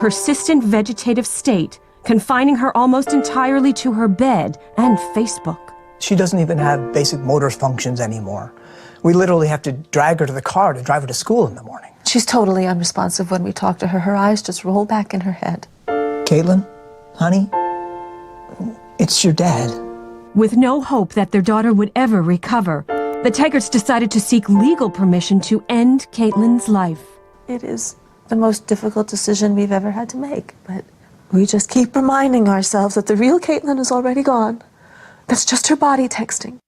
persistent vegetative state, confining her almost entirely to her bed and Facebook. She doesn't even have basic motor functions anymore. We literally have to drag her to the car to drive her to school in the morning. She's totally unresponsive when we talk to her. Her eyes just roll back in her head. Caitlin, honey, it's your dad. With no hope that their daughter would ever recover, the Taggarts decided to seek legal permission to end Caitlin's life. It is the most difficult decision we've ever had to make, but we just keep reminding ourselves that the real Caitlin is already gone. That's just her body texting.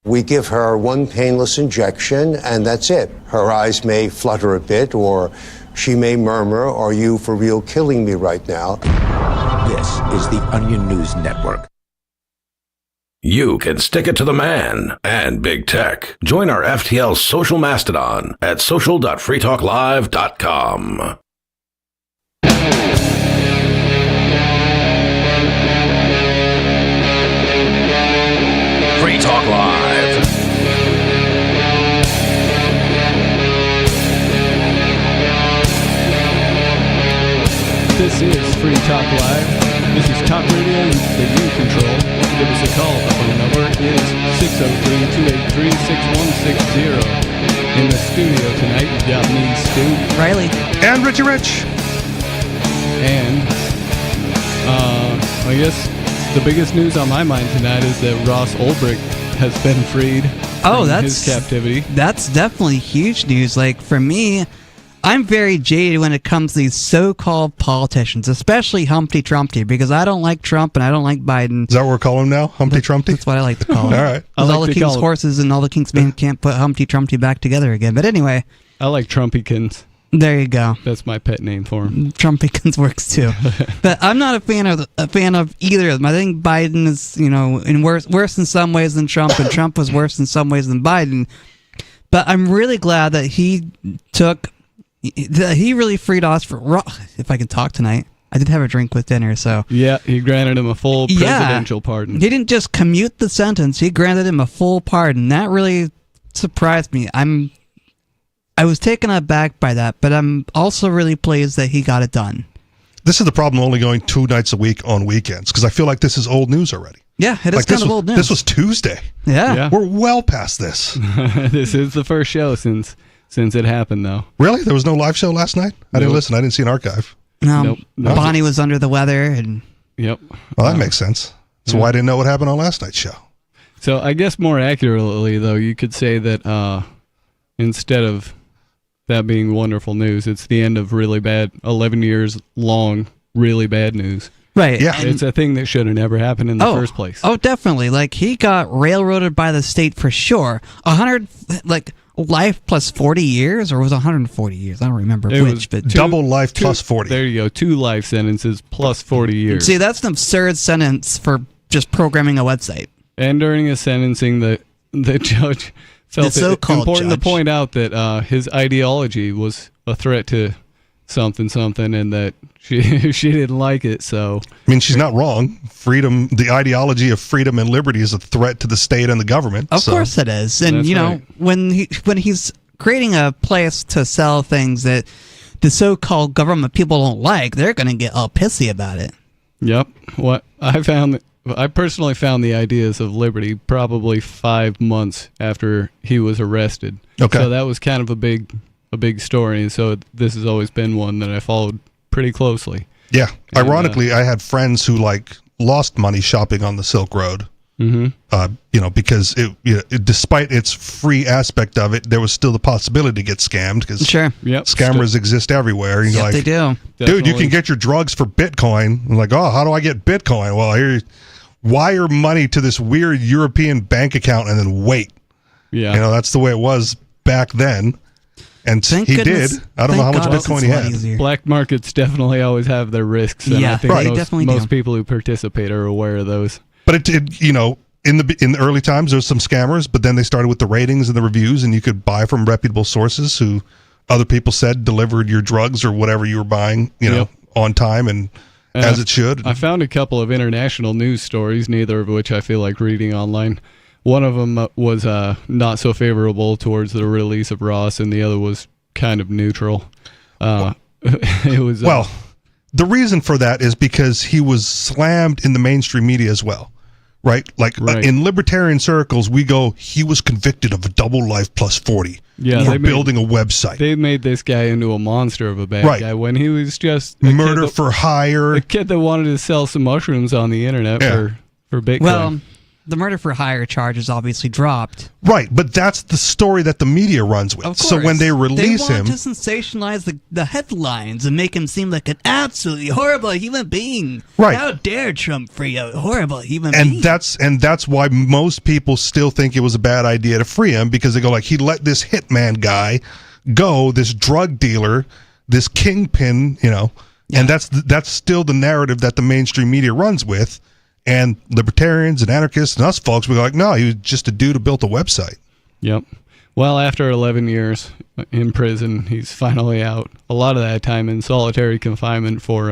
We give her one painless injection, and that's it. Her eyes may flutter a bit, or she may murmur, "Are you for real killing me right now?" This is the Onion News Network. You can stick it to the man and big tech. Join our FTL social mastodon at social.freetalklive.com. Free Talk Live. This is Free Talk Live. This is talk radio that you control. Give us a call. The phone number is 603-283-6160. In the studio tonight, you've got me, Stu. Riley. And Richie Rich. And, I guess the biggest news on my mind tonight is that Ross Ulbricht has been freed from his captivity. That's definitely huge news. Like, for me, I'm very jaded when it comes to these so-called politicians, especially Humpty Trumpty, because I don't like Trump and I don't like Biden. Is that what we're calling him now? Humpty Trumpty? That's what I like to call him. All right. Because all the king's horses and all the king's men can't put Humpty Trumpty back together again. But anyway. I like Trumpykins. There you go. That's my pet name for him. Trumpykins works too. But I'm not a fan of either of them. I think Biden is, worse in some ways than Trump, and Trump was worse in some ways than Biden. But I'm really glad that he really freed us if I can talk tonight. I did have a drink with dinner, so. Yeah, he granted him a full presidential pardon. He didn't just commute the sentence, he granted him a full pardon. That really surprised me. I was taken aback by that, but I'm also really pleased that he got it done. This is the problem only going 2 nights a week on weekends, because I feel like this is old news already. Yeah, it is kind of old news. This was Tuesday. Yeah. We're well past this. This is the first show since it happened, though. Really? There was no live show last night? I didn't listen. I didn't see an archive. No. Nope. Bonnie was under the weather. And Yep. Well, that makes sense. So why didn't know what happened on last night's show? So I guess more accurately, though, you could say that instead of that being wonderful news, it's the end of really bad, 11 years long, really bad news. Right. Yeah. It's a thing that should have never happened in the first place. Oh, definitely. Like, he got railroaded by the state for sure. Life plus 40 years, or was it 140 years? I don't remember which. But double life plus 40. There you go. 2 life sentences plus 40 years. See, that's an absurd sentence for just programming a website. And during his sentencing, the judge felt it important to point out that his ideology was a threat to something, and that she didn't like it. So I mean, she's not wrong. Freedom, the ideology of freedom and liberty is a threat to the state and the government. Of course it is. And when he's creating a place to sell things that the so-called government people don't like, they're going to get all pissy about it. Yep. I personally found the ideas of liberty probably 5 months after he was arrested. Okay. So that was kind of a big story, and so this has always been one that I followed pretty closely. Yeah. Ironically, I had friends who lost money shopping on the Silk Road. Mm-hmm. Because despite its free aspect of it, there was still the possibility to get scammed because scammers exist everywhere. Yep, they do. Dude, you can get your drugs for Bitcoin. I'm like, oh, how do I get Bitcoin? Well, here, wire money to this weird European bank account and then wait. Yeah. That's the way it was back then. And he did. I don't know how much Bitcoin he had. Easier. Black markets definitely always have their risks. And I think most people who participate are aware of those. But in the early times, there was some scammers, but then they started with the ratings and the reviews, and you could buy from reputable sources who other people said delivered your drugs or whatever you were buying, on time and as it should. I found a couple of international news stories, neither of which I feel like reading online. One of them was not so favorable towards the release of Ross, and the other was kind of neutral. It was the reason for that is because he was slammed in the mainstream media as well, right? Like in libertarian circles, we go, he was convicted of a double life plus 40 for building a website. They made this guy into a monster of a bad guy when he was just murder for hire. A kid that wanted to sell some mushrooms on the internet for Bitcoin. Well, the murder for hire charge is obviously dropped. Right, but that's the story that the media runs with. Of course. So when they release they him, want to sensationalize the headlines and make him seem like an absolutely horrible human being. Right. How dare Trump free a horrible human being? And that's why most people still think it was a bad idea to free him, because they go like, he let this hitman guy go, this drug dealer, this kingpin, and that's still the narrative that the mainstream media runs with. And libertarians and anarchists and us folks, we go like, no, he was just a dude who built a website. Yep. Well, after 11 years in prison, he's finally out. A lot of that time in solitary confinement for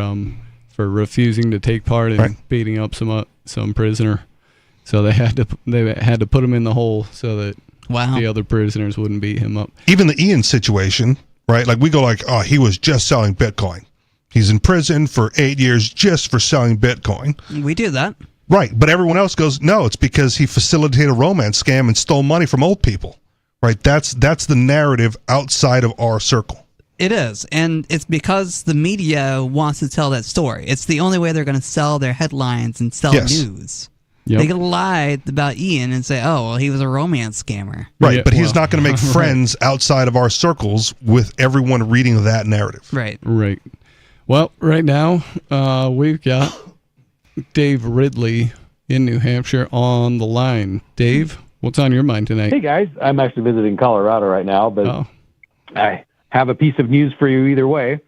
refusing to take part in beating up some prisoner. So they had to put him in the hole so that the other prisoners wouldn't beat him up. Even the Ian situation, right? Like we go like, oh, he was just selling Bitcoin. He's in prison for 8 years just for selling Bitcoin. We do that. Right, but everyone else goes, no, it's because he facilitated a romance scam and stole money from old people. Right, that's the narrative outside of our circle. It is, and it's because the media wants to tell that story. It's the only way they're going to sell their headlines and sell news. Yep. They can lie about Ian and say, oh, well, he was a romance scammer. Right, but he's not going to make friends outside of our circles with everyone reading that narrative. Right. Well, right now, we've got Dave Ridley in New Hampshire on the line. Dave, what's on your mind tonight? Hey, guys. I'm actually visiting Colorado right now, but I have a piece of news for you either way.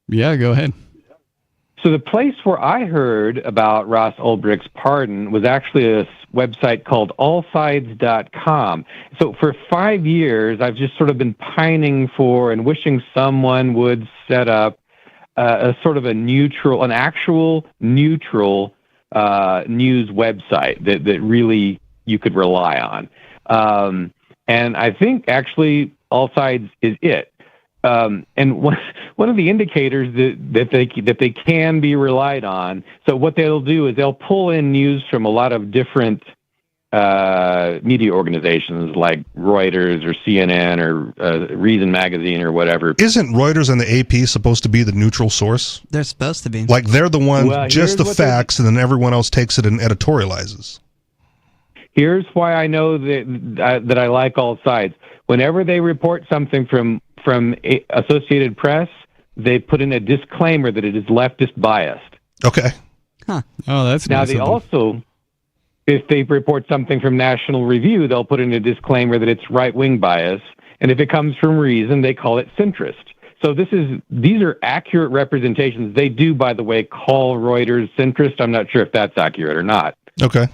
Yeah, go ahead. So the place where I heard about Ross Ulbricht's pardon was actually a website called allsides.com. So for 5 years, I've just sort of been pining for and wishing someone would set up a sort of an actual neutral news website that really you could rely on. And I think actually All Sides is it. And one of the indicators that they can be relied on. So what they'll do is they'll pull in news from a lot of different media organizations like Reuters or CNN or Reason Magazine or whatever. Isn't Reuters and the AP supposed to be the neutral source? They're supposed to be. Like they're the ones, just the facts, and then everyone else takes it and editorializes. Here's why I know that I like All Sides. Whenever they report something from Associated Press, they put in a disclaimer that it is leftist biased. Okay. Huh. Oh, that's now nice. They also, if they report something from National Review, they'll put in a disclaimer that it's right-wing bias, and if it comes from Reason, they call it centrist. So these are accurate representations. They do, by the way, call Reuters centrist. I'm not sure if that's accurate or not. Okay.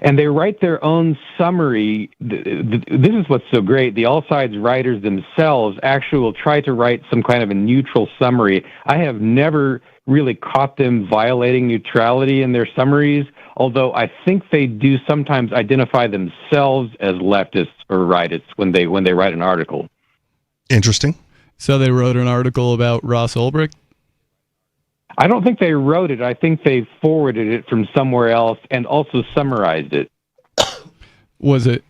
And they write their own summary. This is what's so great. The All Sides writers themselves actually will try to write some kind of a neutral summary. I have never really caught them violating neutrality in their summaries, although I think they do sometimes identify themselves as leftists or rightists when they write an article. Interesting. So they wrote an article about Ross Ulbricht? I don't think they wrote it. I think they forwarded it from somewhere else and also summarized it. Was it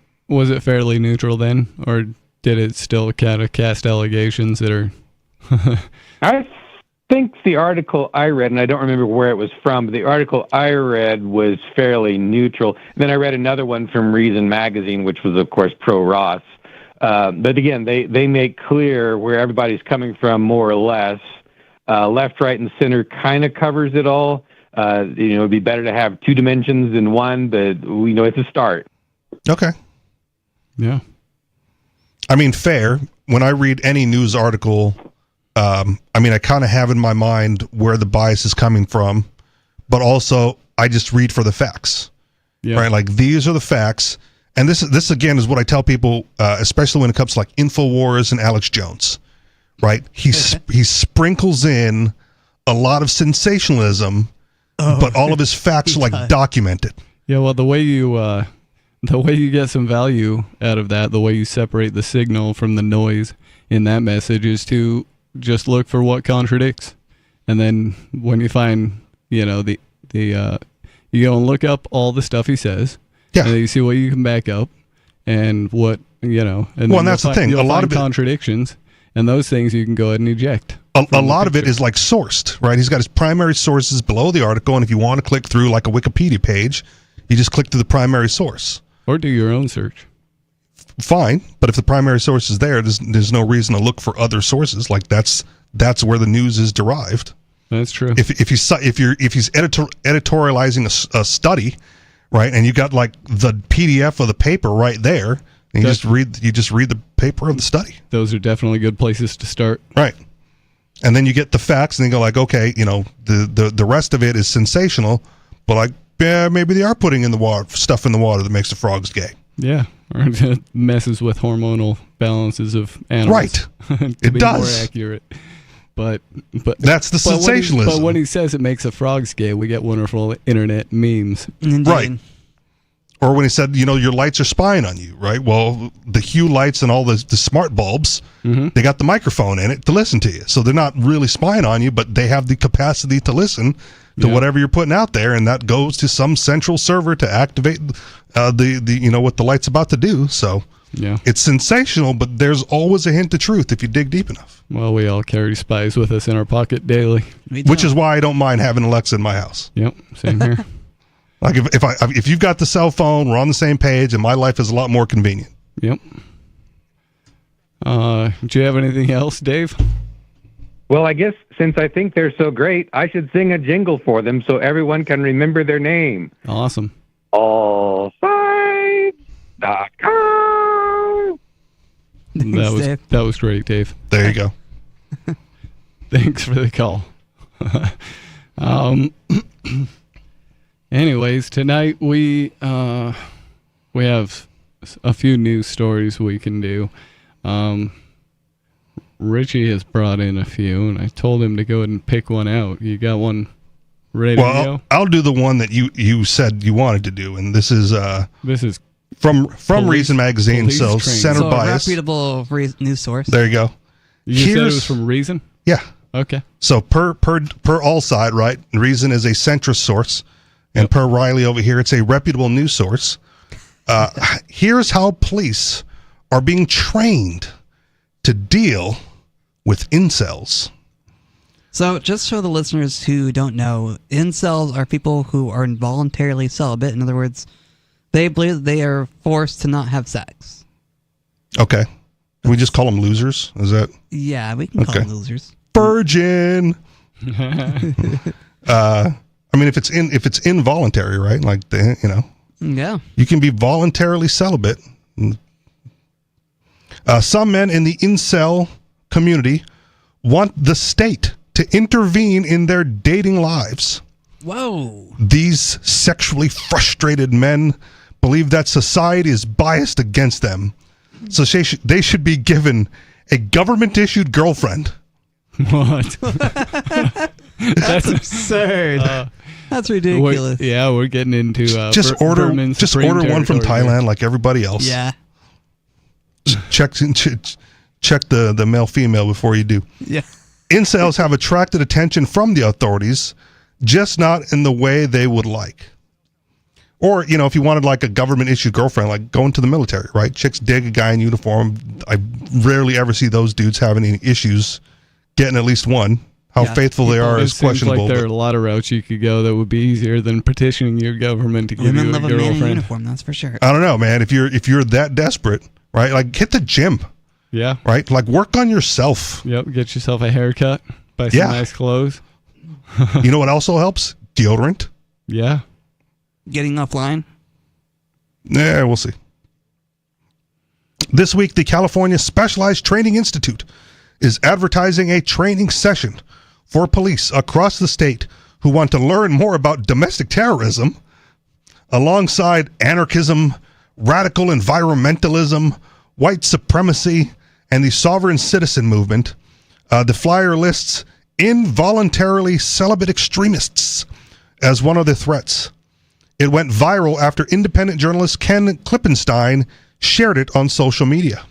fairly neutral then, or did it still kind of cast allegations that are? I think the article I read, and I don't remember where it was from, but the article I read was fairly neutral. And then I read another one from Reason Magazine, which was, of course, pro-Ross. But again, they make clear where everybody's coming from, more or less. Left, right, and center kind of covers it all. It'd be better to have two dimensions than one, but we know it's a start. Okay. Yeah. I mean, fair. When I read any news article, I kind of have in my mind where the bias is coming from, but also I just read for the facts. Yeah. Right? Like, these are the facts. And this again is what I tell people, especially when it comes to like InfoWars and Alex Jones. Right, he sprinkles in a lot of sensationalism, but all of his facts are like documented. Yeah, well, the way you get some value out of that, the way you separate the signal from the noise in that message is to just look for what contradicts, and then when you find, you know, the you go and look up all the stuff he says, and then you see what you can back up, and what, you know, and well, and that's the thing. A lot of contradictions, and those things you can go ahead and eject. A lot of it is like sourced, right? He's got his primary sources below the article, and if you want to click through like a Wikipedia page, you just click to the primary source. Or do your own search. Fine, but if the primary source is there, there's no reason to look for other sources. Like that's where the news is derived. That's true. If he's editorializing a study, right, and you got like the PDF of the paper right there, and you just read the paper of the study. Those are definitely good places to start. Right. And then you get the facts, and then you go like, okay, you know, the rest of it is sensational, but like, yeah, maybe they are putting in the water stuff in the water that makes the frogs gay. Yeah, or it messes with hormonal balances of animals. Right. It does. More accurate. But that's the sensationalism. But when he says it makes the frogs gay, we get wonderful internet memes. Indeed. Right. Or when he said, you know, your lights are spying on you, right? Well, the Hue lights and all the smart bulbs, they got the microphone in it to listen to you. So they're not really spying on you, but they have the capacity to listen to whatever you're putting out there, and that goes to some central server to activate the you know, what the light's about to do. So it's sensational, but there's always a hint of truth if you dig deep enough. Well, we all carry spies with us in our pocket daily. Which is why I don't mind having Alexa in my house. Yep, same here. Like if you've got the cell phone, we're on the same page, and my life is a lot more convenient. Yep. Do you have anything else, Dave? Well, I guess since I think they're so great, I should sing a jingle for them so everyone can remember their name. Awesome. Allsides.com. That was great, Dave. There you go. Thanks for the call. Anyways, tonight we have a few news stories we can do. Richie has brought in a few, and I told him to go ahead and pick one out. You got one ready to go? I'll do the one that you said you wanted to do, and this is from Reason Magazine, so centered bias. A reputable news source. There you go. You said it was from Reason? Yeah. Okay. So per all side, right? Reason is a centrist source, and per Riley over here, it's a reputable news source. Here's how police are being trained to deal with incels. So just for the listeners who don't know, incels are people who are involuntarily celibate. In other words, they believe that they are forced to not have sex. Okay. Can we just call them losers? Is that? Yeah, we can call them losers. Virgin. I mean, if it's involuntary, right? Like Yeah. You can be voluntarily celibate. Some men in the incel community want the state to intervene in their dating lives. Whoa. These sexually frustrated men believe that society is biased against them, so they should be given a government-issued girlfriend. What? That's absurd. That's ridiculous. We're getting into just order one from Thailand like everybody else. Yeah. Check the male female before you do. Yeah. Incels have attracted attention from the authorities, just not in the way they would like. Or, if you wanted like a government issued girlfriend, like go into the military, right? Chicks dig a guy in uniform. I rarely ever see those dudes having any issues getting at least one. How faithful they are is questionable. Seems like there are a lot of routes you could go that would be easier than petitioning your government to give you a girlfriend. Women love a man in uniform, that's for sure. I don't know, man. If you're that desperate, right? Like hit the gym. Yeah. Right? Like work on yourself. Yep. Get yourself a haircut. Buy some nice clothes. You know what also helps? Deodorant. Yeah. Getting offline? Yeah, we'll see. This week, the California Specialized Training Institute is advertising a training session for police across the state who want to learn more about domestic terrorism, alongside anarchism, radical environmentalism, white supremacy, and the sovereign citizen movement. The flyer lists involuntarily celibate extremists as one of the threats. It went viral after independent journalist Ken Klippenstein shared it on social media.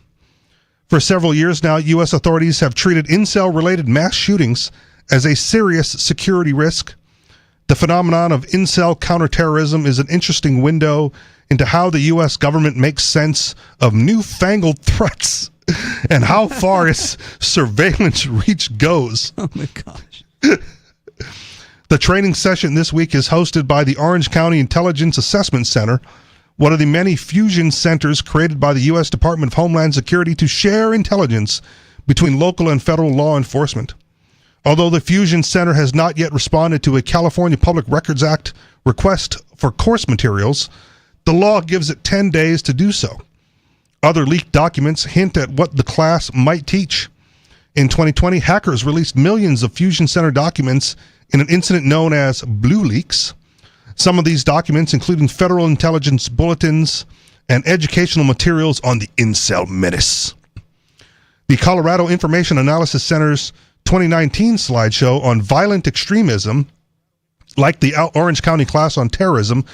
For several years now, U.S. authorities have treated incel-related mass shootings as a serious security risk. The phenomenon of incel counterterrorism is an interesting window into how the U.S. government makes sense of newfangled threats and how far its surveillance reach goes. Oh my gosh. The training session this week is hosted by the Orange County Intelligence Assessment Center, one of the many fusion centers created by the U.S. Department of Homeland Security to share intelligence between local and federal law enforcement. Although the Fusion Center has not yet responded to a California Public Records Act request for course materials, the law gives it 10 days to do so. Other leaked documents hint at what the class might teach. In 2020, hackers released millions of Fusion Center documents in an incident known as Blue Leaks. Some of these documents, including federal intelligence bulletins and educational materials on the incel menace. The Colorado Information Analysis Center's 2019 slideshow on violent extremism, like the Orange County class on terrorism,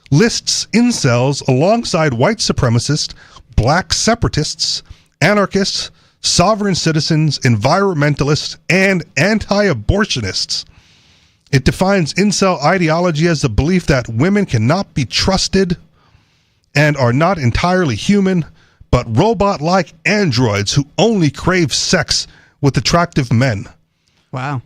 lists incels alongside white supremacists, black separatists, anarchists, sovereign citizens, environmentalists, and anti-abortionists. It defines incel ideology as the belief that women cannot be trusted and are not entirely human, but robot-like androids who only crave sex with attractive men. Wow.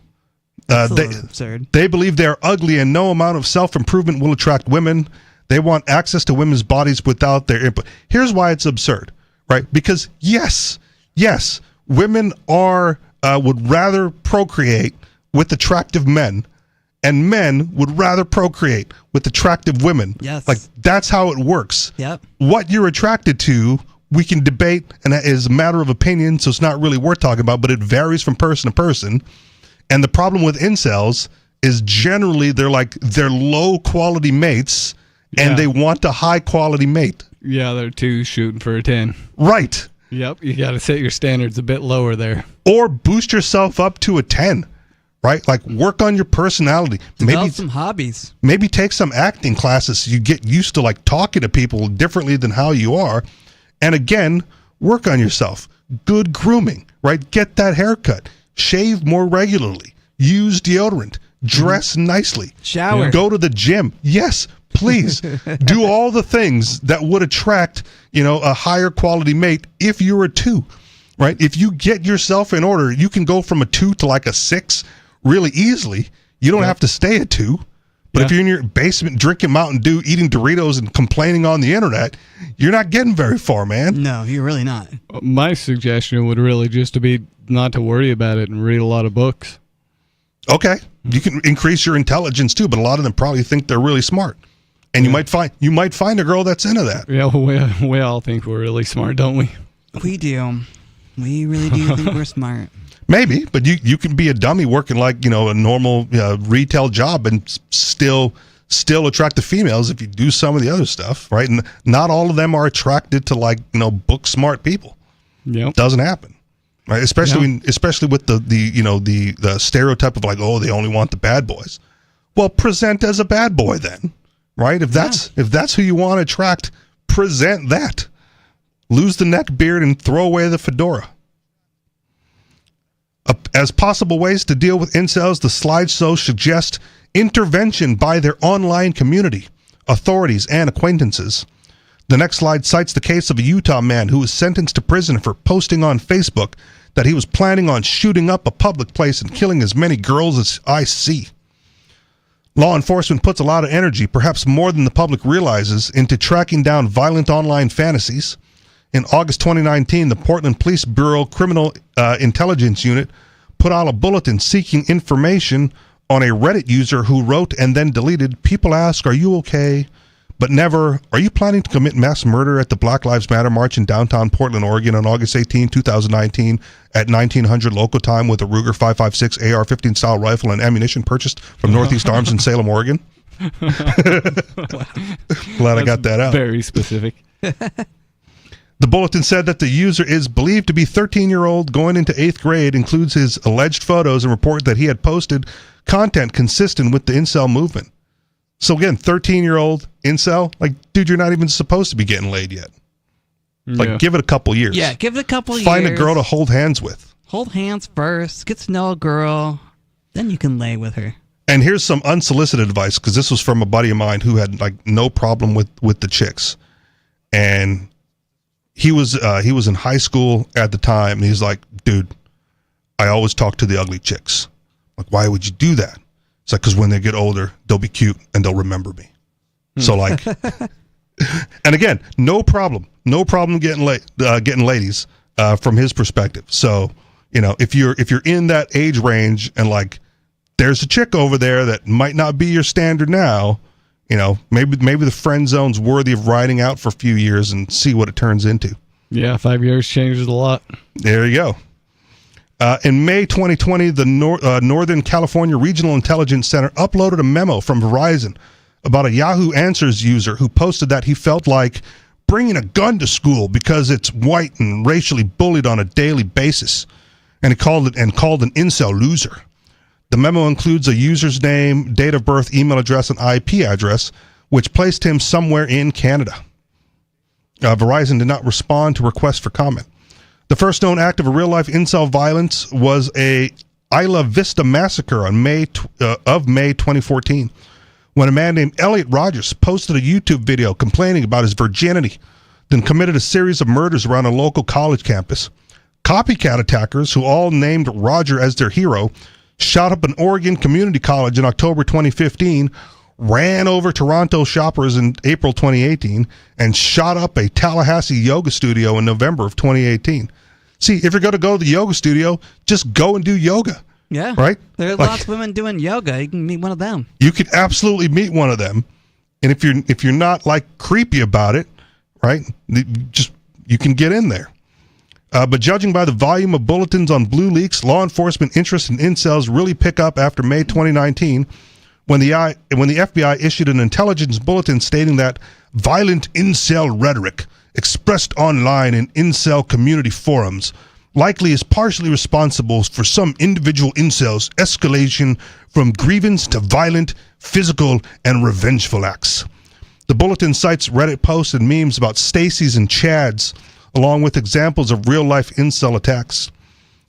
That's a little absurd. They believe they're ugly and no amount of self-improvement will attract women. They want access to women's bodies without their input. Here's why it's absurd, right? Because yes, women would rather procreate with attractive men, and men would rather procreate with attractive women. Yes. Like, that's how it works. Yep. What you're attracted to, we can debate, and that is a matter of opinion, so it's not really worth talking about, but it varies from person to person. And the problem with incels is generally they're low quality mates, and they want a high quality mate. Yeah, they're 2 shooting for a 10. Right. Yep, you got to set your standards a bit lower there. Or boost yourself up to a 10, right? Like, work on your personality. Develop some hobbies. Maybe take some acting classes so you get used to, like, talking to people differently than how you are. And again, work on yourself. Good grooming, right? Get that haircut. Shave more regularly. Use deodorant. Dress nicely. Shower. Go to the gym. Yes, please. Do all the things that would attract, a higher quality mate if you're a 2, right? If you get yourself in order, you can go from a 2 to like a 6 really easily. You don't have to stay at 2. But if you're in your basement drinking Mountain Dew, eating Doritos, and complaining on the internet, you're not getting very far, man. No, you're really not. My suggestion would really just to be not to worry about it and read a lot of books. Okay. You can increase your intelligence too, but a lot of them probably think they're really smart. And you might find a girl that's into that. Yeah, we all think we're really smart, don't we? We do. We really do think we're smart. Maybe, but you can be a dummy working like, a normal retail job and still attract the females if you do some of the other stuff, right? And not all of them are attracted to book smart people. Yeah, doesn't happen, right? Especially with the stereotype of they only want the bad boys. Well, present as a bad boy then, right? If that's who you want to attract, present that. Lose the neck beard and throw away the fedora. As possible ways to deal with incels, the slideshow suggests intervention by their online community, authorities, and acquaintances. The next slide cites the case of a Utah man who was sentenced to prison for posting on Facebook that he was planning on shooting up a public place and killing as many girls as I see. Law enforcement puts a lot of energy, perhaps more than the public realizes, into tracking down violent online fantasies. In August 2019, the Portland Police Bureau Criminal Intelligence Unit put out a bulletin seeking information on a Reddit user who wrote and then deleted, "People ask, are you okay?" But never, "Are you planning to commit mass murder at the Black Lives Matter march in downtown Portland, Oregon on August 18, 2019 at 1900 local time with a Ruger 5.56 AR-15 style rifle and ammunition purchased from Northeast Arms in Salem, Oregon?" Glad I got that out. Very specific. The bulletin said that the user is believed to be 13-year-old going into 8th grade, includes his alleged photos, and report that he had posted content consistent with the incel movement. So again, 13-year-old incel, dude, you're not even supposed to be getting laid yet. Like, give it a couple years. Yeah, give it a couple years. Find a girl to hold hands with. Hold hands first. Get to know a girl. Then you can lay with her. And here's some unsolicited advice, because this was from a buddy of mine who had like no problem with the chicks, and he was in high school at the time. And he's like, dude, I always talk to the ugly chicks. Like, why would you do that? It's like, because when they get older, they'll be cute and they'll remember me. So like, and again, no problem getting ladies from his perspective. So if you're in that age range and like, there's a chick over there that might not be your standard now, maybe the friend zone's worthy of riding out for a few years and see what it turns into. Yeah, 5 years changes a lot. There you go. In May 2020, the Northern California Regional Intelligence Center uploaded a memo from Verizon about a Yahoo Answers user who posted that he felt like bringing a gun to school because it's white and racially bullied on a daily basis, and he called an incel loser. The memo includes a user's name, date of birth, email address, and IP address, which placed him somewhere in Canada. Verizon did not respond to requests for comment. The first known act of real-life incel violence was a Isla Vista massacre on May 2014, when a man named Elliot Rogers posted a YouTube video complaining about his virginity, then committed a series of murders around a local college campus. Copycat attackers, who all named Roger as their hero, shot up an Oregon community college in October 2015, ran over Toronto shoppers in April 2018, and shot up a Tallahassee yoga studio in November of 2018. See, if you're going to go to the yoga studio, just go and do yoga. Yeah. Right? There are lots of women doing yoga. You can meet one of them. You could absolutely meet one of them. And if you're not like creepy about it, right? You can get in there. But judging by the volume of bulletins on Blue Leaks, law enforcement interest in incels really pick up after May 2019, when the FBI issued an intelligence bulletin stating that violent incel rhetoric expressed online in incel community forums likely is partially responsible for some individual incels' escalation from grievance to violent, physical, and revengeful acts. The bulletin cites Reddit posts and memes about Stacy's and Chad's, along with examples of real-life incel attacks.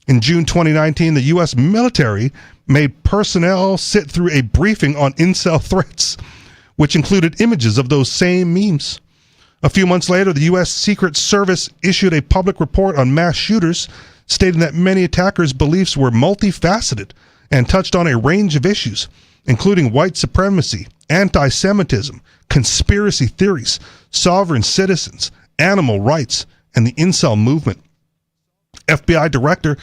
In June 2019, the U.S. military made personnel sit through a briefing on incel threats, which included images of those same memes. A few months later, the U.S. Secret Service issued a public report on mass shooters, stating that many attackers' beliefs were multifaceted and touched on a range of issues, including white supremacy, anti-Semitism, conspiracy theories, sovereign citizens, animal rights, and the incel movement. FBI Director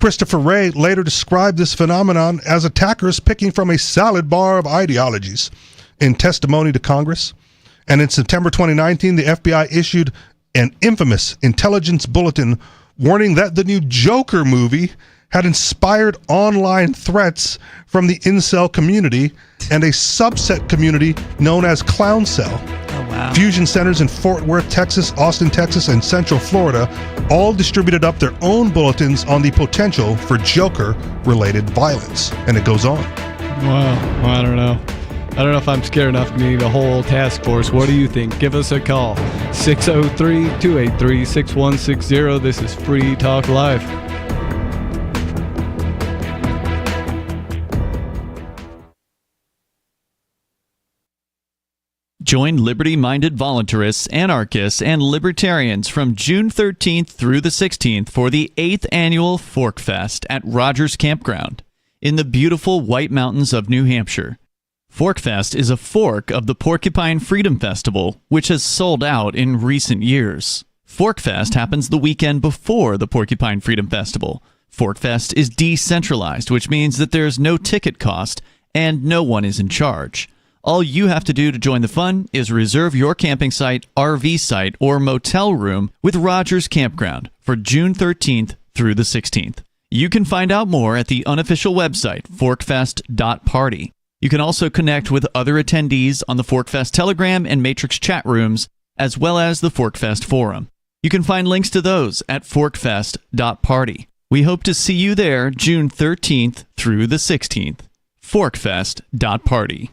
Christopher Wray later described this phenomenon as attackers picking from a salad bar of ideologies in testimony to Congress. And in September 2019, the FBI issued an infamous intelligence bulletin warning that the new Joker movie had inspired online threats from the incel community and a subset community known as Clown Cell. Oh, wow. Fusion centers in Fort Worth, Texas, Austin, Texas, and Central Florida all distributed up their own bulletins on the potential for Joker-related violence. And it goes on. Wow. Well, I don't know if I'm scared enough to need a whole task force. What do you think? Give us a call. 603-283-6160. This is Free Talk Live. Join liberty-minded voluntarists, anarchists, and libertarians from June 13th through the 16th for the 8th annual Fork Fest at Rogers Campground in the beautiful White Mountains of New Hampshire. Fork Fest is a fork of the Porcupine Freedom Festival, which has sold out in recent years. Fork Fest happens the weekend before the Porcupine Freedom Festival. Fork Fest is decentralized, which means that there's no ticket cost and no one is in charge. All you have to do to join the fun is reserve your camping site, RV site, or motel room with Rogers Campground for June 13th through the 16th. You can find out more at the unofficial website, forkfest.party. You can also connect with other attendees on the ForkFest Telegram and Matrix chat rooms, as well as the ForkFest forum. You can find links to those at forkfest.party. We hope to see you there June 13th through the 16th. forkfest.party.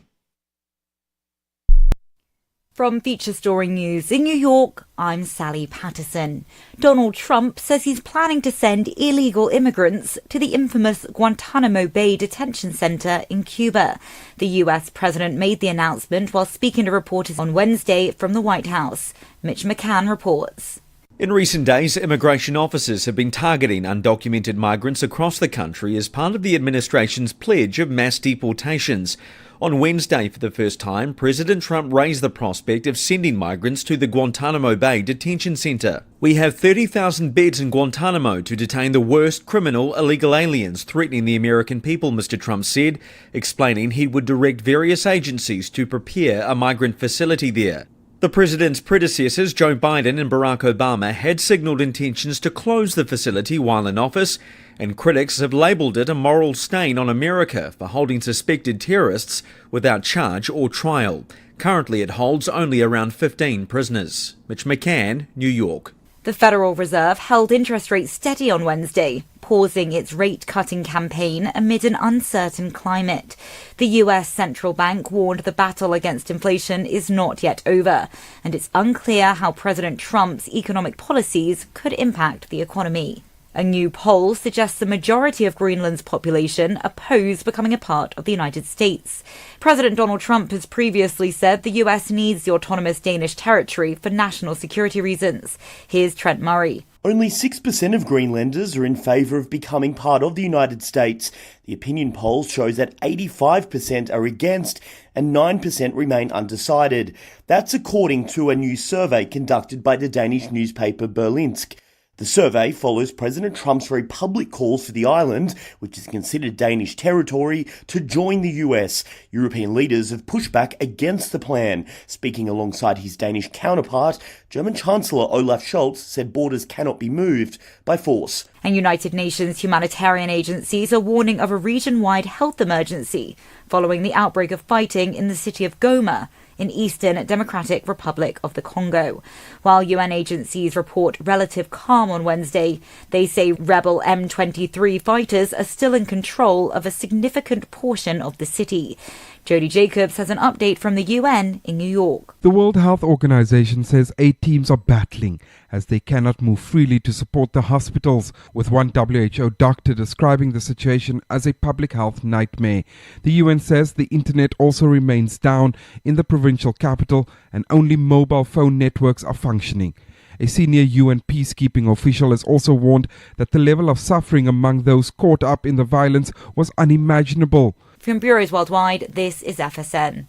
From Feature Story News in New York, I'm Sally Patterson. Donald Trump says he's planning to send illegal immigrants to the infamous Guantanamo Bay detention center in Cuba. The US president made the announcement while speaking to reporters on Wednesday from the White House. Mitch McCann reports. In recent days, immigration officers have been targeting undocumented migrants across the country as part of the administration's pledge of mass deportations. On Wednesday, for the first time, President Trump raised the prospect of sending migrants to the Guantanamo Bay detention center. We have 30,000 beds in Guantanamo to detain the worst criminal illegal aliens threatening the American people, Mr. Trump said, explaining he would direct various agencies to prepare a migrant facility there. The president's predecessors, Joe Biden and Barack Obama, had signaled intentions to close the facility while in office, and critics have labelled it a moral stain on America for holding suspected terrorists without charge or trial. Currently, it holds only around 15 prisoners. Mitch McCann, New York. The Federal Reserve held interest rates steady on Wednesday, pausing its rate-cutting campaign amid an uncertain climate. The US Central Bank warned the battle against inflation is not yet over, and it's unclear how President Trump's economic policies could impact the economy. A new poll suggests the majority of Greenland's population oppose becoming a part of the United States. President Donald Trump has previously said the US needs the autonomous Danish territory for national security reasons. Here's Trent Murray. Only 6% of Greenlanders are in favour of becoming part of the United States. The opinion poll shows that 85% are against and 9% remain undecided. That's according to a new survey conducted by the Danish newspaper Berlingske. The survey follows President Trump's very public calls for the island, which is considered Danish territory, to join the US. European leaders have pushed back against the plan. Speaking alongside his Danish counterpart, German Chancellor Olaf Scholz said borders cannot be moved by force. And United Nations humanitarian agencies are warning of a region-wide health emergency following the outbreak of fighting in the city of Goma in Eastern Democratic Republic of the Congo. While UN agencies report relative calm on Wednesday, they say rebel M23 fighters are still in control of a significant portion of the city. Jody Jacobs has an update from the UN in New York. The World Health Organization says 8 teams are battling as they cannot move freely to support the hospitals, with one WHO doctor describing the situation as a public health nightmare. The UN says the internet also remains down in the provincial capital and only mobile phone networks are functioning. A senior UN peacekeeping official has also warned that the level of suffering among those caught up in the violence was unimaginable. From bureaus worldwide, this is FSN.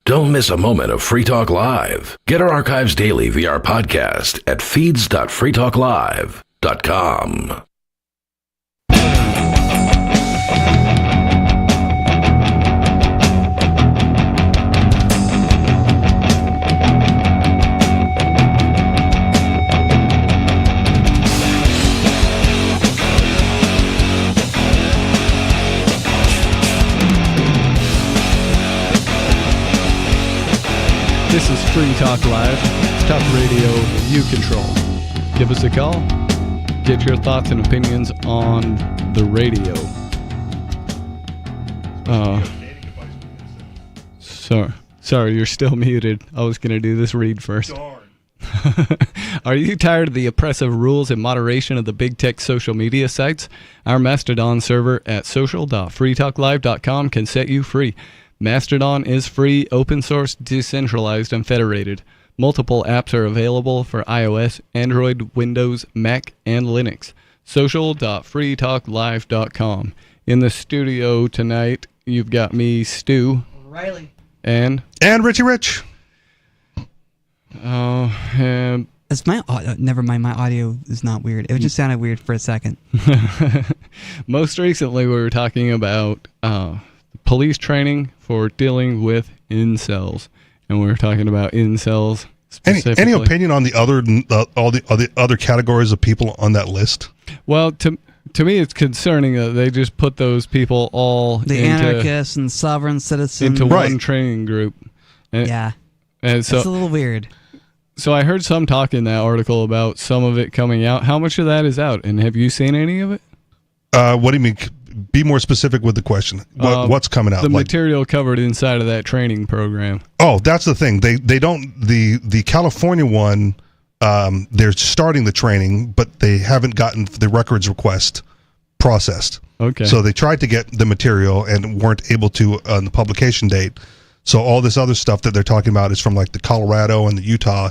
Don't miss a moment of Free Talk Live. Get our archives daily via our podcast at feeds.freetalklive.com. This is Free Talk Live. It's talk radio you control. Give us a call. Get your thoughts and opinions on the radio. Sorry, you're still muted. I was going to do this read first. Are you tired of the oppressive rules and moderation of the big tech social media sites? Our Mastodon server at social.freetalklive.com can set you free. Mastodon is free, open source, decentralized, and federated. Multiple apps are available for iOS, Android, Windows, Mac, and Linux. Social.freetalklive.com. In the studio tonight, you've got me, Stu. Riley. And Richie Rich. It's my never mind, my audio is not weird. It just sounded weird for a second. Most recently, we were talking about police training for dealing with incels, and we were talking about incels specifically. Any opinion on the other categories of people on that list? Well, to me, it's concerning that they just put those people all the anarchists and sovereign citizens into one training group. And, yeah, and so it's a little weird. So I heard some talk in that article about some of it coming out. How much of that is out, and have you seen any of it? What do you mean? be more specific with the question. What's coming out? The material covered inside of that training program. Oh, that's the thing. They don't the California one. They're starting the training, but they haven't gotten the records request processed. Okay. So they tried to get the material and weren't able to on the publication date. So all this other stuff that they're talking about is from like the Colorado and the Utah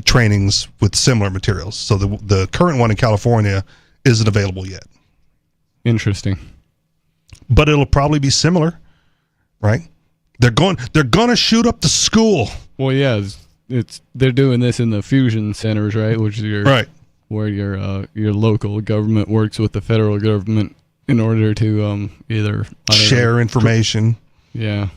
trainings with similar materials. So the current one in California isn't available yet. Interesting. But it'll probably be similar, right? They're going to shoot up the school. Well, yeah, they're doing this in the fusion centers, right? Which is where your local government works with the federal government in order to either share information. Yeah.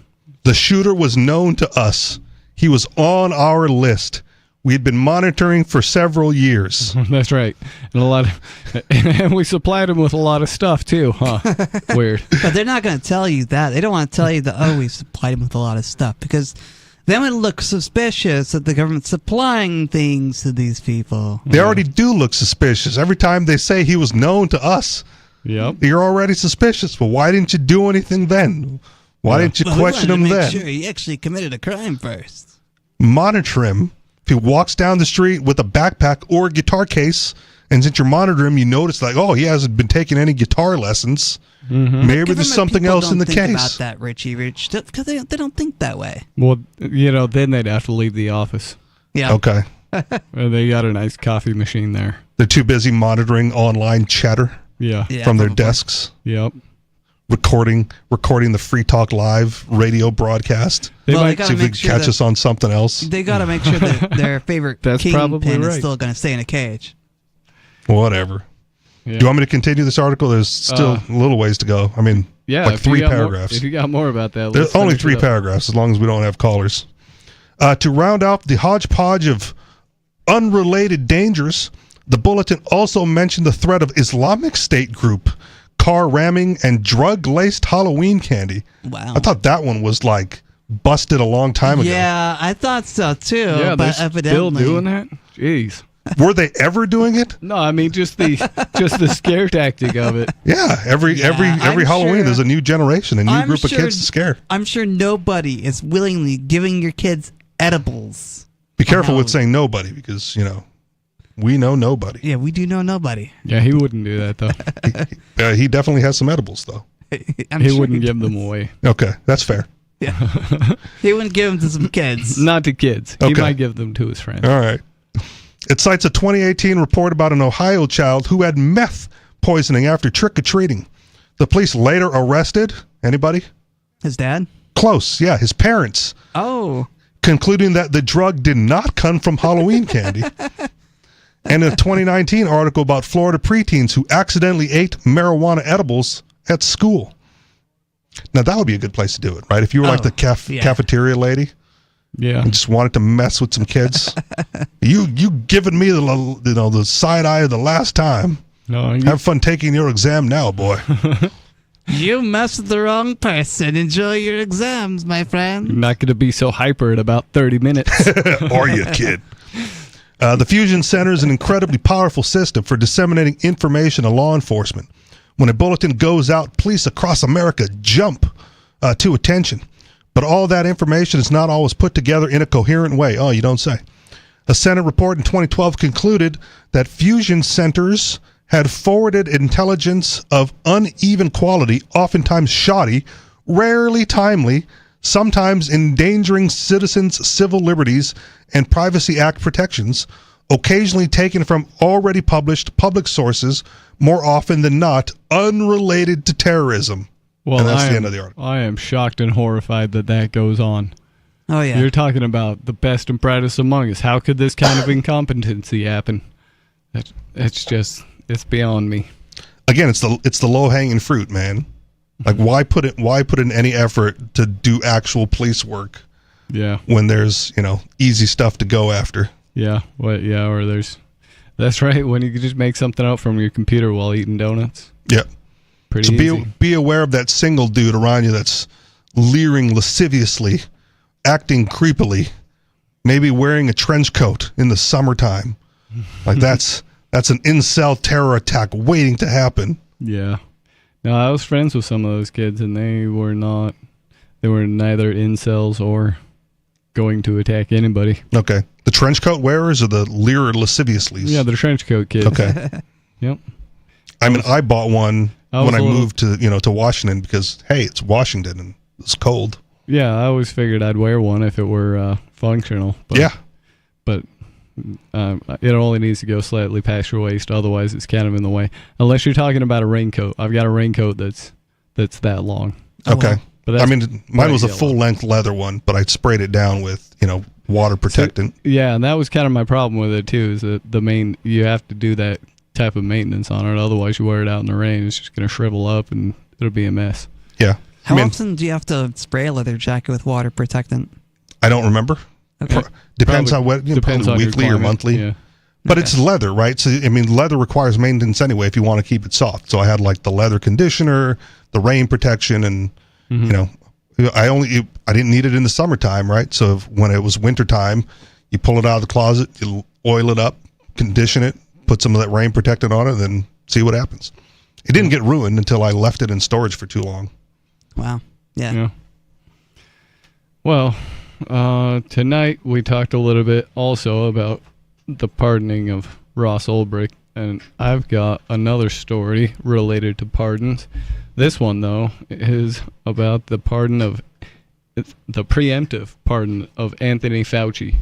The shooter was known to us. He was on our list. We had been monitoring for several years. That's right. And and we supplied him with a lot of stuff too, huh? Weird. But they're not going to tell you that. They don't want to tell you that, we supplied him with a lot of stuff, because then it would look suspicious that the government's supplying things to these people. They already do look suspicious. Every time they say he was known to us, you're already suspicious. Well, why didn't you do anything then? Why didn't you question him then? Make sure he actually committed a crime first. Monitor him. If he walks down the street with a backpack or a guitar case, and since you monitor him, you notice like, he hasn't been taking any guitar lessons. Mm-hmm. Maybe there's something else in the case. About that, Richie Rich, because they don't think that way. Well, then they'd have to leave the office. Yeah. Okay. They got a nice coffee machine there. They're too busy monitoring online chatter. Yeah. From their desks. Yep. Recording the Free Talk Live radio broadcast. They might see if they can catch us on something else. They got to make sure that their favorite kingpin is still going to stay in a cage. Whatever. Yeah. Do you want me to continue this article? There's still a little ways to go. I mean, like 3 paragraphs. If you got more about that, there's only 3 paragraphs, as long as we don't have callers. To round out the hodgepodge of unrelated dangers, the bulletin also mentioned the threat of Islamic State group, car ramming, and drug-laced Halloween candy. Wow. I thought that one was like busted a long time ago. Yeah, I thought so too. Yeah, but they're evidently still doing that? Jeez. Were they ever doing it? No, I mean just the scare tactic of it. Yeah, every Halloween there's a new generation, a new group of kids to scare. I'm sure nobody is willingly giving your kids edibles. Be careful with saying nobody, because we know nobody. Yeah, we do know nobody. Yeah, he wouldn't do that though. He definitely has some edibles though. He wouldn't give them away. Okay, that's fair. Yeah, he wouldn't give them to some kids. Not to kids. Okay. He might give them to his friends. All right. It cites a 2018 report about an Ohio child who had meth poisoning after trick-or-treating. The police later arrested, anybody? His dad? Close, yeah, his parents. Oh. Concluding that the drug did not come from Halloween candy. And a 2019 article about Florida preteens who accidentally ate marijuana edibles at school. Now, that would be a good place to do it, right? If you were like the cafeteria lady. Yeah, and just wanted to mess with some kids. you giving me the side eye of the last time. No, have fun taking your exam now, boy. You messed with the wrong person. Enjoy your exams, my friend. You're not going to be so hyper in about 30 minutes. Are you, kid? The Fusion Center is an incredibly powerful system for disseminating information to law enforcement. When a bulletin goes out, police across America jump to attention. But all that information is not always put together in a coherent way. Oh, you don't say. A Senate report in 2012 concluded that fusion centers had forwarded intelligence of uneven quality, oftentimes shoddy, rarely timely, sometimes endangering citizens' civil liberties and Privacy Act protections, occasionally taken from already published public sources, more often than not unrelated to terrorism. Well, and that's the end of the article. I am shocked and horrified that goes on. Oh, yeah. You're talking about the best and brightest among us. How could this kind of incompetency happen? It's beyond me. Again, it's the low-hanging fruit, man. Like, why put in any effort to do actual police work? Yeah. When there's, easy stuff to go after. Yeah. Or that's right, when you can just make something out from your computer while eating donuts. Yep. Pretty so easy. be aware of that single dude around you that's leering lasciviously, acting creepily, maybe wearing a trench coat in the summertime. Like that's an incel terror attack waiting to happen. Yeah. No, I was friends with some of those kids, and they were neither incels or going to attack anybody. Okay. The trench coat wearers or the Lear lasciviously? Yeah, the trench coat kids. Okay. Yep. I mean, I bought one when I moved to Washington because, hey, it's Washington and it's cold. Yeah, I always figured I'd wear one if it were functional. But, yeah. But it only needs to go slightly past your waist. Otherwise, it's kind of in the way. Unless you're talking about a raincoat. I've got a raincoat that's that long. Okay. But I mean, mine was a full-length leather one, but I sprayed it down with, water protectant. So, yeah, and that was kind of my problem with it, too, is that you have to do that type of maintenance on it. Otherwise, you wear it out in the rain, it's just going to shrivel up, and it'll be a mess. Yeah. How often do you have to spray a leather jacket with water protectant? I don't remember. Okay. Depends on what, depends probably on weekly or monthly. Yeah. But it's leather, right? So, I mean, leather requires maintenance anyway if you want to keep it soft. So I had like the leather conditioner, the rain protection, and, I didn't need it in the summertime, right? So when it was wintertime, you pull it out of the closet, you oil it up, condition it, put some of that rain protectant on it, and then see what happens. It didn't get ruined until I left it in storage for too long. Wow. Yeah. Well, tonight we talked a little bit also about the pardoning of Ross Ulbricht, and I've got another story related to pardons. This one, though, is about the preemptive pardon of Anthony Fauci.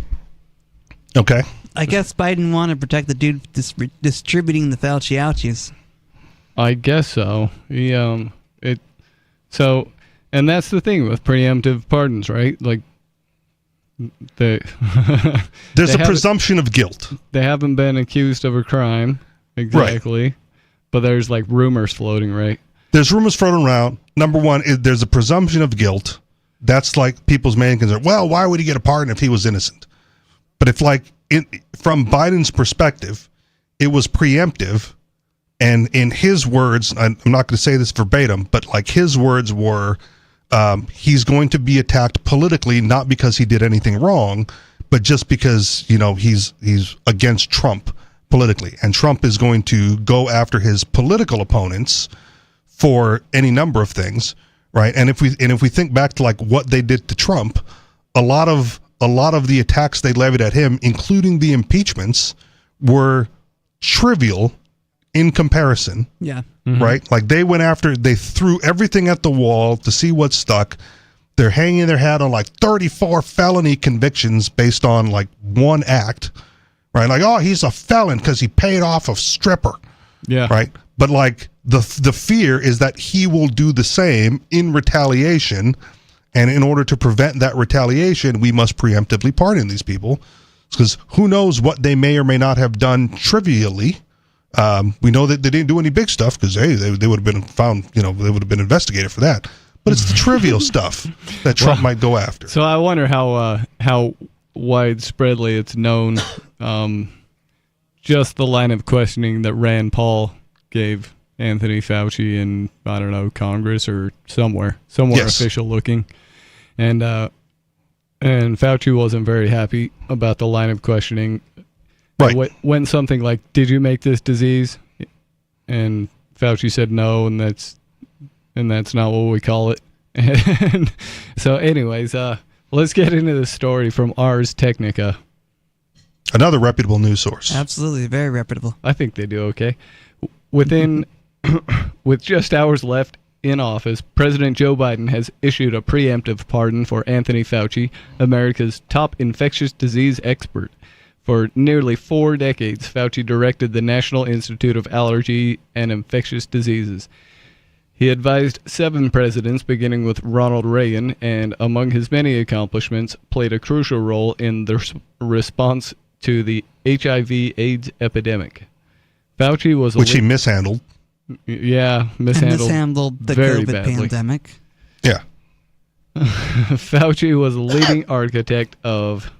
Okay. I guess Biden wanted to protect the dude distributing the Fauci ouchies. I guess so. And that's the thing with preemptive pardons, right? Like, there's a presumption of guilt. They haven't been accused of a crime, exactly, right. But there's like rumors floating, right? There's rumors floating around. Number one, there's a presumption of guilt. That's like people's main concern. Well, why would he get a pardon if he was innocent? But if from Biden's perspective, it was preemptive, and in his words, I'm not going to say this verbatim, but like his words were, he's going to be attacked politically, not because he did anything wrong, but just because, he's against Trump politically. And Trump is going to go after his political opponents for any number of things, right? And if we think back to like what they did to Trump, a lot of the attacks they levied at him, including the impeachments, were trivial in comparison. Yeah. Mm-hmm. Right? Like they threw everything at the wall to see what stuck. They're hanging their hat on like 34 felony convictions based on like one act, right? Like, oh, he's a felon because he paid off a stripper. Yeah. Right. But like the fear is that he will do the same in retaliation. And in order to prevent that retaliation, we must preemptively pardon these people, because who knows what they may or may not have done trivially. We know that they didn't do any big stuff because they would have been found, they would have been investigated for that. But it's the trivial stuff that Trump might go after. So I wonder how widespreadly it's known, just the line of questioning that Rand Paul gave Anthony Fauci in, I don't know, Congress or somewhere Yes. official looking. And Fauci wasn't very happy about the line of questioning. Right. When something like, did you make this disease? And Fauci said no, and that's not what we call it. And so anyways, let's get into the story from Ars Technica. Another reputable news source. Absolutely, very reputable. I think they do okay. With just hours left in office, President Joe Biden has issued a preemptive pardon for Anthony Fauci, America's top infectious disease expert. For nearly 4 decades, Fauci directed the National Institute of Allergy and Infectious Diseases. He advised 7 presidents, beginning with Ronald Reagan, and among his many accomplishments, played a crucial role in the response to the HIV/AIDS epidemic. Fauci was which he mishandled. Yeah, mishandled the very COVID badly. pandemic. Yeah. Fauci was a leading architect of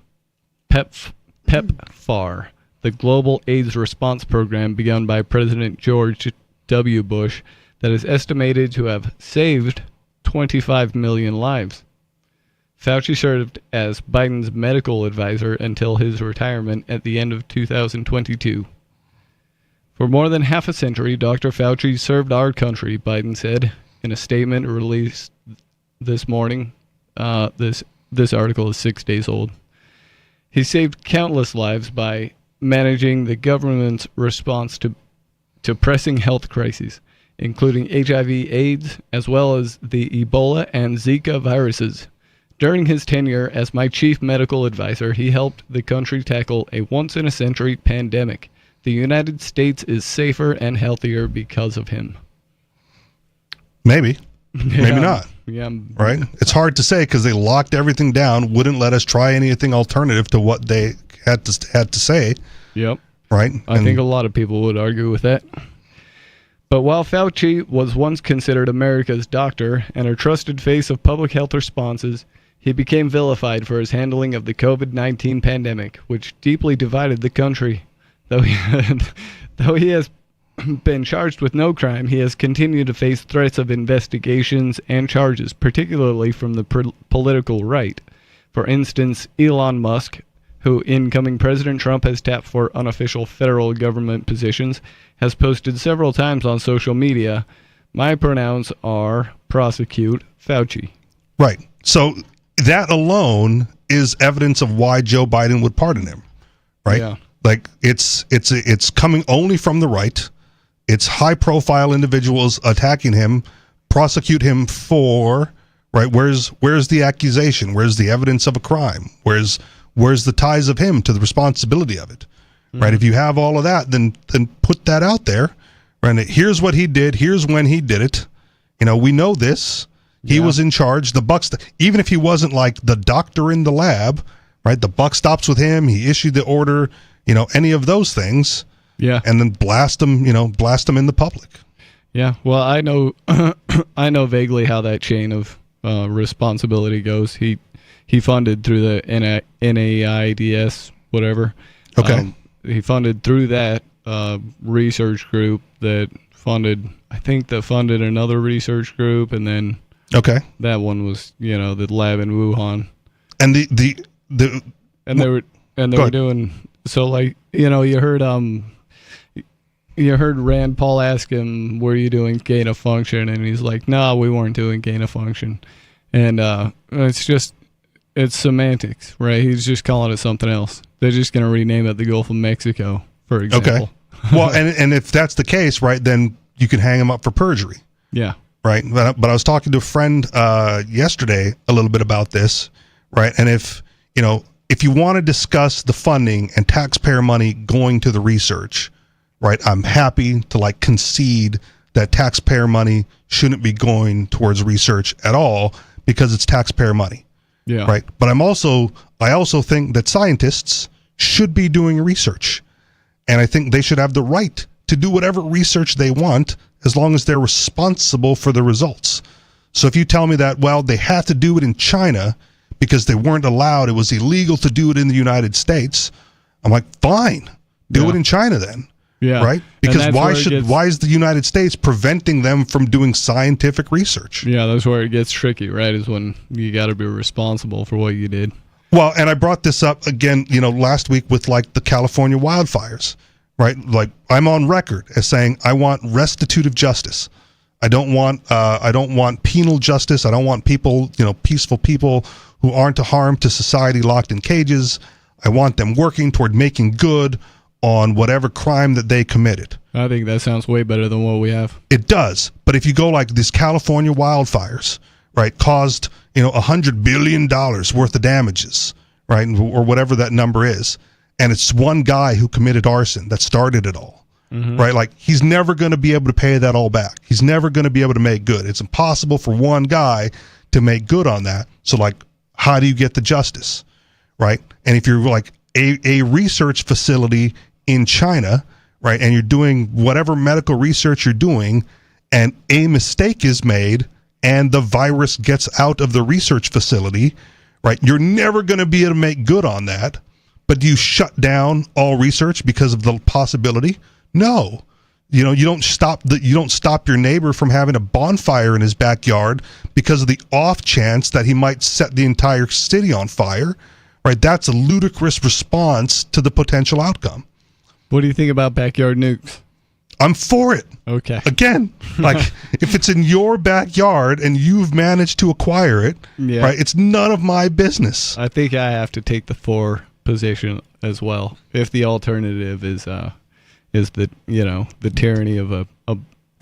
PEPFAR, the global AIDS response program begun by President George W. Bush that is estimated to have saved 25 million lives. Fauci served as Biden's medical advisor until his retirement at the end of 2022. For more than half a century, Dr. Fauci served our country, Biden said in a statement released this morning. This article is 6 days old. He saved countless lives by managing the government's response to pressing health crises, including HIV/AIDS, as well as the Ebola and Zika viruses. During his tenure as my chief medical advisor, he helped the country tackle a once-in-a-century pandemic. The United States is safer and healthier because of him. Maybe. Maybe not. Yeah. Right? It's hard to say because they locked everything down, wouldn't let us try anything alternative to what they had to say. Yep. Right? I think a lot of people would argue with that. But while Fauci was once considered America's doctor and a trusted face of public health responses, he became vilified for his handling of the COVID-19 pandemic, which deeply divided the country. Though he has been charged with no crime, he has continued to face threats of investigations and charges, particularly from the political right. For instance, Elon Musk, who incoming President Trump has tapped for unofficial federal government positions, has posted several times on social media, "My pronouns are prosecute Fauci." Right. So that alone is evidence of why Joe Biden would pardon him. Right? Yeah. Like it's coming only from the right. It's high-profile individuals attacking him, prosecute him for, right? Where's the accusation? Where's the evidence of a crime? Where's the ties of him to the responsibility of it? Right? If you have all of that, then put that out there. Right? Here's what he did. Here's when he did it. We know this. He was in charge. The buck, even if he wasn't like the doctor in the lab, right? The buck stops with him. He issued the order. Any of those things. Yeah. And then blast them in the public. Yeah. Well, I know vaguely how that chain of responsibility goes. He funded through the NIAIDS, whatever. Okay. He funded through that research group that funded another research group, and then that one was the lab in Wuhan. And they were doing so, like, you heard Rand Paul ask him, "Were you doing gain of function?" And he's like, "No, we weren't doing gain of function." And it's semantics, right? He's just calling it something else. They're just going to rename it the Gulf of Mexico, for example. Okay. Well, and if that's the case, right, then you can hang him up for perjury. Yeah. Right. But I was talking to a friend yesterday a little bit about this, right? And if you want to discuss the funding and taxpayer money going to the research, right, I'm happy to concede that taxpayer money shouldn't be going towards research at all because it's taxpayer money. Yeah. Right. But I also think that scientists should be doing research. And I think they should have the right to do whatever research they want as long as they're responsible for the results. So if you tell me that, well, they had to do it in China because they weren't allowed, it was illegal to do it in the United States, I'm like, fine, do it in China then. Yeah. Right? Because why is the United States preventing them from doing scientific research? Yeah, that's where it gets tricky, right? Is when you got to be responsible for what you did. Well, and I brought this up again, last week with the California wildfires, right? Like, I'm on record as saying I want restitutive justice. I don't want penal justice. I don't want people, peaceful people who aren't a harm to society locked in cages. I want them working toward making good on whatever crime that they committed. I think that sounds way better than what we have. It does. But if you go like these California wildfires, right, caused, $100 billion worth of damages, right, or whatever that number is, and it's one guy who committed arson that started it all, right? Like, he's never going to be able to pay that all back. He's never going to be able to make good. It's impossible for one guy to make good on that. So, how do you get the justice, right? And if you're like a research facility in China, right, and you're doing whatever medical research you're doing, and a mistake is made and the virus gets out of the research facility, right, you're never going to be able to make good on that. But do you shut down all research because of the possibility? No. You don't stop your neighbor from having a bonfire in his backyard because of the off chance that he might set the entire city on fire, right? That's a ludicrous response to the potential outcome. What do you think about backyard nukes? I'm for it. Okay. Again, like if it's in your backyard and you've managed to acquire it, right? It's none of my business. I think I have to take the for position as well. If the alternative is the the tyranny of a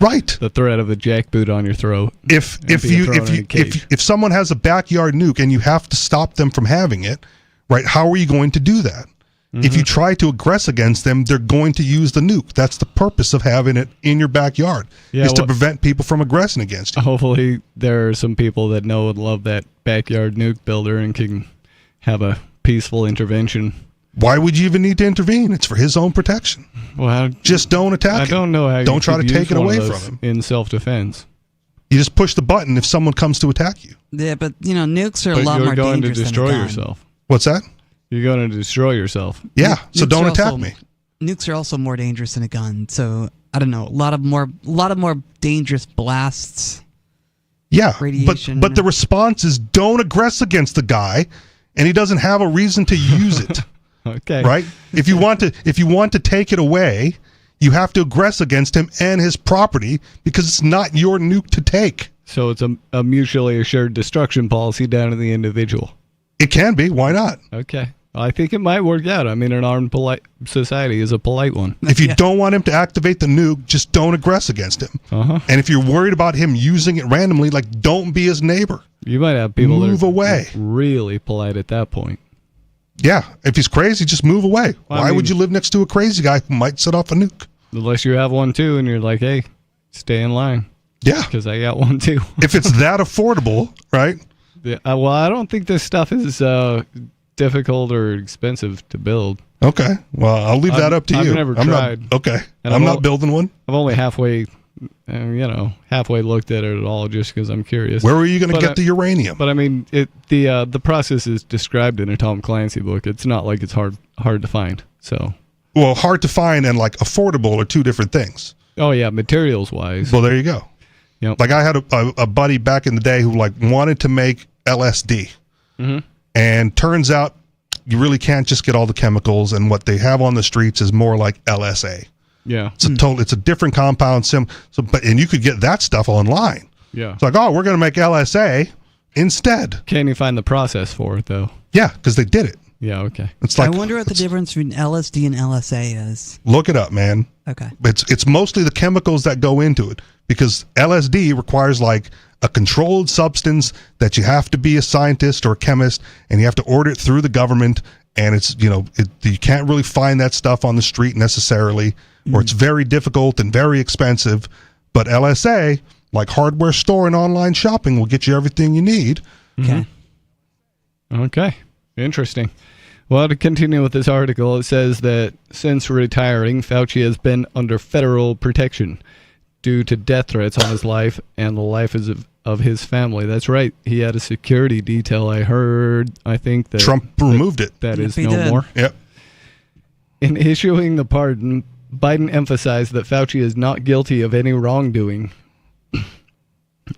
right, the threat of a jackboot on your throat. If someone has a backyard nuke and you have to stop them from having it, right? How are you going to do that? If you try to aggress against them, they're going to use the nuke. That's the purpose of having it in your backyard, is to prevent people from aggressing against you. Hopefully there are some people that know and love that backyard nuke builder and can have a peaceful intervention. Why would you even need to intervene? It's for his own protection. Well, just don't attack him. I don't know how don't try to take it away from him. In self-defense. You just push the button if someone comes to attack you. Yeah, but nukes are a lot more dangerous than a gun. You're going to destroy yourself. What's that? You're going to destroy yourself. Yeah, so don't attack me. Nukes are also more dangerous than a gun. So I don't know, a lot of more dangerous blasts. Yeah, radiation. But the response is don't aggress against the guy, and he doesn't have a reason to use it. Okay. Right? If you want to take it away, you have to aggress against him and his property because it's not your nuke to take. So it's a mutually assured destruction policy down to the individual. It can be. Why not? Okay. I think it might work out. I mean, an armed polite society is a polite one. If you don't want him to activate the nuke, just don't aggress against him. And if you're worried about him using it randomly, like, don't be his neighbor. You might have people move away. Really polite at that point. Yeah. If he's crazy, just move away. Why would you live next to a crazy guy who might set off a nuke? Unless you have one too, and you're like, hey, stay in line. Yeah. Because I got one too. If it's that affordable, right? Yeah. Well, I don't think this stuff is difficult or expensive to build. Okay. Well, I'll leave that up to you. I've never tried. I'm not building one. I've only halfway looked at it at all just because I'm curious. Where were you going to get the uranium? But I mean, the process is described in a Tom Clancy book. It's not like it's hard to find. So. Well, hard to find and like affordable are two different things. Oh yeah, materials wise. Well, there you go. Yep. Like I had a buddy back in the day who like wanted to make LSD. And turns out you really can't just get all the chemicals, and what they have on the streets is more like LSA. Yeah. It's a different compound but you could get that stuff online. Yeah. It's like, oh, we're going to make LSA instead. Can you find the process for it though? Yeah, because they did it. Yeah, okay. It's like, I wonder what the difference between LSD and LSA is. Look it up, man. Okay. It's mostly the chemicals that go into it, because LSD requires like a controlled substance that you have to be a scientist or a chemist, and you have to order it through the government, and it's, you can't really find that stuff on the street necessarily, or it's very difficult and very expensive. But LSA, like hardware store and online shopping, will get you everything you need. Okay. Okay. Interesting. Well, to continue with this article, it says that since retiring, Fauci has been under federal protection due to death threats on his life and the life of his family. That's right. He had a security detail. I think that Trump removed it. That is no more. Yep. In issuing the pardon, Biden emphasized that Fauci is not guilty of any wrongdoing.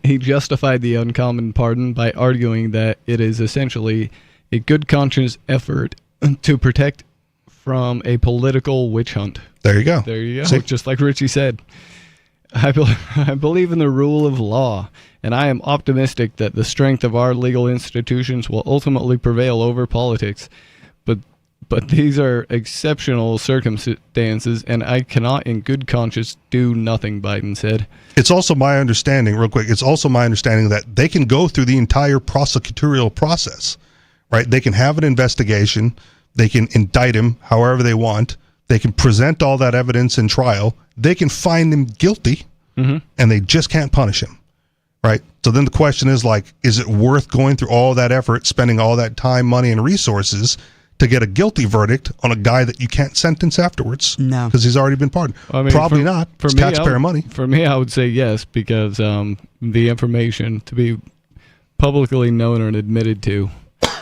He justified the uncommon pardon by arguing that it is essentially a good conscience effort to protect from a political witch hunt. There you go. There you go. See? Just like Richie said. I believe in the rule of law, and I am optimistic that the strength of our legal institutions will ultimately prevail over politics. But these are exceptional circumstances, and I cannot in good conscience do nothing, Biden said. It's also my understanding, real quick, that they can go through the entire prosecutorial process, right? They can have an investigation. They can indict him however they want. They can present all that evidence in trial. They can find him guilty, and they just can't punish him, right? So then the question is, like, is it worth going through all that effort, spending all that time, money, and resources to get a guilty verdict on a guy that you can't sentence afterwards? No. Because he's already been pardoned. I mean, Probably not. It's taxpayer money. For me, I would say yes, because the information to be publicly known and admitted to.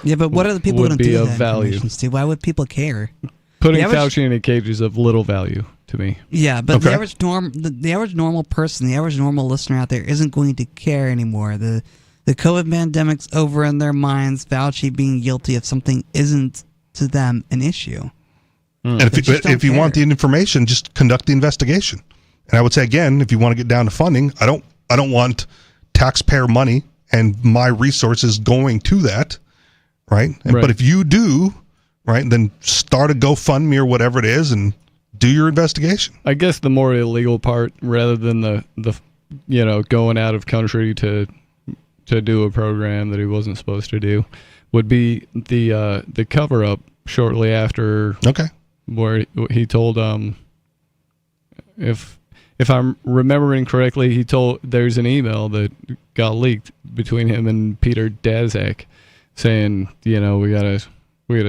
Yeah, but what are the people going to do of with that value. information, Steve? Why would people care? Putting Fauci in a cage is of little value to me. Yeah, but the average normal person, the average normal listener out there isn't going to care anymore. The COVID pandemic's over in their minds. Fauci being guilty of something isn't to them an issue. And if you want the information, just conduct the investigation And I would say again, if you want to get down to funding, I don't want taxpayer money and my resources going to that, right? But if you do, right, then start a GoFundMe or whatever it is and do your investigation. I guess the more illegal part, rather than the going out of country to do a program that he wasn't supposed to do, would be the cover up shortly after. Okay. Where he told if I'm remembering correctly, he told there's an email that got leaked between him and Peter Daszak saying, we gotta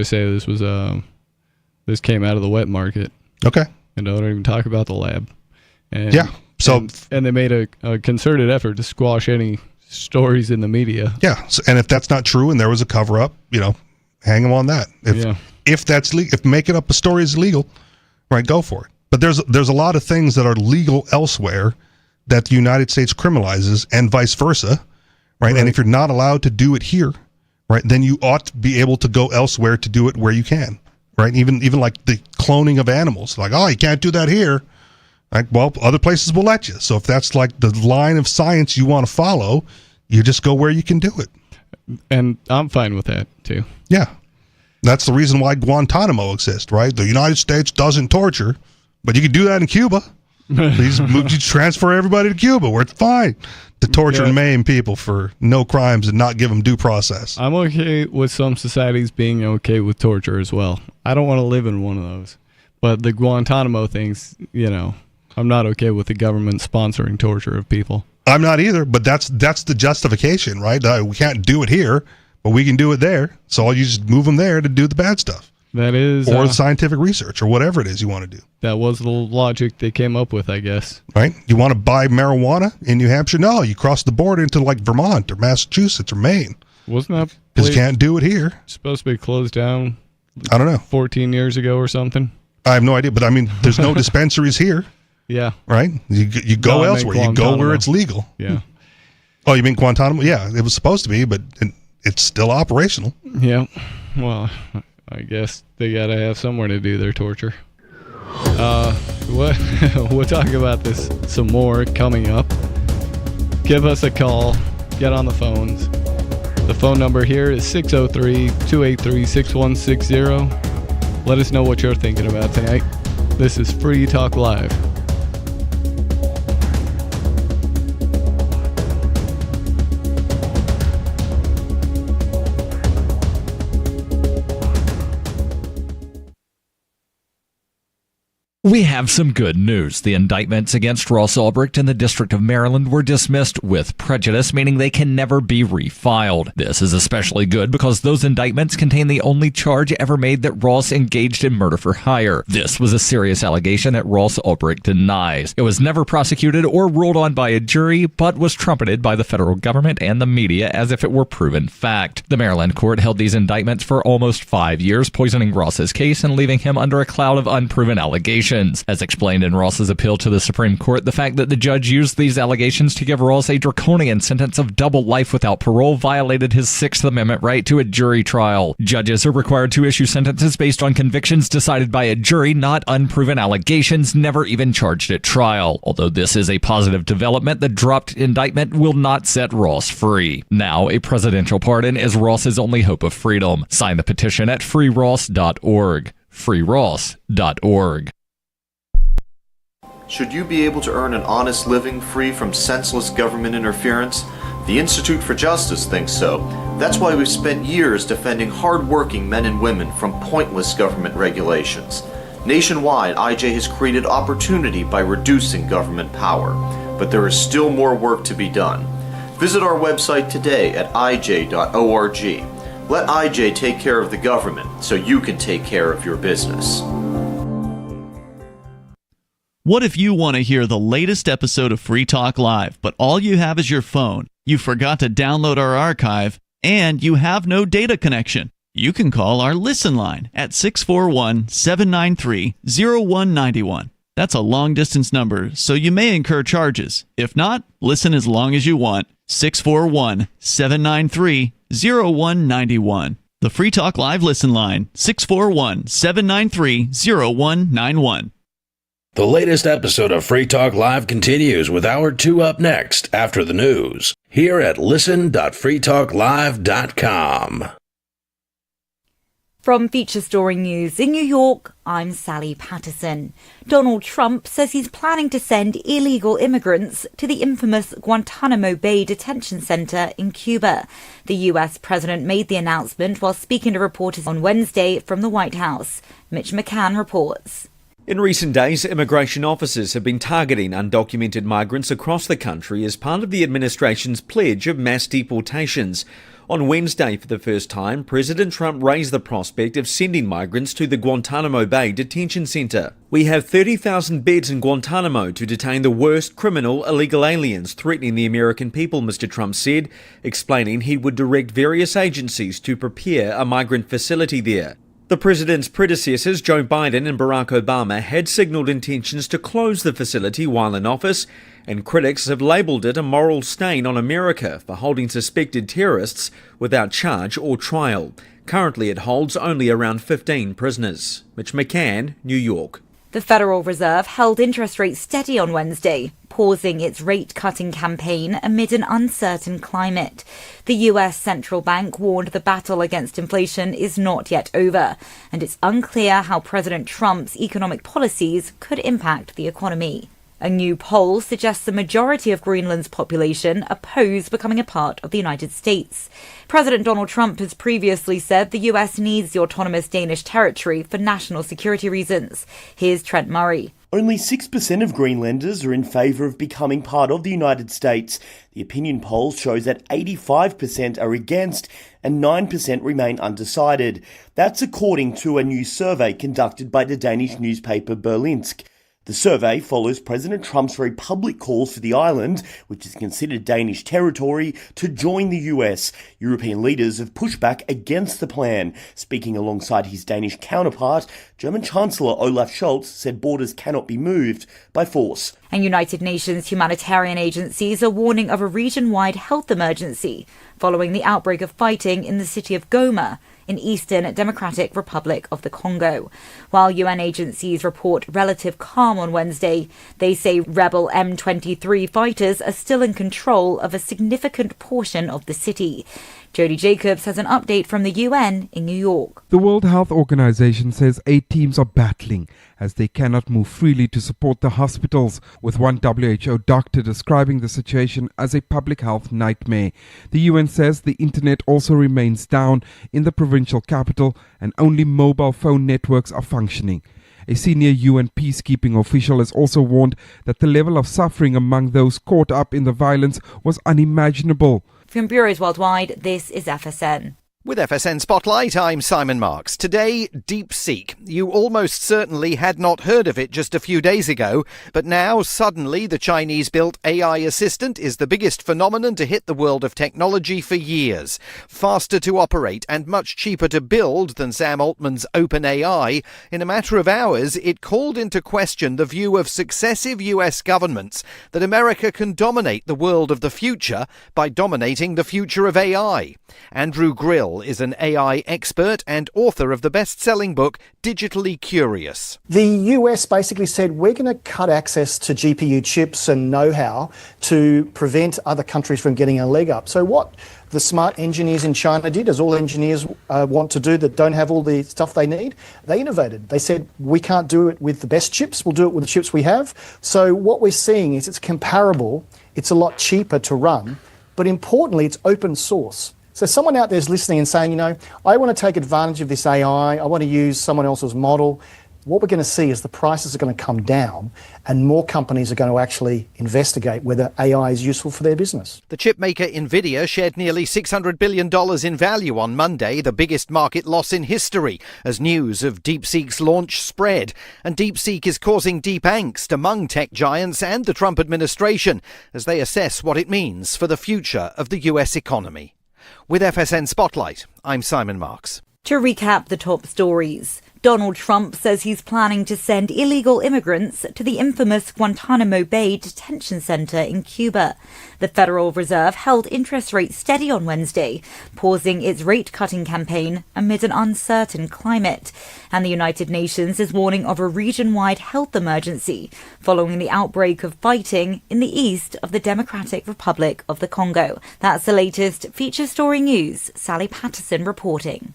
say this was this came out of the wet market. Okay. And don't even talk about the lab. And, yeah. So and they made a concerted effort to squash any stories in the media. Yeah. So, and if that's not true and there was a cover up, hang them on that. If that's if making up a story is illegal, right, go for it. But there's a lot of things that are legal elsewhere that the United States criminalizes and vice versa, right? And if you're not allowed to do it here, right, then you ought to be able to go elsewhere to do it where you can, right? Even like the cloning of animals, like, oh, you can't do that here. Right? Well, other places will let you. So if that's like the line of science you want to follow, you just go where you can do it. And I'm fine with that too. Yeah. That's the reason why Guantanamo exists, right? The United States doesn't torture, but you can do that in Cuba. You transfer everybody to Cuba where it's fine to torture and maim people for no crimes and not give them due process. I'm okay with some societies being okay with torture as well. I don't want to live in one of those. But the Guantanamo things, I'm not okay with the government sponsoring torture of people. I'm not either, but that's the justification, right? We can't do it here, but we can do it there. So you just move them there to do the bad stuff. That is... Or scientific research or whatever it is you want to do. That was the logic they came up with, I guess. Right? You want to buy marijuana in New Hampshire? No, you cross the border into like Vermont or Massachusetts or Maine. Wasn't that... Because you can't do it here. Supposed to be closed down... I don't know. 14 years ago or something? I have no idea, but I mean, there's no dispensaries here. Yeah. Right? You go elsewhere. You go where it's legal. Yeah. Oh, you mean Guantanamo? Yeah, it was supposed to be, but it's still operational. Yeah. Well, I guess they got to have somewhere to do their torture. We'll talk about this some more coming up. Give us a call. Get on the phones. The phone number here is 603-283-6160. Let us know what you're thinking about tonight. This is Free Talk Live. We have some good news. The indictments against Ross Ulbricht in the District of Maryland were dismissed with prejudice, meaning they can never be refiled. This is especially good because those indictments contain the only charge ever made that Ross engaged in murder for hire. This was a serious allegation that Ross Ulbricht denies. It was never prosecuted or ruled on by a jury, but was trumpeted by the federal government and the media as if it were proven fact. The Maryland court held these indictments for almost 5 years, poisoning Ross's case and leaving him under a cloud of unproven allegations. As explained in Ross's appeal to the Supreme Court, the fact that the judge used these allegations to give Ross a draconian sentence of double life without parole violated his Sixth Amendment right to a jury trial. Judges are required to issue sentences based on convictions decided by a jury, not unproven allegations never even charged at trial. Although this is a positive development, the dropped indictment will not set Ross free. Now, a presidential pardon is Ross's only hope of freedom. Sign the petition at freeross.org. freeross.org. Should you be able to earn an honest living free from senseless government interference? The Institute for Justice thinks so. That's why we've spent years defending hard-working men and women from pointless government regulations. Nationwide, IJ has created opportunity by reducing government power. But there is still more work to be done. Visit our website today at ij.org. Let IJ take care of the government so you can take care of your business. What if you want to hear the latest episode of Free Talk Live, but all you have is your phone, you forgot to download our archive, and you have no data connection? You can call our Listen line at 641-793-0191. That's a long-distance number, so you may incur charges. If not, listen as long as you want. 641-793-0191. The Free Talk Live Listen line, 641-793-0191. The latest episode of Free Talk Live continues with Hour 2 up next after the news here at listen.freetalklive.com. From Feature Story News in New York, I'm Sally Patterson. Donald Trump says he's planning to send illegal immigrants to the infamous Guantanamo Bay detention center in Cuba. The US president made the announcement while speaking to reporters on Wednesday from the White House. Mitch McCann reports. In recent days, immigration officers have been targeting undocumented migrants across the country as part of the administration's pledge of mass deportations. On Wednesday, for the first time, President Trump raised the prospect of sending migrants to the Guantanamo Bay detention center. We have 30,000 beds in Guantanamo to detain the worst criminal illegal aliens threatening the American people, Mr. Trump said, explaining he would direct various agencies to prepare a migrant facility there. The president's predecessors, Joe Biden and Barack Obama, had signalled intentions to close the facility while in office, and critics have labelled it a moral stain on America for holding suspected terrorists without charge or trial. Currently it holds only around 15 prisoners. Mitch McCann, New York. The Federal Reserve held interest rates steady on Wednesday, pausing its rate-cutting campaign amid an uncertain climate. The US central bank warned the battle against inflation is not yet over, and it's unclear how President Trump's economic policies could impact the economy. A new poll suggests the majority of Greenland's population oppose becoming a part of the United States. President Donald Trump has previously said the US needs the autonomous Danish territory for national security reasons. Here's Trent Murray. Only 6% of Greenlanders are in favour of becoming part of the United States. The opinion poll shows that 85% are against and 9% remain undecided. That's according to a new survey conducted by the Danish newspaper Berlingske. The survey follows President Trump's very public calls for the island, which is considered Danish territory, to join the US. European leaders have pushed back against the plan. Speaking alongside his Danish counterpart, German Chancellor Olaf Scholz said borders cannot be moved by force. And United Nations humanitarian agencies are warning of a region-wide health emergency following the outbreak of fighting in the city of Goma in Eastern Democratic Republic of the Congo. While UN agencies report relative calm on Wednesday, they say rebel M23 fighters are still in control of a significant portion of the city. Jody Jacobs has an update from the UN in New York. The World Health Organization says 8 teams are battling as they cannot move freely to support the hospitals, with one WHO doctor describing the situation as a public health nightmare. The UN says the internet also remains down in the provincial capital and only mobile phone networks are functioning. A senior UN peacekeeping official has also warned that the level of suffering among those caught up in the violence was unimaginable. From Bureaus Worldwide, this is FSN. With FSN Spotlight, I'm Simon Marks. Today, DeepSeek. You almost certainly had not heard of it just a few days ago, but now, suddenly, the Chinese-built AI assistant is the biggest phenomenon to hit the world of technology for years. Faster to operate and much cheaper to build than Sam Altman's OpenAI, in a matter of hours, it called into question the view of successive US governments that America can dominate the world of the future by dominating the future of AI. Andrew Grill is an AI expert and author of the best-selling book Digitally Curious. The US basically said we're going to cut access to GPU chips and know-how to prevent other countries from getting a leg up. So what the smart engineers in China did, as all engineers want to do that don't have all the stuff they need, they innovated. They said, we can't do it with the best chips, we'll do it with the chips we have. So what we're seeing is it's comparable, it's a lot cheaper to run, but importantly, it's open source. So someone out there is listening and saying, I want to take advantage of this AI, I want to use someone else's model. What we're going to see is the prices are going to come down and more companies are going to actually investigate whether AI is useful for their business. The chip maker Nvidia shared nearly $600 billion in value on Monday, the biggest market loss in history, as news of DeepSeek's launch spread. And DeepSeek is causing deep angst among tech giants and the Trump administration as they assess what it means for the future of the US economy. With FSN Spotlight, I'm Simon Marks. To recap the top stories, Donald Trump says he's planning to send illegal immigrants to the infamous Guantanamo Bay detention center in Cuba. The Federal Reserve held interest rates steady on Wednesday, pausing its rate-cutting campaign amid an uncertain climate. And the United Nations is warning of a region-wide health emergency following the outbreak of fighting in the east of the Democratic Republic of the Congo. That's the latest feature story news. Sally Patterson reporting.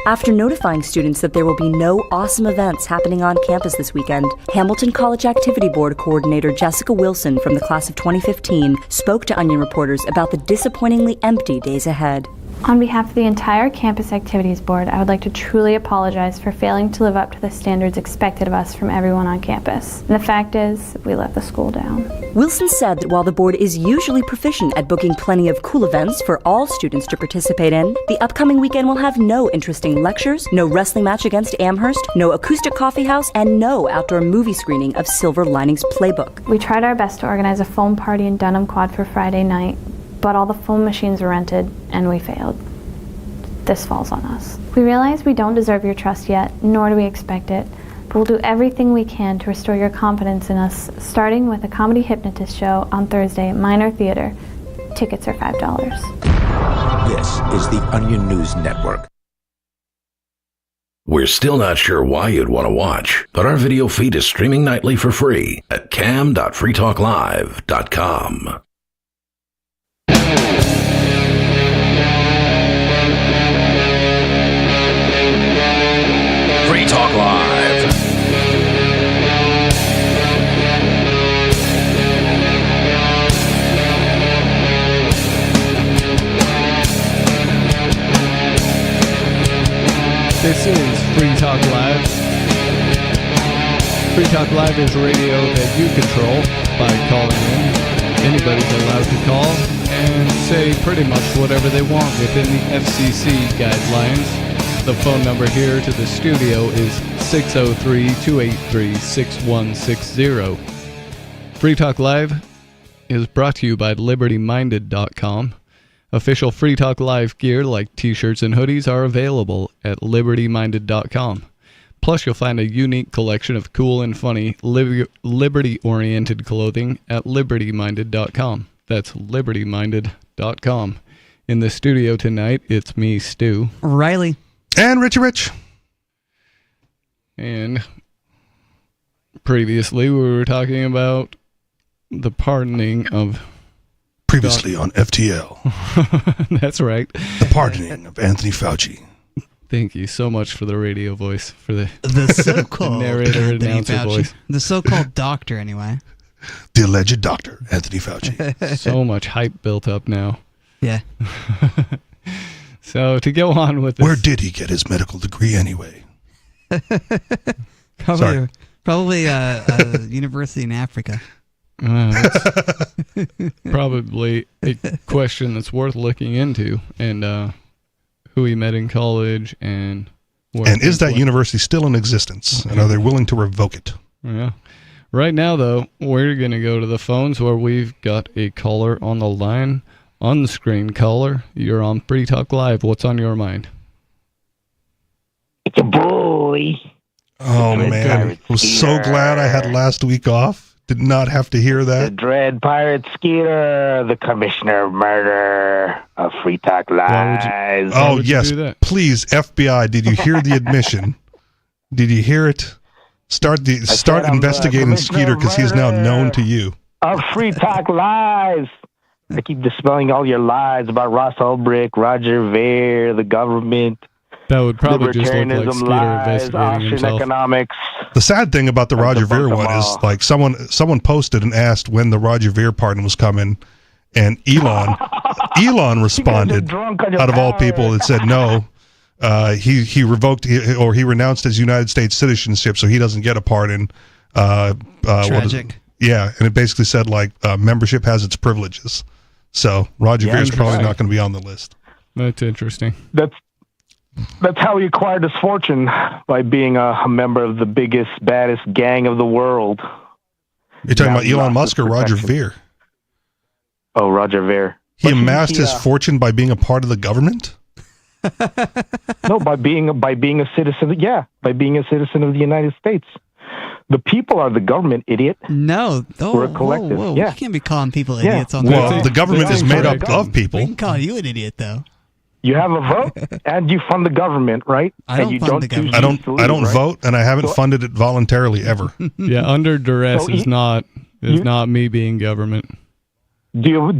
After notifying students that there will be no awesome events happening on campus this weekend, Hamilton College Activity Board Coordinator Jessica Wilson from the class of 2015 spoke to Onion reporters about the disappointingly empty days ahead. On behalf of the entire Campus Activities Board, I would like to truly apologize for failing to live up to the standards expected of us from everyone on campus. And the fact is, we let the school down. Wilson said that while the board is usually proficient at booking plenty of cool events for all students to participate in, the upcoming weekend will have no interesting lectures, no wrestling match against Amherst, no acoustic coffee house, and no outdoor movie screening of Silver Linings Playbook. We tried our best to organize a foam party in Dunham Quad for Friday night, but all the foam machines were rented, and we failed. This falls on us. We realize we don't deserve your trust yet, nor do we expect it, but we'll do everything we can to restore your confidence in us, starting with a comedy hypnotist show on Thursday at Minor Theater. Tickets are $5. This is the Onion News Network. We're still not sure why you'd want to watch, but our video feed is streaming nightly for free at cam.freetalklive.com. Free Talk Live. This is Free Talk Live. Free Talk Live is radio that you control by calling in. Anybody's allowed to call and say pretty much whatever they want within the FCC guidelines. The phone number here to the studio is 603-283-6160. Free Talk Live is brought to you by LibertyMinded.com. Official Free Talk Live gear like t-shirts and hoodies are available at LibertyMinded.com. Plus, you'll find a unique collection of cool and funny liberty-oriented clothing at LibertyMinded.com. That's LibertyMinded.com. In the studio tonight, it's me, Stu. Riley. And Richie Rich. And previously, we were talking about the pardoning of... Previously on FTL. That's right. The pardoning of Anthony Fauci. Thank you so much for the radio voice, for the so-called narrator announcer voice. The so-called doctor, anyway. The alleged doctor, Anthony Fauci. So much hype built up now. Yeah. So to go on with this, where did he get his medical degree anyway? Probably a university in Africa. That's probably a question that's worth looking into, and who he met in college, and is that university still in existence, and are they willing to revoke it? Yeah. Right now, though, we're going to go to the phones where we've got a caller on the line. On-screen caller, you're on Free Talk Live. What's on your mind? It's a boy. Oh, man. I was so glad I had last week off. Did not have to hear that. The Dread Pirate Skeeter, the Commissioner of Murder of Free Talk Live. Oh, yes. Please, FBI, did you hear the admission? Did you hear it? Start investigating Skeeter because he is now known to you. Of Free Talk Live. I keep dispelling all your lies about Ross Ulbricht, Roger Ver, the government. That would probably just look like Skeeter investigating himself. Economics. The sad thing about the Roger Ver one is, like, someone posted and asked when the Roger Ver pardon was coming, and Elon responded out of all people and said no. He revoked or he renounced his United States citizenship, so he doesn't get a pardon. Tragic. Yeah, and it basically said like membership has its privileges. So Roger Ver is probably not going to be on the list. That's interesting. That's how he acquired his fortune, by being a member of the biggest, baddest gang of the world. You're talking about Elon Musk or Roger Ver? Oh, Roger Ver. He amassed his fortune by being a part of the government? No, by being a citizen. Yeah, by being a citizen of the United States. The people are the government, idiot. No, we're a collective. Whoa. Yeah. You can't be calling people Yeah. idiots on Well, the government is made up of people. We can call you an idiot, though. You have a vote, and you fund the government, right? I don't and you fund the government. I don't right? vote, and I haven't funded it voluntarily ever. Yeah, under duress So is not me being government. Do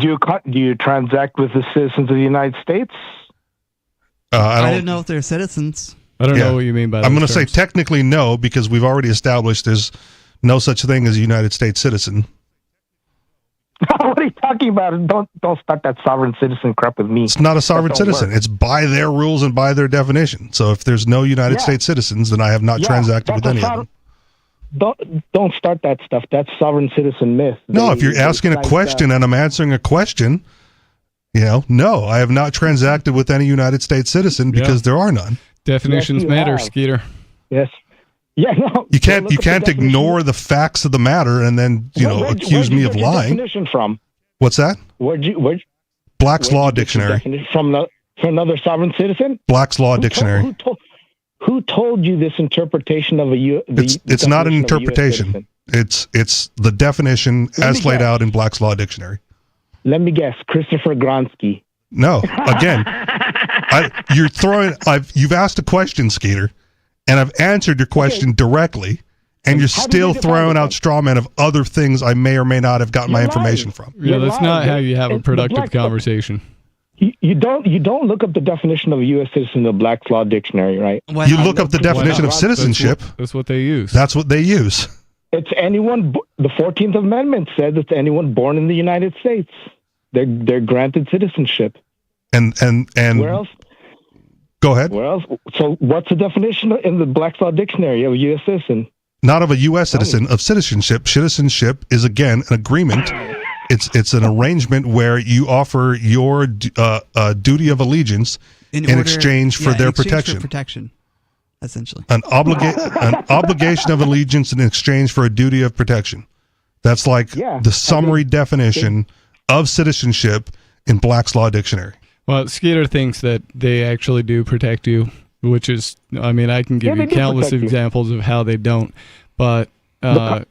you transact with the citizens of the United States? I didn't know if they're citizens. I don't know what you mean by that. I'm going to say technically no, because we've already established there's no such thing as a United States citizen. What are you talking about? Don't start that sovereign citizen crap with me. It's not a sovereign citizen. Work. It's by their rules and by their definition. So if there's no United States citizens, then I have not transacted with any of them. Don't start that stuff. That's sovereign citizen myth. No, if you're asking a question and I'm answering a question, no, I have not transacted with any United States citizen because there are none. Definitions matter, Skeeter. Yes. Yeah, no. You can't ignore the facts of the matter and then accuse me of lying. Definition from? What's that? Black's Law Dictionary. From another sovereign citizen? Black's Law Dictionary. Who told you this interpretation of a It's not an interpretation. It's the definition as laid out in Black's Law Dictionary. Let me guess, Christopher Gronsky. No, again, you've asked a question, Skeeter, and I've answered your question directly, and you're still throwing out straw men of other things I may or may not have gotten my information from. Yeah, that's not how you have a productive conversation. You don't look up the definition of a U.S. citizen in the Black's Law Dictionary, right? You look up the definition of citizenship. That's what they use. That's what they use. It's anyone. The 14th Amendment says it's anyone born in the United States. They're granted citizenship. And where else? Go ahead. Where else? So what's the definition in the Black's Law Dictionary of a U.S. citizen? Not of a U.S. citizen, of citizenship. Citizenship is, again, an agreement. It's an arrangement where you offer your duty of allegiance in exchange for their protection. Protection, essentially. An obligation of allegiance in exchange for a duty of protection. That's like the summary definition of citizenship in Black's Law Dictionary. Well, Skeeter thinks that they actually do protect you, which is, I can give you countless examples of how they don't. But,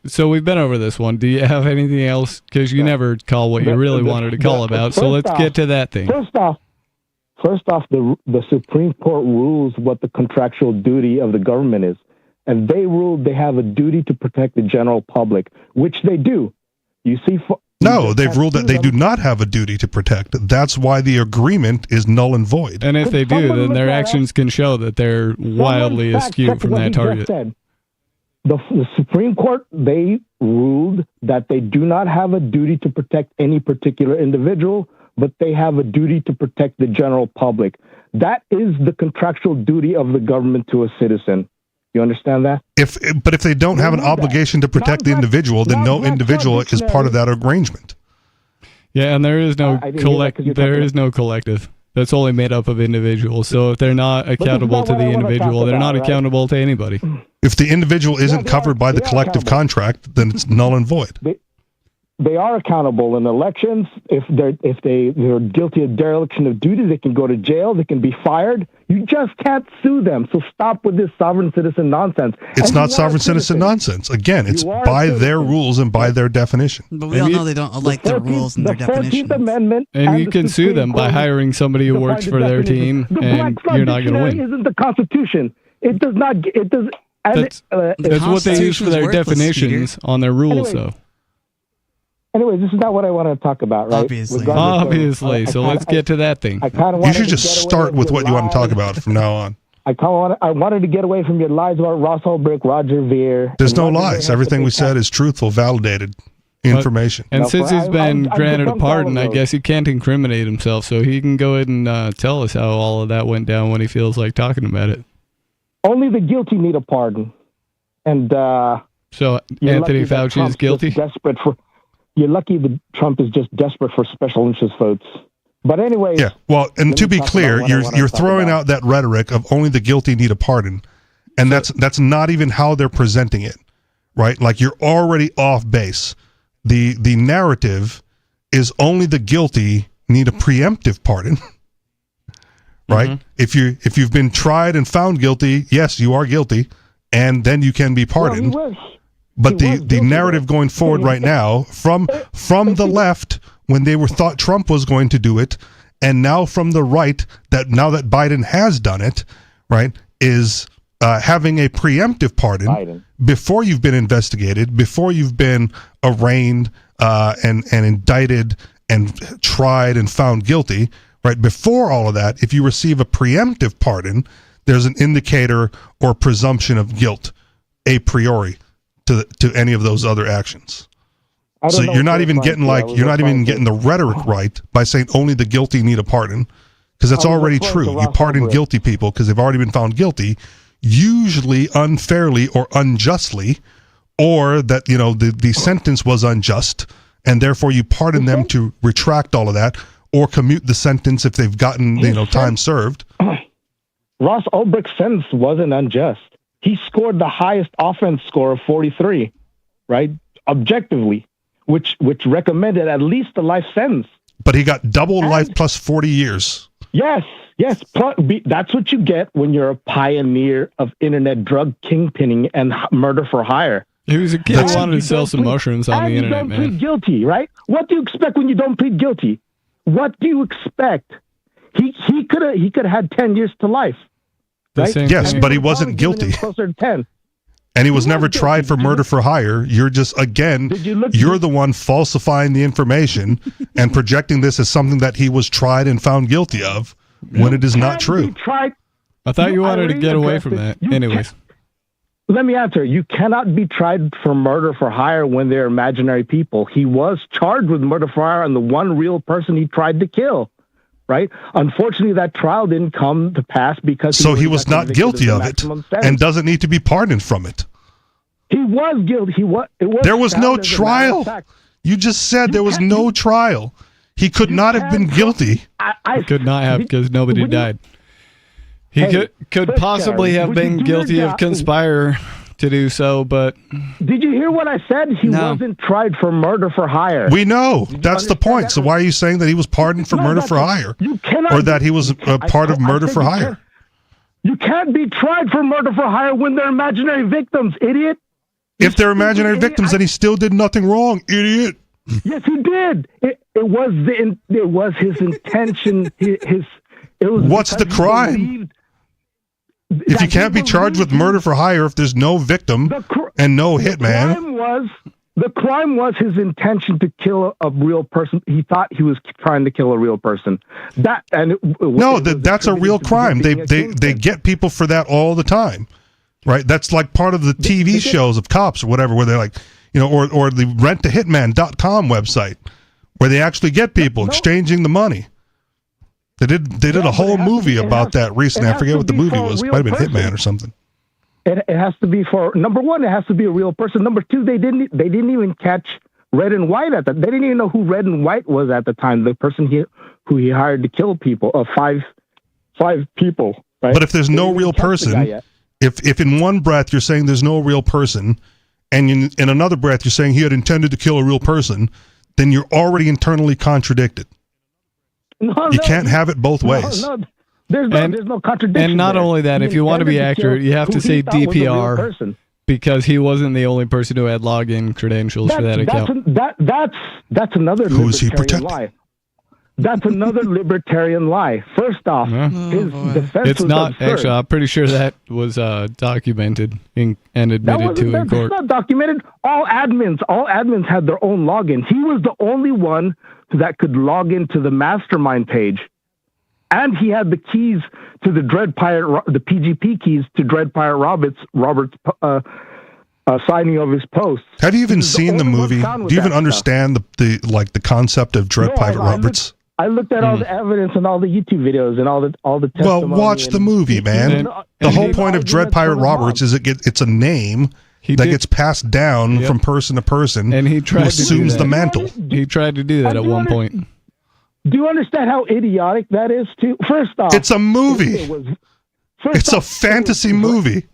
so we've been over this one. Do you have anything else? Because you never call what you really wanted to call about. So let's get to that thing. First off, the Supreme Court rules what the contractual duty of the government is. And they ruled they have a duty to protect the general public, which they do. You see... No, they've ruled that they do not have a duty to protect. That's why the agreement is null and void. And if they do, then their actions can show that they're wildly askew from that target. The Supreme Court, they ruled that they do not have a duty to protect any particular individual, but they have a duty to protect the general public. That is the contractual duty of the government to a citizen. You understand that? But if they don't have an obligation to protect the individual, then no individual is part of that arrangement. Yeah, and there is no collective. That's only made up of individuals. So if they're not accountable to the individual, they're not accountable to anybody. If the individual isn't covered by the collective contract, then it's null and void. They are accountable in elections. If they're guilty of dereliction of duty, they can go to jail. They can be fired. You just can't sue them. So stop with this sovereign citizen nonsense. It's not sovereign citizen nonsense. Again, it's by their rules and by their definition. But we all know they don't like their rules and their definitions. And you can sue them by hiring somebody who works for their team, and you're not going to win. Isn't the Constitution? It does not. It does. That's what they use for their definitions on their rules, though. Anyway, this is not what I want to talk about, right? Obviously. So let's get to that thing. You should just start with what you want to talk about from now on. I wanted to get away from your lies about Ross Ulbricht, Roger Ver. There's no lies. Everything we said is truthful, validated information. And since he's been granted a pardon, I guess he can't incriminate himself, so he can go ahead and tell us how all of that went down when he feels like talking about it. Only the guilty need a pardon. And so Anthony Fauci is guilty? You're lucky that Trump is just desperate for special interest votes. But anyway... Yeah, well, and to be clear, you're throwing out that rhetoric of only the guilty need a pardon, and that's not even how they're presenting it, right? Like, you're already off base. The narrative is only the guilty need a preemptive pardon, right? If you've been tried and found guilty, yes, you are guilty, and then you can be pardoned. But the narrative going forward right now from the left, when they thought Trump was going to do it, and now from the right, that now that Biden has done it, right, is having a preemptive pardon before you've been investigated, before you've been arraigned and indicted and tried and found guilty, right? Before all of that, if you receive a preemptive pardon, there's an indicator or presumption of guilt a priori to any of those other actions. So you're not even getting the rhetoric right by saying only the guilty need a pardon, because that's already true. You pardon guilty people because they've already been found guilty, usually unfairly or unjustly, or that the sentence was unjust, and therefore you pardon them to retract all of that or commute the sentence if they've gotten time served. Ross Ulbricht's sentence wasn't unjust. He scored the highest offense score of 43, right? Objectively, which recommended at least a life sentence. But he got double life plus 40 years. Yes. That's what you get when you're a pioneer of internet drug kingpinning and murder for hire. He was a kid who wanted to sell some mushrooms on the internet, man. You don't plead guilty, right? What do you expect when you don't plead guilty? What do you expect? He could have had 10 years to life. Right? Yes, but he wasn't guilty. Closer to 10. And he was never tried for murder for hire. You're just, again, you're the one falsifying the information and projecting this as something that he was tried and found guilty of when it is not true. I thought you wanted to get away from that. Anyways. Let me answer. You cannot be tried for murder for hire when they're imaginary people. He was charged with murder for hire on the one real person he tried to kill, right? Unfortunately, that trial didn't come to pass because he was not guilty of it and doesn't need to be pardoned from it. He was guilty. There was no trial. You just said there was no trial. He could not have been guilty. He could not have, because nobody died. He could possibly have been guilty of conspire to do so, but... Did you hear what I said? He wasn't tried for murder for hire. We know. That's the point. So why are you saying that he was pardoned for murder for hire? Or that he was a part of murder for hire? You can't be tried for murder for hire when they're imaginary victims, idiot. If they're imaginary victims, then he still did nothing wrong, idiot. Yes, he did. It was his intention. What's the crime? If you can't be charged with murder for hire if there's no victim and no hitman. The crime was his intention to kill a real person. He thought he was trying to kill a real person. That's a real crime. They get people for that all the time, right? That's like part of the TV shows of cops or whatever, where they're like, or the rentahitman.com website, where they actually get people exchanging the money. They did a whole movie about that recently. I forget what the movie was. Might have been Hitman or something. It has to be for, number one, it has to be a real person. Number two, they didn't even catch Red and White they didn't even know who Red and White was at the time. The person who he hired to kill people, five people. Right? But if there's no real person, if in one breath you're saying there's no real person, and in another breath you're saying he had intended to kill a real person, then you're already internally contradicted. You can't have it both ways. There's no contradiction. And not only that, if you want to be accurate, you have to say DPR, because he wasn't the only person who had login credentials for that account. That's another libertarian lie. That's another libertarian lie. First off, his defense it's was not absurd. actually. I'm pretty sure that was documented and admitted to in court. That's not documented. All admins had their own login. He was the only one that could log into the mastermind page, and he had the keys to the Dread Pirate, the PGP keys to Dread Pirate Robert's signing of his posts. Have you even seen the movie? Do you even understand the concept of Dread Pirate Roberts? I looked at all the evidence and all the YouTube videos and all the testimony. Well, watch the movie, man. The whole point of Dread Pirate Roberts is it's a name that gets passed down from person to person, and he tried who assumes the mantle. He tried to do that at one point. Do you understand how idiotic that is? Too. First off, it's a movie. It's a fantasy movie.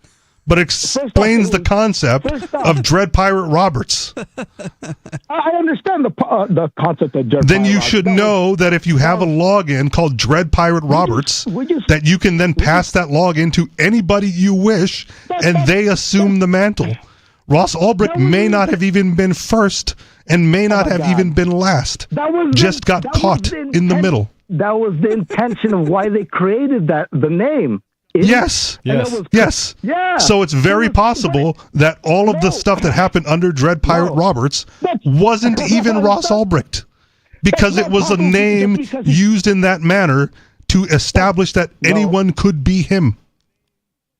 but explains the concept of Dread Pirate Roberts. I understand the concept of Dread Then Pirate you Roberts. should know that if you have a login called Dread Pirate Roberts, that you can then pass that login to anybody you wish, and they assume the mantle. Ross Ulbricht may not have even been first, and may not have even been last. Just got caught in the middle. That was the intention of why they created the name. Yes. Yes. Yeah. So it's very possible that all of the stuff that happened under Dread Pirate Roberts wasn't even Ross Ulbricht, because it was a name used in that manner to establish that anyone could be him.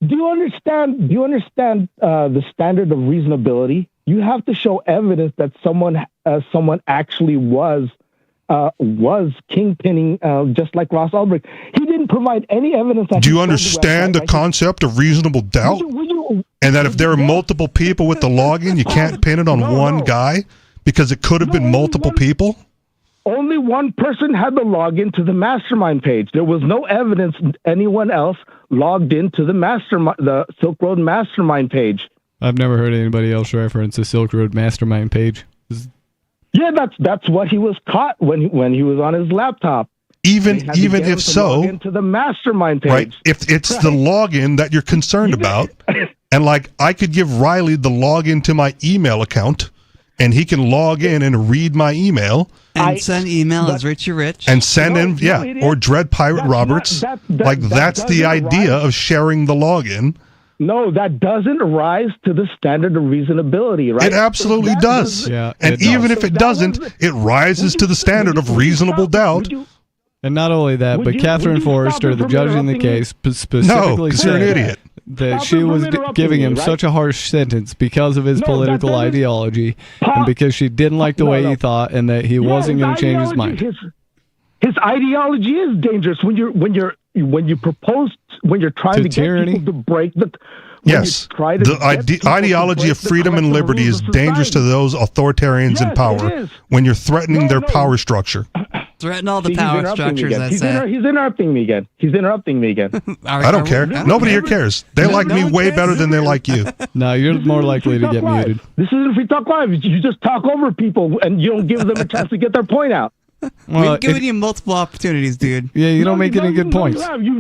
Do you understand the standard of reasonability? You have to show evidence that someone actually was kingpinning, just like Ross Ulbricht. He didn't provide any evidence. Do you understand the concept of reasonable doubt? And that if there are multiple people with the login, you can't pin it on one guy because it could have been multiple people? Only one person had the login to the mastermind page. There was no evidence anyone else logged into the Silk Road mastermind page. I've never heard anybody else reference the Silk Road mastermind page. Yeah, that's what he was caught when he was on his laptop. Even if so, into the mastermind page. Right? If it's the login that you're concerned about, and like I could give Riley the login to my email account, and he can log in and read my email. And send email as Richie Rich. And send in, or Dread Pirate Roberts. That's the idea of sharing the login. No, that doesn't rise to the standard of reasonability, right? It absolutely does. Yeah, and even if it doesn't, it rises to the standard of reasonable doubt. And not only that, but Catherine Forrester, the judge in the case, specifically No, 'cause you're an said idiot. that she was giving him such a harsh sentence because of his political ideology, and because she didn't like the way he thought, and that he wasn't going to change his mind. His ideology is dangerous when you're trying to get people to break the. Yes, the ideology of freedom and liberty is dangerous to those authoritarians in power when you're threatening their power structure. Threaten all the power structures, I said. He's interrupting me again. I don't care. Nobody here cares. They like me way better than they like you. No, you're more likely to get muted. This isn't Free Talk Live. You just talk over people and you don't give them a chance to get their point out. We've given you multiple opportunities, dude. Yeah, you don't make any good points. You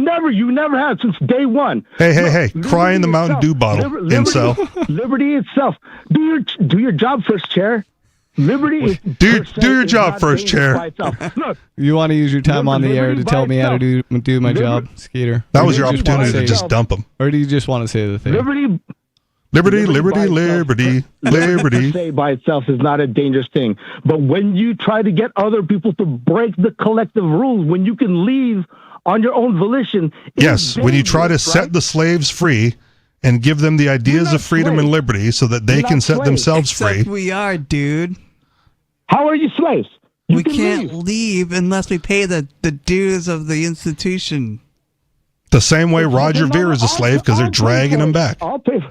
never have since day one. Hey! Cry in the Mountain Dew bottle, incel. Liberty itself. Do your job first, Chair. Liberty. Do your job first, Chair. Look, you want to use your time on the air to tell me how to do my job, Skeeter? That was your opportunity to just dump him. Or do you just want to say the thing? Liberty Liberty. Say by itself is not a dangerous thing, but when you try to get other people to break the collective rules, when you can leave on your own volition. Yes, when you try to set the slaves free and give them the ideas of freedom and liberty so that they can set themselves free. We are, dude. How are you slaves? We can't leave unless we pay the dues of the institution. The same way Roger Ver is a slave because they're dragging him back. I'll pay.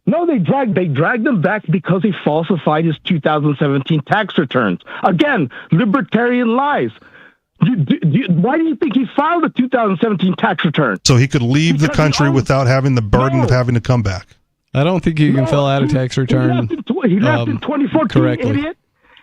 No, they dragged him back because he falsified his 2017 tax returns. Again, libertarian lies. Why do you think he filed a 2017 tax return? So he could leave the country without having the burden of having to come back. I don't think you can fill out a tax return He left in 2014, correctly. idiot.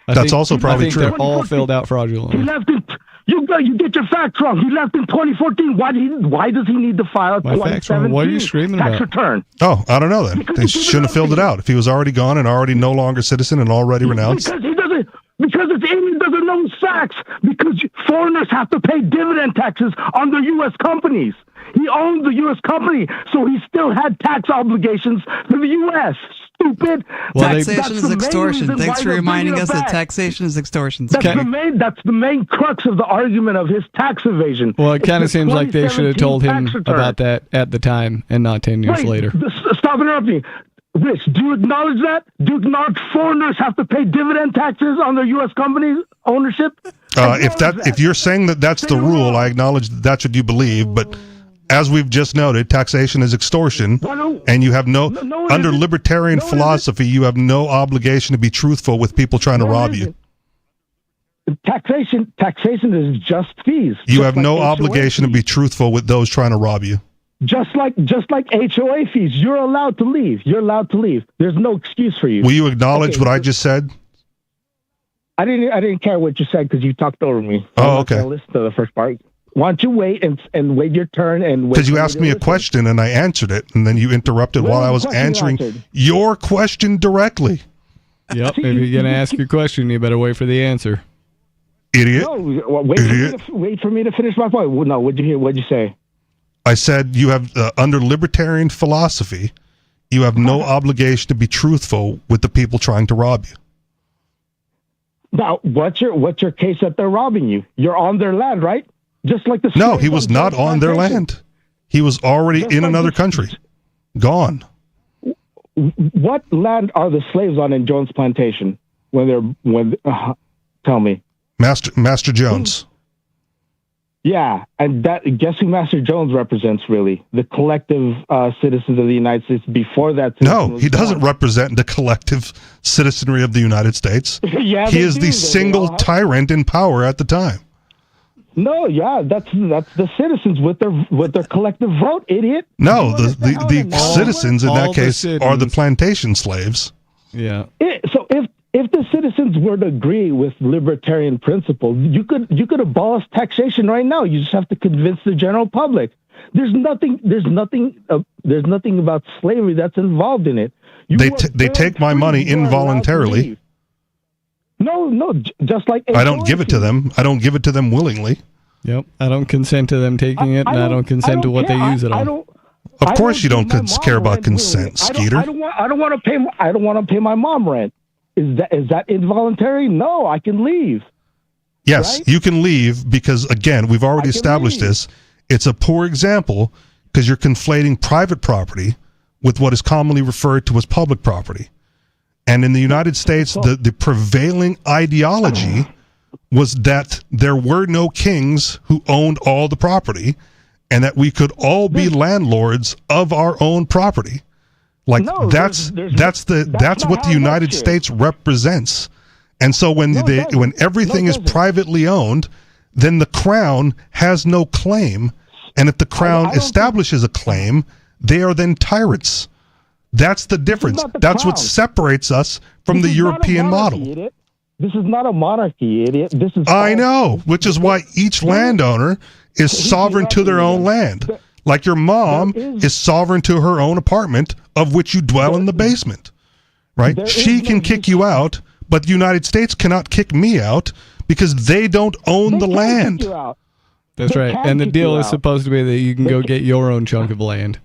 That's also probably true. They're all filled out fraudulently. He left in. You get your facts wrong. He left in 2014. Why does he need to file a 2017 what are you screaming tax about? return? Oh, I don't know then. They shouldn't have filled it out. If he was already gone and already no longer citizen and already renounced. Because he doesn't. Because it's Indian doesn't know facts. Because foreigners have to pay dividend taxes on their U.S. companies. He owned the U.S. company, so he still had tax obligations to the U.S. Stupid. Well, taxation is extortion. Thanks for reminding us that taxation is extortion. That's the main crux of the argument of his tax evasion. Well, it kind of seems like they should have told him about that at the time and not 10 years later. Stop interrupting. Rich, do you acknowledge that? Do you acknowledge foreigners have to pay dividend taxes on their U.S. companies' ownership? If you're saying that that's the rule, I acknowledge that's what you believe, but as we've just noted, taxation is extortion, and you have under libertarian philosophy, you have no obligation to be truthful with people trying to rob you. Taxation is just fees. You have no obligation to be truthful with those trying to rob you. Just like HOA fees, you're allowed to leave. You're allowed to leave. There's no excuse for you. Will you acknowledge what I just said? I didn't care what you said because you talked over me. Oh, okay. Listen to the first part. Why don't you wait and wait your turn and wait? Because you asked me a question and I answered it, and then you interrupted while I was answering your question directly. Yep. If you're gonna ask your question, you better wait for the answer. Idiot. No, wait for me to finish my point. No, what'd you hear? What'd you say? I said you have under libertarian philosophy, you have no obligation to be truthful with the people trying to rob you. Now, what's your case that they're robbing you? You're on their land, right? Just like the No, he was not on their land. He was already in another country. Gone. What land are the slaves on in Jones Plantation? Tell me. Master Jones. Yeah, and guess who Master Jones represents? Really, the collective citizens of the United States. Before that, no, he doesn't represent the collective citizenry of the United States. Yeah, he is the single tyrant in power at the time. No, yeah, that's the citizens with their collective vote, idiot. No, the citizens in that case are the plantation slaves. Yeah. So if the citizens were to agree with libertarian principles, you could abolish taxation right now. You just have to convince the general public. There's nothing about slavery that's involved in it. They take my money involuntarily. No, just like I don't give it to them. I don't give it to them willingly. Yep, I don't consent to them taking it, and I don't consent to what they use it on. Of course, you don't care about consent, Skeeter. I don't want to pay my mom rent. Is that involuntary? No, I can leave. Yes, right? You can leave because, again, we've already established this. It's a poor example because you're conflating private property with what is commonly referred to as public property. And in the United States, the prevailing ideology was that there were no kings who owned all the property and that we could all be landlords of our own property. Like that's what the United States represents. And so when everything is privately owned, then the crown has no claim. And if the crown establishes a claim, they are then tyrants. That's the difference. That's what separates us from the European model. Idiot. This is not a monarchy, idiot. This is. I know, which is why each landowner is sovereign to their own land. Like your mom is sovereign to her own apartment, of which you dwell in the basement. Right? She can kick you out, but the United States cannot kick me out because they don't own the land. That's right. And the deal is supposed to be that you can go get your own chunk of land.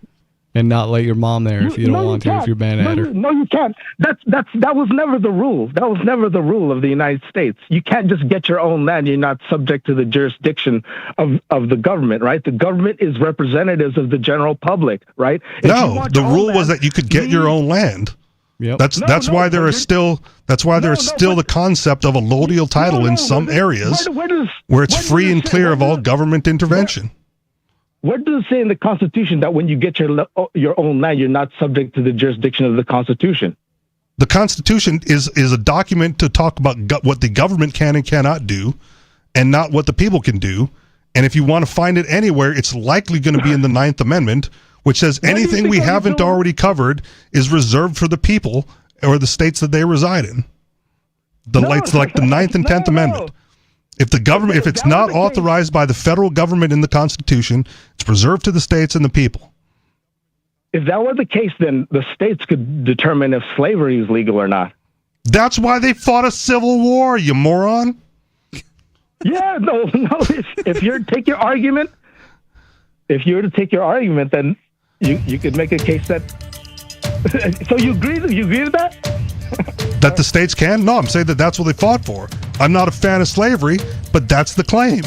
And not let your mom there if you don't want to, if you're bad at her. No, you can't. That was never the rule. That was never the rule of the United States. You can't just get your own land. You're not subject to the jurisdiction of the government, right? The government is representatives of the general public, right? No, the rule was that you could get your own land. Yep. That's why there is still the concept of a allodial title in some areas where it's free and clear of all government intervention. Where does it say in the Constitution that when you get your own land, you're not subject to the jurisdiction of the Constitution? The Constitution is a document to talk about what the government can and cannot do, and not what the people can do. And if you want to find it anywhere, it's likely going to be in the 9th Amendment, which says anything we haven't already covered is reserved for the people or the states that they reside in. Like the 9th and 10th Amendment. If the government, if it's not authorized by the federal government in the Constitution, it's reserved to the states and the people. If that were the case, then the states could determine if slavery is legal or not. That's why they fought a civil war, you moron. Yeah, no. If you were to take your argument, then you could make a case that. So you agree with that? That the states can? No, I'm saying that's what they fought for. I'm not a fan of slavery, but that's the claim.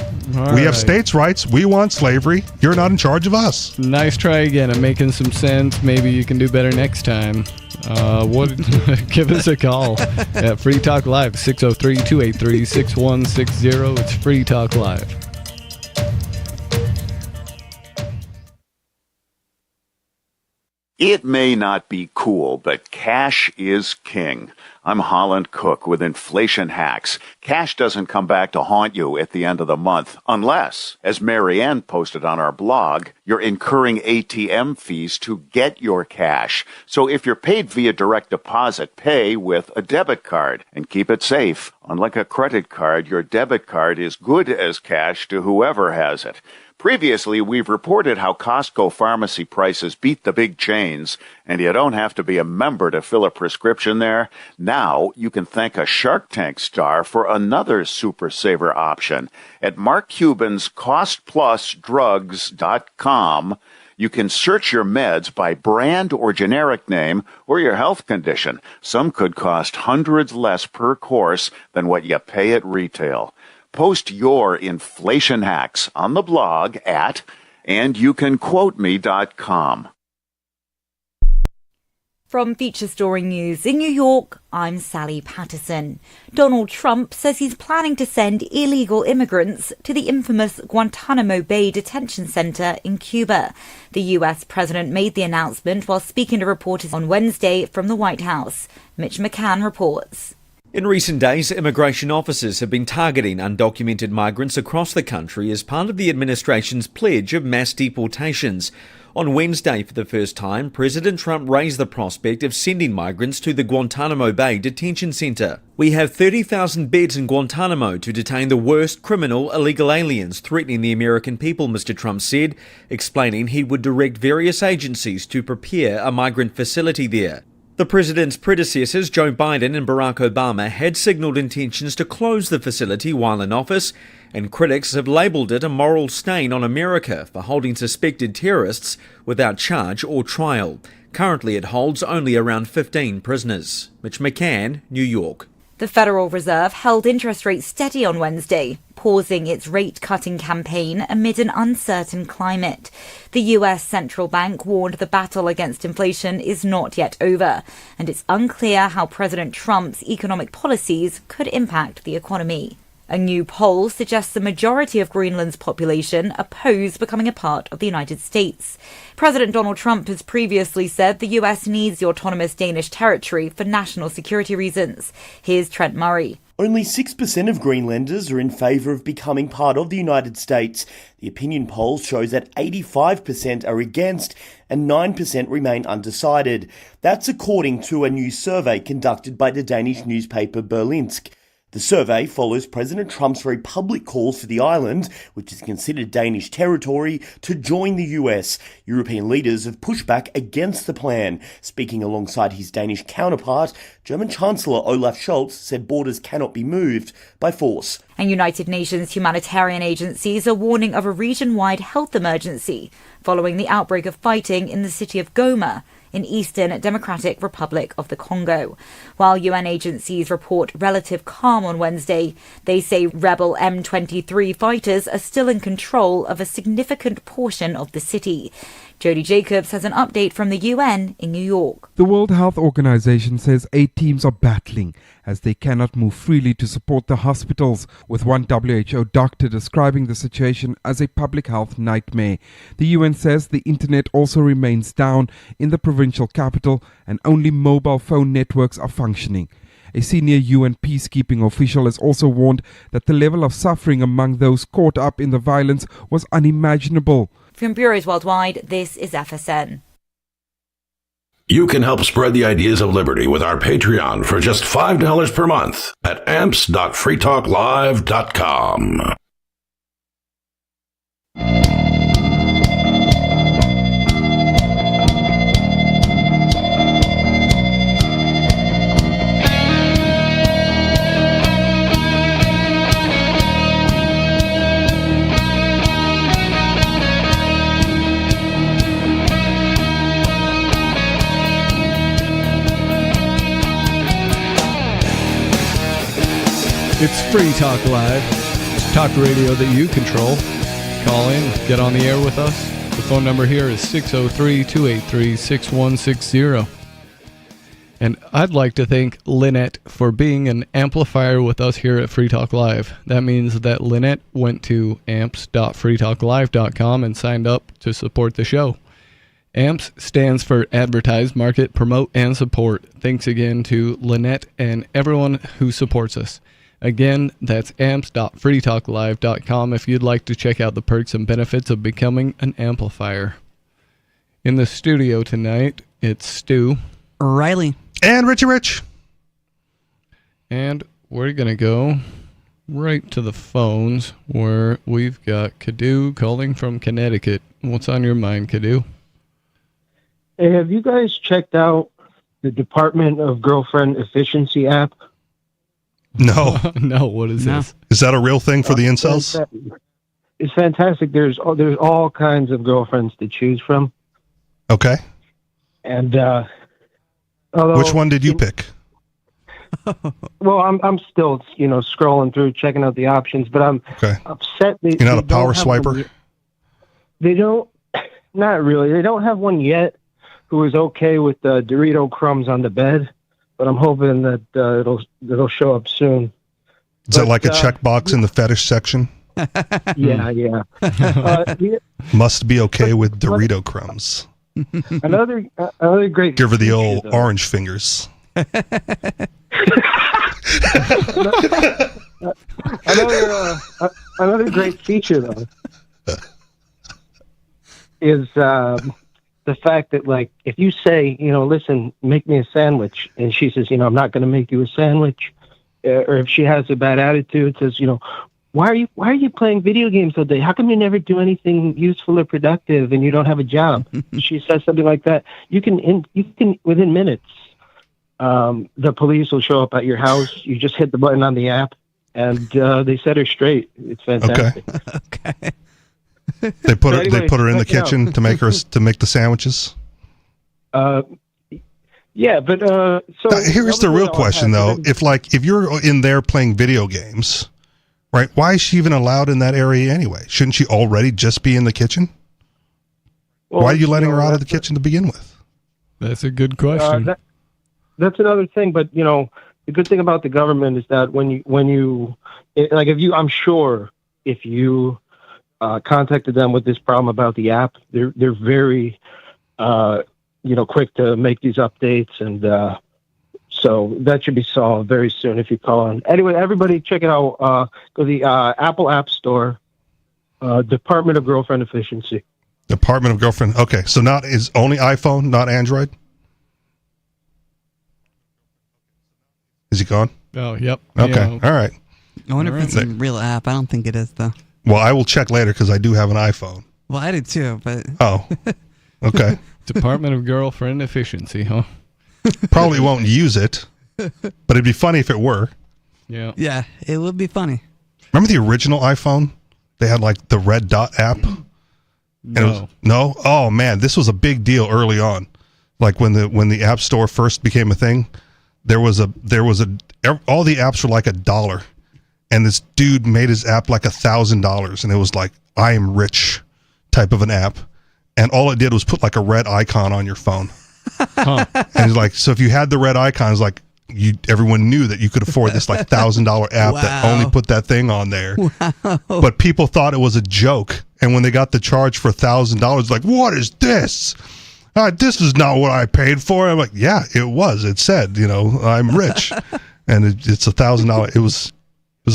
We have states' rights. We want slavery. You're not in charge of us. Nice try again. I'm making some sense. Maybe you can do better next time. Give us a call at Free Talk Live, 603-283-6160. It's Free Talk Live. It may not be cool, but cash is king. I'm Holland Cook with Inflation Hacks. Cash doesn't come back to haunt you at the end of the month unless, as Marianne posted on our blog, you're incurring ATM fees to get your cash. So if you're paid via direct deposit, pay with a debit card and keep it safe. Unlike a credit card, your debit card is good as cash to whoever has it. Previously, we've reported how Costco pharmacy prices beat the big chains, and you don't have to be a member to fill a prescription there. Now, you can thank a Shark Tank star for another super saver option. At Mark Cuban's CostPlusDrugs.com, you can search your meds by brand or generic name or your health condition. Some could cost hundreds less per course than what you pay at retail. Post your inflation hacks on the blog at andyoucanquoteme.com. From Feature Story News in New York, I'm Sally Patterson. Donald Trump says he's planning to send illegal immigrants to the infamous Guantanamo Bay detention center in Cuba. The U.S. president made the announcement while speaking to reporters on Wednesday from the White House. Mitch McCann reports. In recent days, immigration officers have been targeting undocumented migrants across the country as part of the administration's pledge of mass deportations. On Wednesday, for the first time, President Trump raised the prospect of sending migrants to the Guantanamo Bay detention center. We have 30,000 beds in Guantanamo to detain the worst criminal illegal aliens threatening the American people, Mr. Trump said, explaining he would direct various agencies to prepare a migrant facility there. The president's predecessors, Joe Biden and Barack Obama, had signalled intentions to close the facility while in office, and critics have labelled it a moral stain on America for holding suspected terrorists without charge or trial. Currently it holds only around 15 prisoners. Mitch McCann, New York. The Federal Reserve held interest rates steady on Wednesday, pausing its rate-cutting campaign amid an uncertain climate. The U.S. central bank warned the battle against inflation is not yet over, and it's unclear how President Trump's economic policies could impact the economy. A new poll suggests the majority of Greenland's population oppose becoming a part of the United States. President Donald Trump has previously said the U.S. needs the autonomous Danish territory for national security reasons. Here's Trent Murray. Only 6% of Greenlanders are in favour of becoming part of the United States. The opinion poll shows that 85% are against and 9% remain undecided. That's according to a new survey conducted by the Danish newspaper Berlingske. The survey follows President Trump's very public calls for the island, which is considered Danish territory, to join the US. European leaders have pushed back against the plan. Speaking alongside his Danish counterpart, German Chancellor Olaf Scholz said borders cannot be moved by force. And United Nations humanitarian agencies are warning of a region-wide health emergency following the outbreak of fighting in the city of Goma in Eastern Democratic Republic of the Congo. While UN agencies report relative calm on Wednesday, they say rebel M23 fighters are still in control of a significant portion of the city. Jody Jacobs has an update from the UN in New York. The World Health Organization says 8 teams are battling as they cannot move freely to support the hospitals, with one WHO doctor describing the situation as a public health nightmare. The UN says the internet also remains down in the provincial capital and only mobile phone networks are functioning. A senior UN peacekeeping official has also warned that the level of suffering among those caught up in the violence was unimaginable. From bureaus worldwide, this is FSN. You can help spread the ideas of liberty with our Patreon for just $5 per month at amps.freetalklive.com. It's Free Talk Live. Talk radio that you control. Call in, get on the air with us. The phone number here is 603-283-6160. And I'd like to thank Lynette for being an amplifier with us here at Free Talk Live. That means that Lynette went to amps.freetalklive.com and signed up to support the show. AMPS stands for Advertise, Market, Promote, and Support. Thanks again to Lynette and everyone who supports us. Again, that's amps.freetalklive.com if you'd like to check out the perks and benefits of becoming an amplifier. In the studio tonight, it's Stu, Riley, and Richie Rich. And we're going to go right to the phones where we've got Kadu calling from Connecticut. What's on your mind, Kadu? Hey, have you guys checked out the Department of Girlfriend Efficiency app? No. No, what is this? Is that a real thing for the incels? It's fantastic. There's all kinds of girlfriends to choose from. Okay. And although, which one did you pick? Well, I'm still scrolling through, checking out the options, but I'm upset. You're not a power swiper? They don't. Not really. They don't have one yet who is okay with the Dorito crumbs on the bed, but I'm hoping that it'll show up soon. Is that like a checkbox in the fetish section? Yeah. Must be okay with Dorito crumbs. Another great. Give her the old orange fingers. Another great feature though is the fact that, like, if you say, listen, make me a sandwich, and she says, I'm not going to make you a sandwich, or if she has a bad attitude, says, why are you playing video games all day? How come you never do anything useful or productive, and you don't have a job? She says something like that. You can within minutes, the police will show up at your house. You just hit the button on the app, and they set her straight. It's fantastic. Okay. They put her in the kitchen to make the sandwiches. Yeah, but so here's the real question though: if you're in there playing video games, right? Why is she even allowed in that area anyway? Shouldn't she already just be in the kitchen? Well, why are you letting her out of the kitchen to begin with? That's a good question. That's another thing, but the good thing about the government is that when you I'm sure if you contacted them with this problem about the app, they're very quick to make these updates, and so that should be solved very soon if you call in. Anyway, everybody check it out. Go to the Apple App Store, Department of Girlfriend Efficiency. Department of Girlfriend. Okay, so is only iPhone, not Android? Is he gone? Oh, yep. Okay, all right. I wonder if it's a real app. I don't think it is, though. Well, I will check later because I do have an iPhone. Well, I do too, but... Oh, okay. Department of Girlfriend Efficiency, huh? Probably won't use it, but it'd be funny if it were. Yeah. Yeah, it would be funny. Remember the original iPhone? They had like the red dot app? No. No? Oh man, this was a big deal early on. Like when the App Store first became a thing, there was all the apps were like $1. And this dude made his app like $1,000, and it was like, I am rich type of an app. And all it did was put like a red icon on your phone. Huh. And it's like, so if you had the red icon, it's like everyone knew that you could afford this like $1,000 app that only put that thing on there. Wow. But people thought it was a joke. And when they got the charge for $1,000, like, what is this? This is not what I paid for. I'm like, yeah, it was. It said, I'm rich. And it's $1,000. It was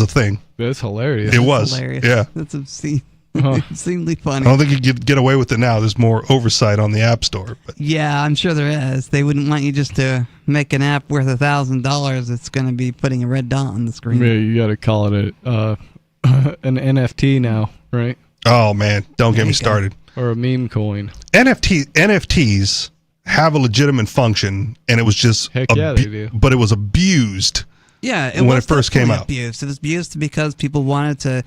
a thing. That's hilarious. It was. Hilarious. Yeah. That's obscene. Obscenely funny. I don't think you could get away with it now. There's more oversight on the App Store. But. Yeah, I'm sure there is. They wouldn't want you just to make an app worth $1,000. It's going to be putting a red dot on the screen. Yeah, you got to call it an NFT now, right? Oh, man. Don't get me started. Or a meme coin. NFTs have a legitimate function, and it was just... Heck yeah, they do. But it was abused. Yeah, when it first came out. Abused. It was abused because people wanted to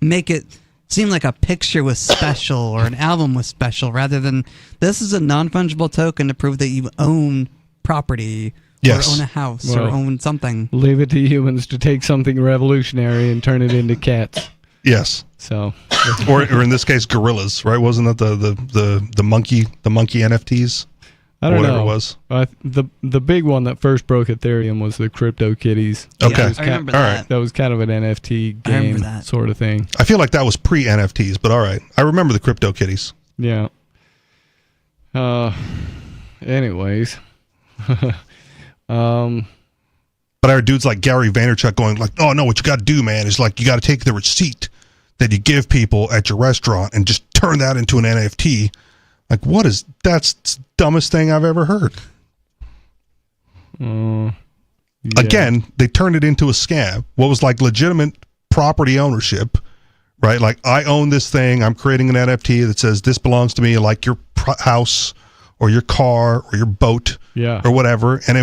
make it seem like a picture was special or an album was special, rather than this is a non-fungible token to prove that you own property or own a house or own something. Leave it to humans to take something revolutionary and turn it into cats. Yes. So, or in this case, gorillas, right? Wasn't that the monkey NFTs? I don't know. It was. The big one that first broke Ethereum was the CryptoKitties. Okay. I remember that. All right. That was kind of an NFT game sort of thing. I feel like that was pre-NFTs, but all right. I remember the CryptoKitties. Yeah. Anyways. But our dudes like Gary Vaynerchuk going like, oh no, what you got to do, man, is like you got to take the receipt that you give people at your restaurant and just turn that into an NFT. Like, that's the dumbest thing I've ever heard. Yeah. Again, they turned it into a scam. What was like legitimate property ownership, right? Like, I own this thing. I'm creating an NFT that says this belongs to me, like your house or your car or your boat or whatever. And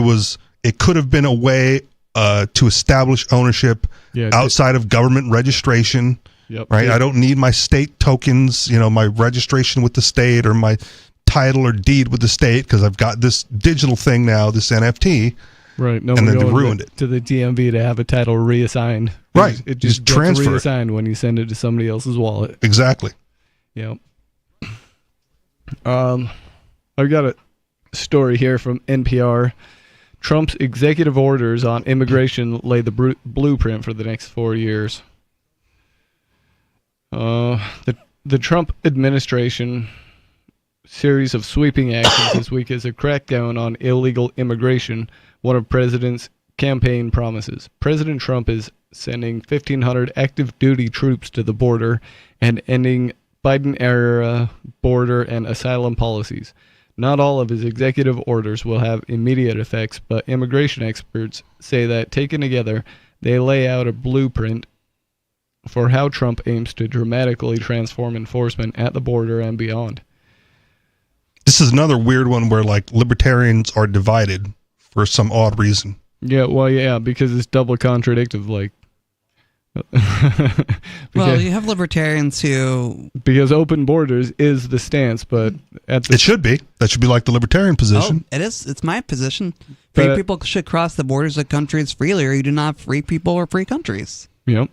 it could have been a way to establish ownership outside of government registration. Yep. Right. I don't need my state tokens, my registration with the state or my title or deed with the state because I've got this digital thing now, this NFT. Right. No, and then they ruined it to the DMV to have a title reassigned. Right. It just gets transfer reassigned when you send it to somebody else's wallet. Exactly. Yep. I've got a story here from NPR. Trump's executive orders on immigration lay the blueprint for the next 4 years. The Trump administration series of sweeping actions this week is a crackdown on illegal immigration, one of President's campaign promises. President Trump is sending 1,500 active duty troops to the border and ending Biden-era border and asylum policies. Not all of his executive orders will have immediate effects, but immigration experts say that taken together, they lay out a blueprint for how Trump aims to dramatically transform enforcement at the border and beyond. This is another weird one where like libertarians are divided for some odd reason. Yeah, well, yeah, because it's double contradictive. Like, well, you have libertarians who because open borders is the stance, but it should be. That should be like the libertarian position. Oh, it is. It's my position. Free people should cross the borders of countries freely, or you do not have free people or free countries. Yep.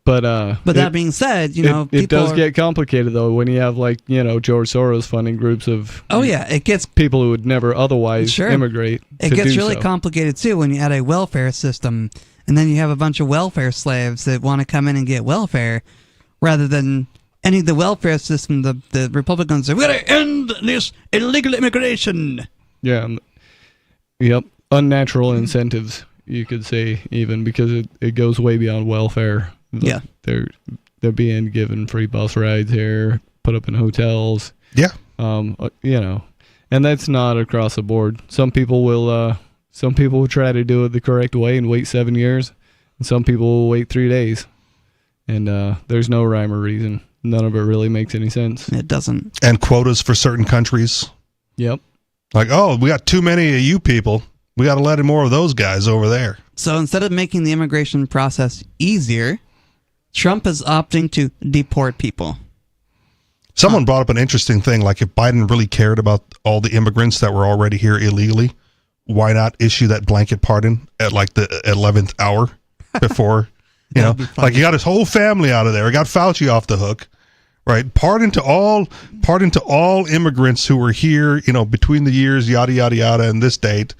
But that being said, it does get complicated though when you have like George Soros funding groups of it gets people who would never otherwise immigrate. It gets really complicated too when you add a welfare system, and then you have a bunch of welfare slaves that want to come in and get welfare, rather than ending the welfare system. The Republicans say we're going to end this illegal immigration. Yeah. Yep. Unnatural incentives, you could say, even because it goes way beyond welfare. Yeah, they're being given free bus rides here, put up in hotels. Yeah, and that's not across the board. Some people will try to do it the correct way and wait 7 years, and some people will wait 3 days. And there's no rhyme or reason. None of it really makes any sense. It doesn't. And quotas for certain countries. Yep. Like, oh, we got too many of you people. We got to let in more of those guys over there. So instead of making the immigration process easier, Trump is opting to deport people. Someone brought up an interesting thing, like if Biden really cared about all the immigrants that were already here illegally, why not issue that blanket pardon at like the 11th hour before, like you got his whole family out of there. He got Fauci off the hook, right? Pardon to all immigrants who were here, between the years, yada, yada, yada, and this date,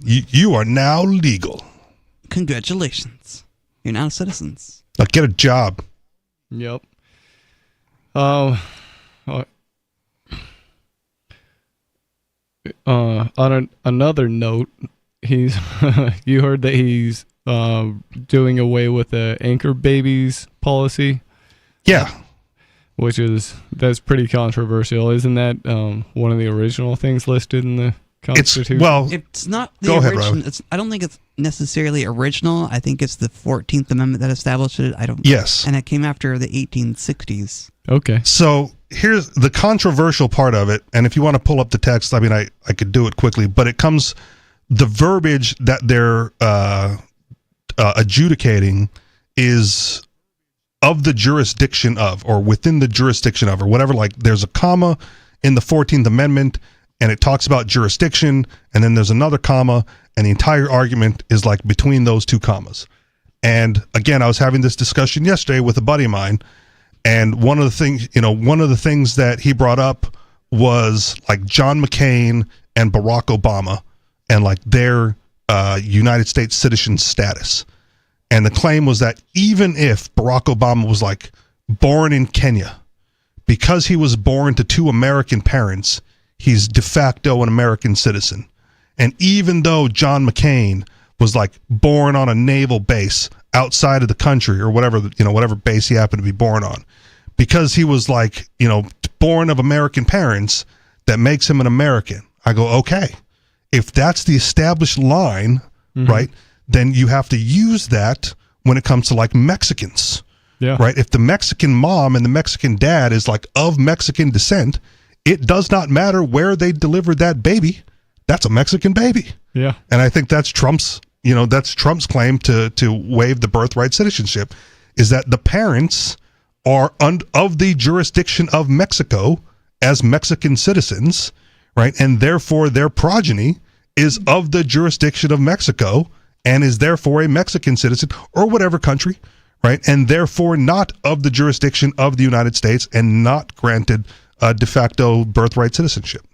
you are now legal. Congratulations. You're now citizens. Like, get a job. Yep. On another note, he's you heard that he's doing away with the anchor babies policy. Yeah. That's pretty controversial. Isn't that one of the original things listed in the Constitution? It's not the original. I don't think it's necessarily original. I think it's the 14th Amendment that established it. Yes. And it came after the 1860s. Okay. So here's the controversial part of it. And if you want to pull up the text, I mean, I could do it quickly, but it comes, the verbiage that they're adjudicating is of the jurisdiction of, or within the jurisdiction of, or whatever. Like there's a comma in the 14th Amendment and it talks about jurisdiction, and then there's another comma, and the entire argument is like between those two commas. And again, I was having this discussion yesterday with a buddy of mine, and one of the things that he brought up was like John McCain and Barack Obama and like their United States citizen status. And the claim was that even if Barack Obama was like born in Kenya, because he was born to two American parents, he's de facto an American citizen. And even though John McCain was like born on a naval base outside of the country or whatever, whatever base he happened to be born on, because he was like, born of American parents, that makes him an American. I go, okay, if that's the established line, right, then you have to use that when it comes to like Mexicans. Yeah. Right. If the Mexican mom and the Mexican dad is like of Mexican descent, it does not matter where they delivered that baby. That's a Mexican baby. Yeah. And I think that's Trump's claim to waive the birthright citizenship, is that the parents are of the jurisdiction of Mexico as Mexican citizens, right? And therefore their progeny is of the jurisdiction of Mexico and is therefore a Mexican citizen or whatever country, right? And therefore not of the jurisdiction of the United States and not granted de facto birthright citizenship.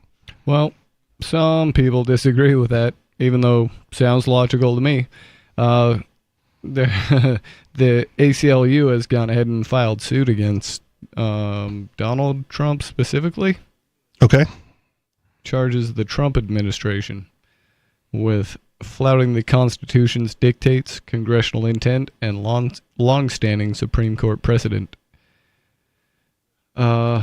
Well, some people disagree with that, even though sounds logical to me. The ACLU has gone ahead and filed suit against Donald Trump specifically. Okay. Charges the Trump administration with flouting the Constitution's dictates, congressional intent, and long-standing Supreme Court precedent. All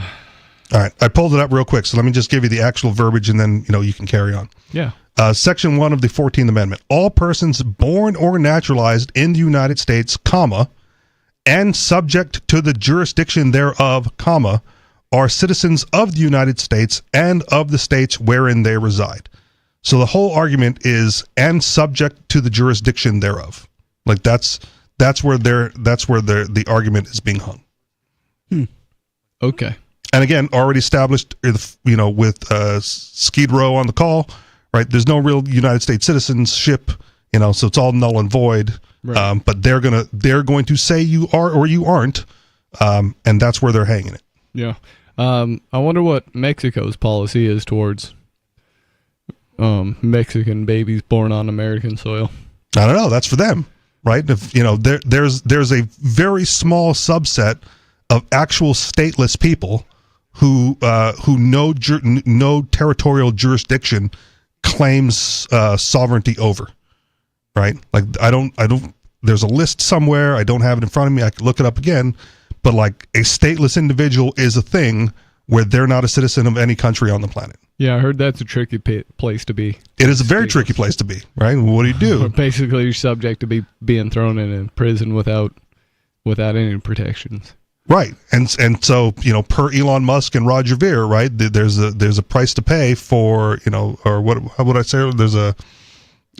right, I pulled it up real quick, so let me just give you the actual verbiage, and then you can carry on. Yeah. Section 1 of the 14th Amendment. All persons born or naturalized in the United States, comma, and subject to the jurisdiction thereof, comma, are citizens of the United States and of the states wherein they reside. So the whole argument is and subject to the jurisdiction thereof. Like that's where the argument is being hung. Okay. And again, already established, with Skid Row on the call, right? There's no real United States citizenship, so it's all null and void. Right. But they're going to say you are or you aren't, and that's where they're hanging it. Yeah. I wonder what Mexico's policy is towards Mexican babies born on American soil. I don't know. That's for them, right? If there's a very small subset of actual stateless people who no territorial jurisdiction claims sovereignty over, right? Like I don't. There's a list somewhere. I don't have it in front of me. I can look it up again. But like a stateless individual is a thing where they're not a citizen of any country on the planet. Yeah, I heard that's a tricky place to be. It is a very tricky place to be, right? What do you do? Basically, you're subject to being thrown in a prison without any protections. Right, and so per Elon Musk and Roger Ver, right? There's a price to pay for or what? How would I say?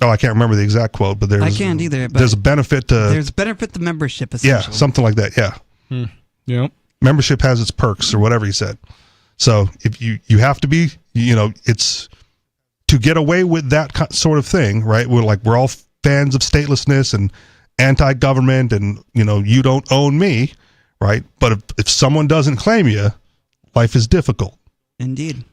I can't remember the exact quote, but I can't either. But there's a benefit to. There's a benefit to membership, essentially. Yeah, something like that. Yeah. Yeah. Membership has its perks, or whatever he said. So if you have to be, it's to get away with that sort of thing, right? We're all fans of statelessness and anti-government, and you don't own me. Right, but if someone doesn't claim you, life is difficult. Indeed.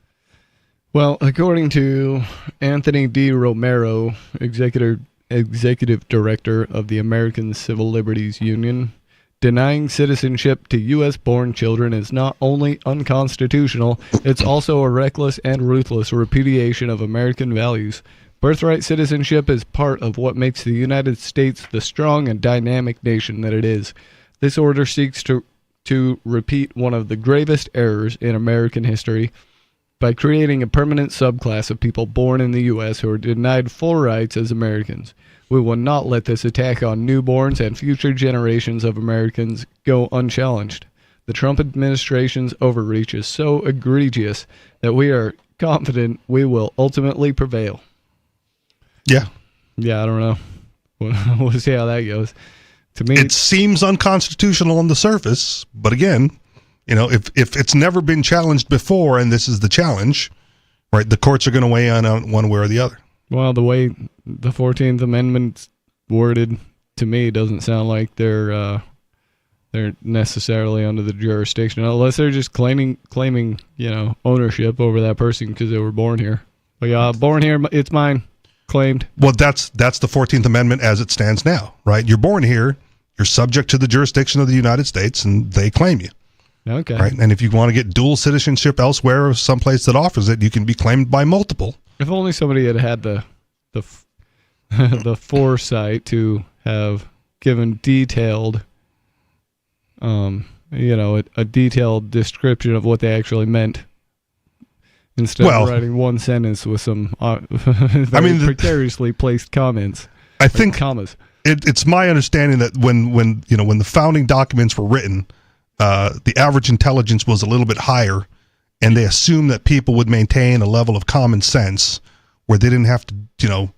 Well, according to Anthony D. Romero, executive director of the American Civil Liberties Union, denying citizenship to U.S.-born children is not only unconstitutional, it's also a reckless and ruthless repudiation of American values. Birthright citizenship is part of what makes the United States the strong and dynamic nation that it is. This order seeks to repeat one of the gravest errors in American history by creating a permanent subclass of people born in the U.S. who are denied full rights as Americans. We will not let this attack on newborns and future generations of Americans go unchallenged. The Trump administration's overreach is so egregious that we are confident we will ultimately prevail. Yeah. Yeah, I don't know. We'll see how that goes. To me, it seems unconstitutional on the surface, but again, if it's never been challenged before and this is the challenge, right, the courts are going to weigh in on one way or the other. Well, the way the 14th Amendment's worded, to me, doesn't sound like they're necessarily under the jurisdiction, unless they're just claiming ownership over that person because they were born here. Like, born here, it's mine. Claimed. Well, that's the 14th Amendment as it stands now, right? You're born here, you're subject to the jurisdiction of the United States, and they claim you. Okay. Right. And if you want to get dual citizenship elsewhere or someplace that offers it, you can be claimed by multiple. If only somebody had the the foresight to have given detailed, a detailed description of what they actually meant, instead of writing one sentence with some precariously placed comments. I think commas. It's my understanding that when the founding documents were written, the average intelligence was a little bit higher, and they assumed that people would maintain a level of common sense where they didn't have to,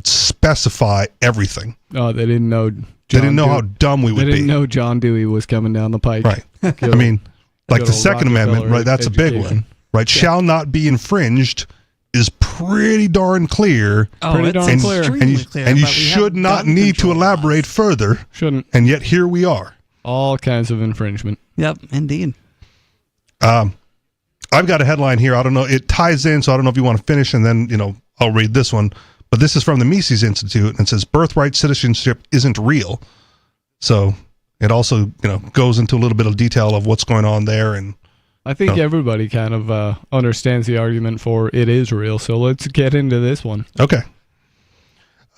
specify everything. Oh, they didn't know. How dumb we would be. They didn't know John Dewey was coming down the pike. Right. I mean, like the Second Amendment, right? That's a big one, right? Yeah. Shall not be infringed is pretty darn clear. Oh, pretty darn clear. And you should not need to elaborate further. Shouldn't. And yet here we are. All kinds of infringement. Yep, indeed. I've got a headline here. I don't know. It ties in, so I don't know if you want to finish, and then, I'll read this one. But this is from the Mises Institute, and it says birthright citizenship isn't real. So it also, goes into a little bit of detail of what's going on there. And I think everybody kind of understands the argument for it is real. So let's get into this one. Okay.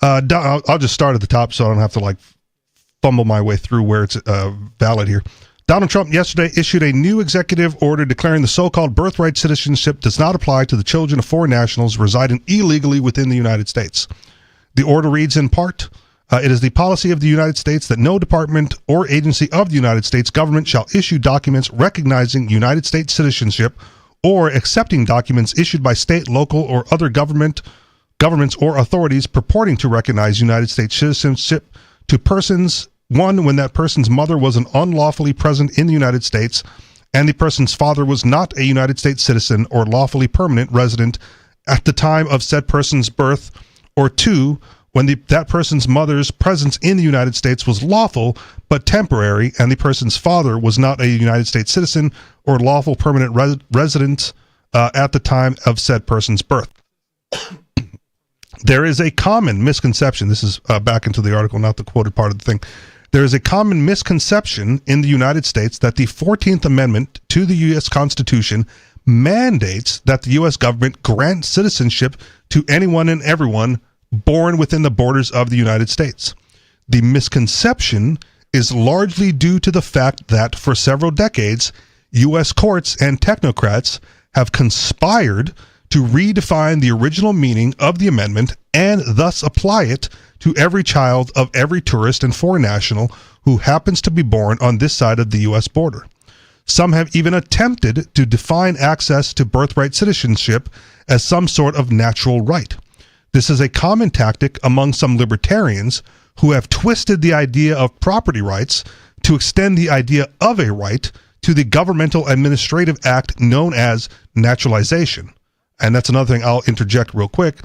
I'll just start at the top so I don't have to fumble my way through where it's valid here. Donald Trump yesterday issued a new executive order declaring the so-called birthright citizenship does not apply to the children of foreign nationals residing illegally within the United States. The order reads in part, it is the policy of the United States that no department or agency of the United States government shall issue documents recognizing United States citizenship or accepting documents issued by state, local, or other governments or authorities purporting to recognize United States citizenship to persons, one, when that person's mother was unlawfully present in the United States and the person's father was not a United States citizen or lawfully permanent resident at the time of said person's birth, or two, when that person's mother's presence in the United States was lawful but temporary and the person's father was not a United States citizen or lawful permanent resident at the time of said person's birth. There is a common misconception. This is back into the article, not the quoted part of the thing. There is a common misconception in the United States that the 14th Amendment to the U.S. Constitution mandates that the U.S. government grant citizenship to anyone and everyone born within the borders of the United States. The misconception is largely due to the fact that for several decades, U.S. courts and technocrats have conspired to redefine the original meaning of the amendment and thus apply it to every child of every tourist and foreign national who happens to be born on this side of the U.S. border. Some have even attempted to define access to birthright citizenship as some sort of natural right. This is a common tactic among some libertarians who have twisted the idea of property rights to extend the idea of a right to the governmental administrative act known as naturalization. And that's another thing I'll interject real quick.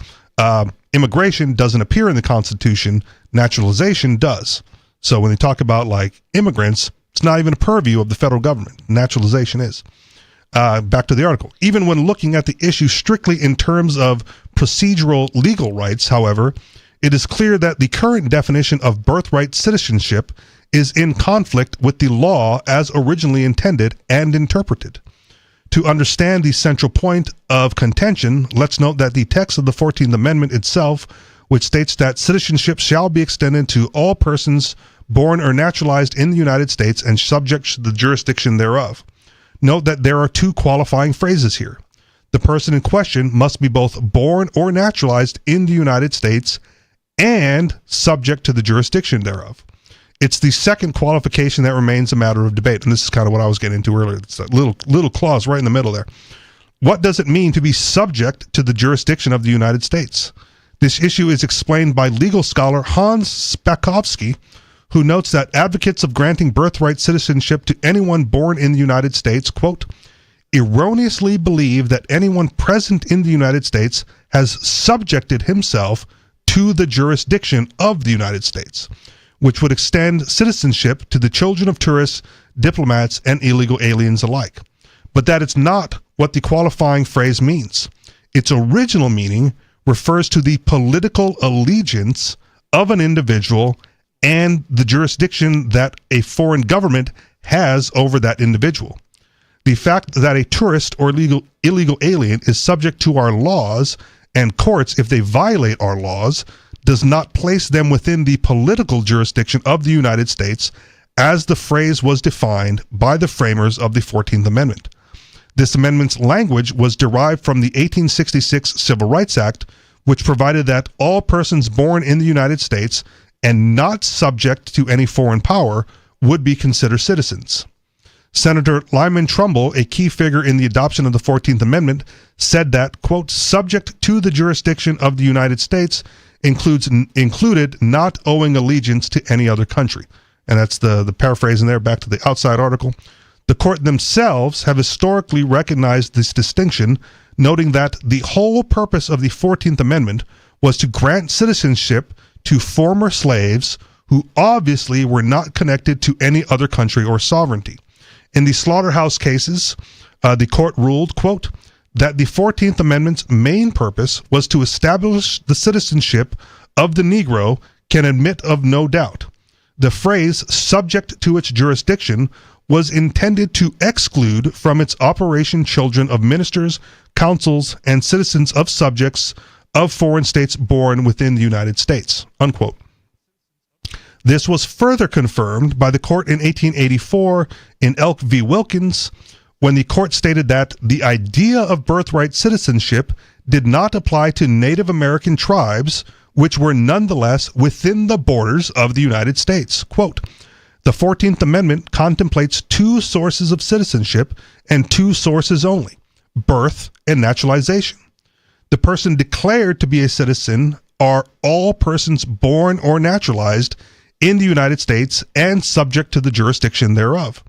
Immigration doesn't appear in the Constitution. Naturalization does. So when they talk about immigrants, it's not even a purview of the federal government. Naturalization is. Back to the article. Even when looking at the issue strictly in terms of procedural legal rights, however, it is clear that the current definition of birthright citizenship is in conflict with the law as originally intended and interpreted. To understand the central point of contention, let's note that the text of the 14th Amendment itself, which states that citizenship shall be extended to all persons born or naturalized in the United States and subject to the jurisdiction thereof. Note that there are two qualifying phrases here. The person in question must be both born or naturalized in the United States and subject to the jurisdiction thereof. It's the second qualification that remains a matter of debate, and this is kind of what I was getting into earlier. It's that little clause right in the middle there. What does it mean to be subject to the jurisdiction of the United States? This issue is explained by legal scholar Hans Spakovsky, who notes that advocates of granting birthright citizenship to anyone born in the United States, quote, erroneously believe that anyone present in the United States has subjected himself to the jurisdiction of the United States, which would extend citizenship to the children of tourists, diplomats, and illegal aliens alike. But that is not what the qualifying phrase means. Its original meaning refers to the political allegiance of an individual and the jurisdiction that a foreign government has over that individual. The fact that a tourist or illegal alien is subject to our laws and courts if they violate our laws does not place them within the political jurisdiction of the United States as the phrase was defined by the framers of the 14th Amendment. This amendment's language was derived from the 1866 Civil Rights Act, which provided that all persons born in the United States and not subject to any foreign power would be considered citizens. Senator Lyman Trumbull, a key figure in the adoption of the 14th Amendment, said that, quote, subject to the jurisdiction of the United States included not owing allegiance to any other country. And that's the paraphrase in there, back to the Outside article. The court themselves have historically recognized this distinction, noting that the whole purpose of the 14th Amendment was to grant citizenship to former slaves who obviously were not connected to any other country or sovereignty. In the slaughterhouse cases, the court ruled, quote, that the 14th Amendment's main purpose was to establish the citizenship of the Negro can admit of no doubt. The phrase subject to its jurisdiction was intended to exclude from its operation children of ministers, consuls, and citizens of subjects of foreign states born within the United States, unquote. This was further confirmed by the court in 1884 in Elk v. Wilkins, when the court stated that the idea of birthright citizenship did not apply to Native American tribes, which were nonetheless within the borders of the United States. Quote, the 14th Amendment contemplates two sources of citizenship and two sources only, birth and naturalization. The person declared to be a citizen are all persons born or naturalized in the United States and subject to the jurisdiction thereof.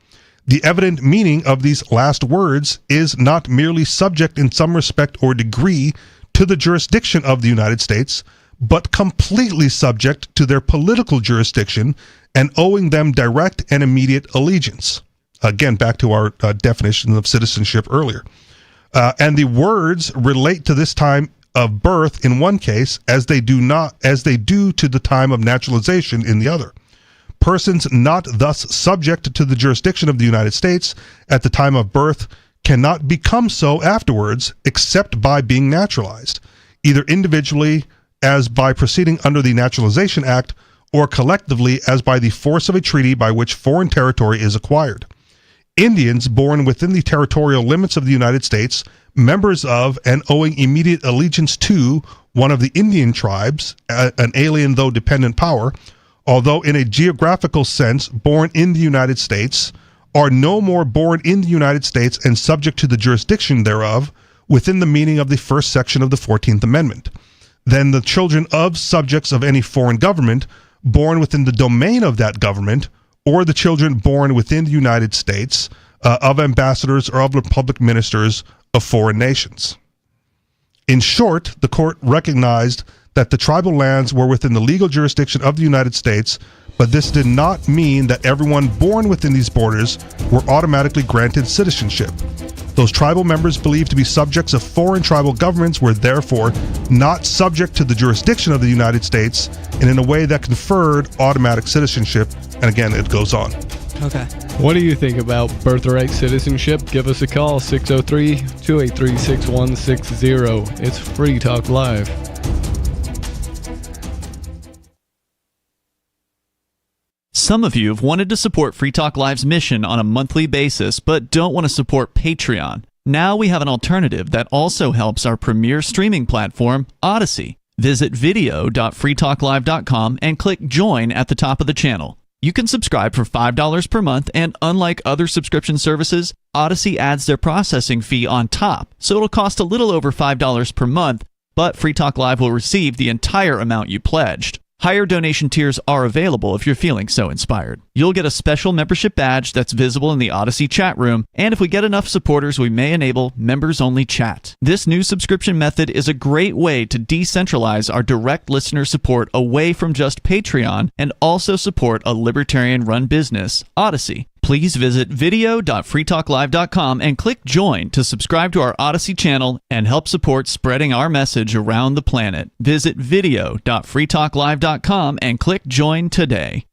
The evident meaning of these last words is not merely subject in some respect or degree to the jurisdiction of the United States, but completely subject to their political jurisdiction and owing them direct and immediate allegiance. Again, back to our definition of citizenship earlier. And the words relate to this time of birth in one case as they do to the time of naturalization in the other. Persons not thus subject to the jurisdiction of the United States at the time of birth cannot become so afterwards except by being naturalized, either individually as by proceeding under the Naturalization Act or collectively as by the force of a treaty by which foreign territory is acquired. Indians born within the territorial limits of the United States, members of and owing immediate allegiance to one of the Indian tribes, an alien though dependent power, although in a geographical sense born in the United States, are no more born in the United States and subject to the jurisdiction thereof within the meaning of the first section of the 14th Amendment than the children of subjects of any foreign government born within the domain of that government, or the children born within the United States of ambassadors or of public ministers of foreign nations. In short, the court recognized that the tribal lands were within the legal jurisdiction of the United States, but this did not mean that everyone born within these borders were automatically granted citizenship. Those tribal members believed to be subjects of foreign tribal governments were therefore not subject to the jurisdiction of the United States and in a way that conferred automatic citizenship. And again, it goes on. Okay. What do you think about birthright citizenship? Give us a call, 603-283-6160. It's Free Talk Live. Some of you have wanted to support Free Talk Live's mission on a monthly basis, but don't want to support Patreon. Now we have an alternative that also helps our premier streaming platform, Odyssey. Visit video.freetalklive.com and click Join at the top of the channel. You can subscribe for $5 per month, and unlike other subscription services, Odyssey adds their processing fee on top, so it'll cost a little over $5 per month, but Free Talk Live will receive the entire amount you pledged. Higher donation tiers are available if you're feeling so inspired. You'll get a special membership badge that's visible in the Odyssey chat room, and if we get enough supporters, we may enable members-only chat. This new subscription method is a great way to decentralize our direct listener support away from just Patreon and also support a libertarian-run business, Odyssey. Please visit video.freetalklive.com and click Join to subscribe to our Odyssey channel and help support spreading our message around the planet. Visit video.freetalklive.com and click Join today.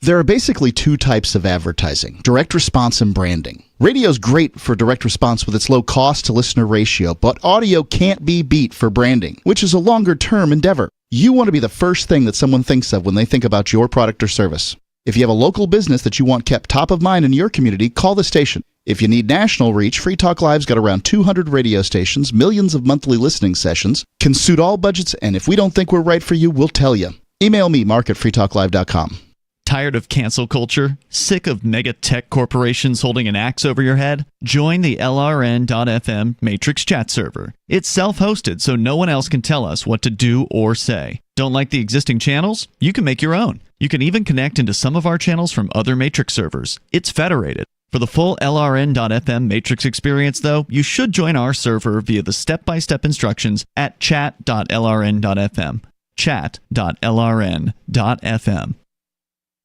There are basically two types of advertising, direct response and branding. Radio's great for direct response with its low cost to listener ratio, but audio can't be beat for branding, which is a longer term endeavor. You want to be the first thing that someone thinks of when they think about your product or service. If you have a local business that you want kept top of mind in your community, call the station. If you need national reach, Free Talk Live's got around 200 radio stations, millions of monthly listening sessions, can suit all budgets, and if we don't think we're right for you, we'll tell you. Email me, mark@freetalklive.com. Tired of cancel culture? Sick of mega tech corporations holding an axe over your head? Join the LRN.FM Matrix chat server. It's self-hosted, so no one else can tell us what to do or say. Don't like the existing channels? You can make your own. You can even connect into some of our channels from other Matrix servers. It's federated. For the full LRN.FM Matrix experience, though, you should join our server via the step-by-step instructions at chat.lrn.fm. Chat.lrn.fm.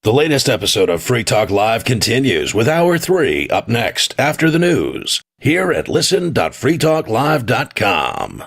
The latest episode of Free Talk Live continues with Hour 3 up next after the news here at listen.freetalklive.com.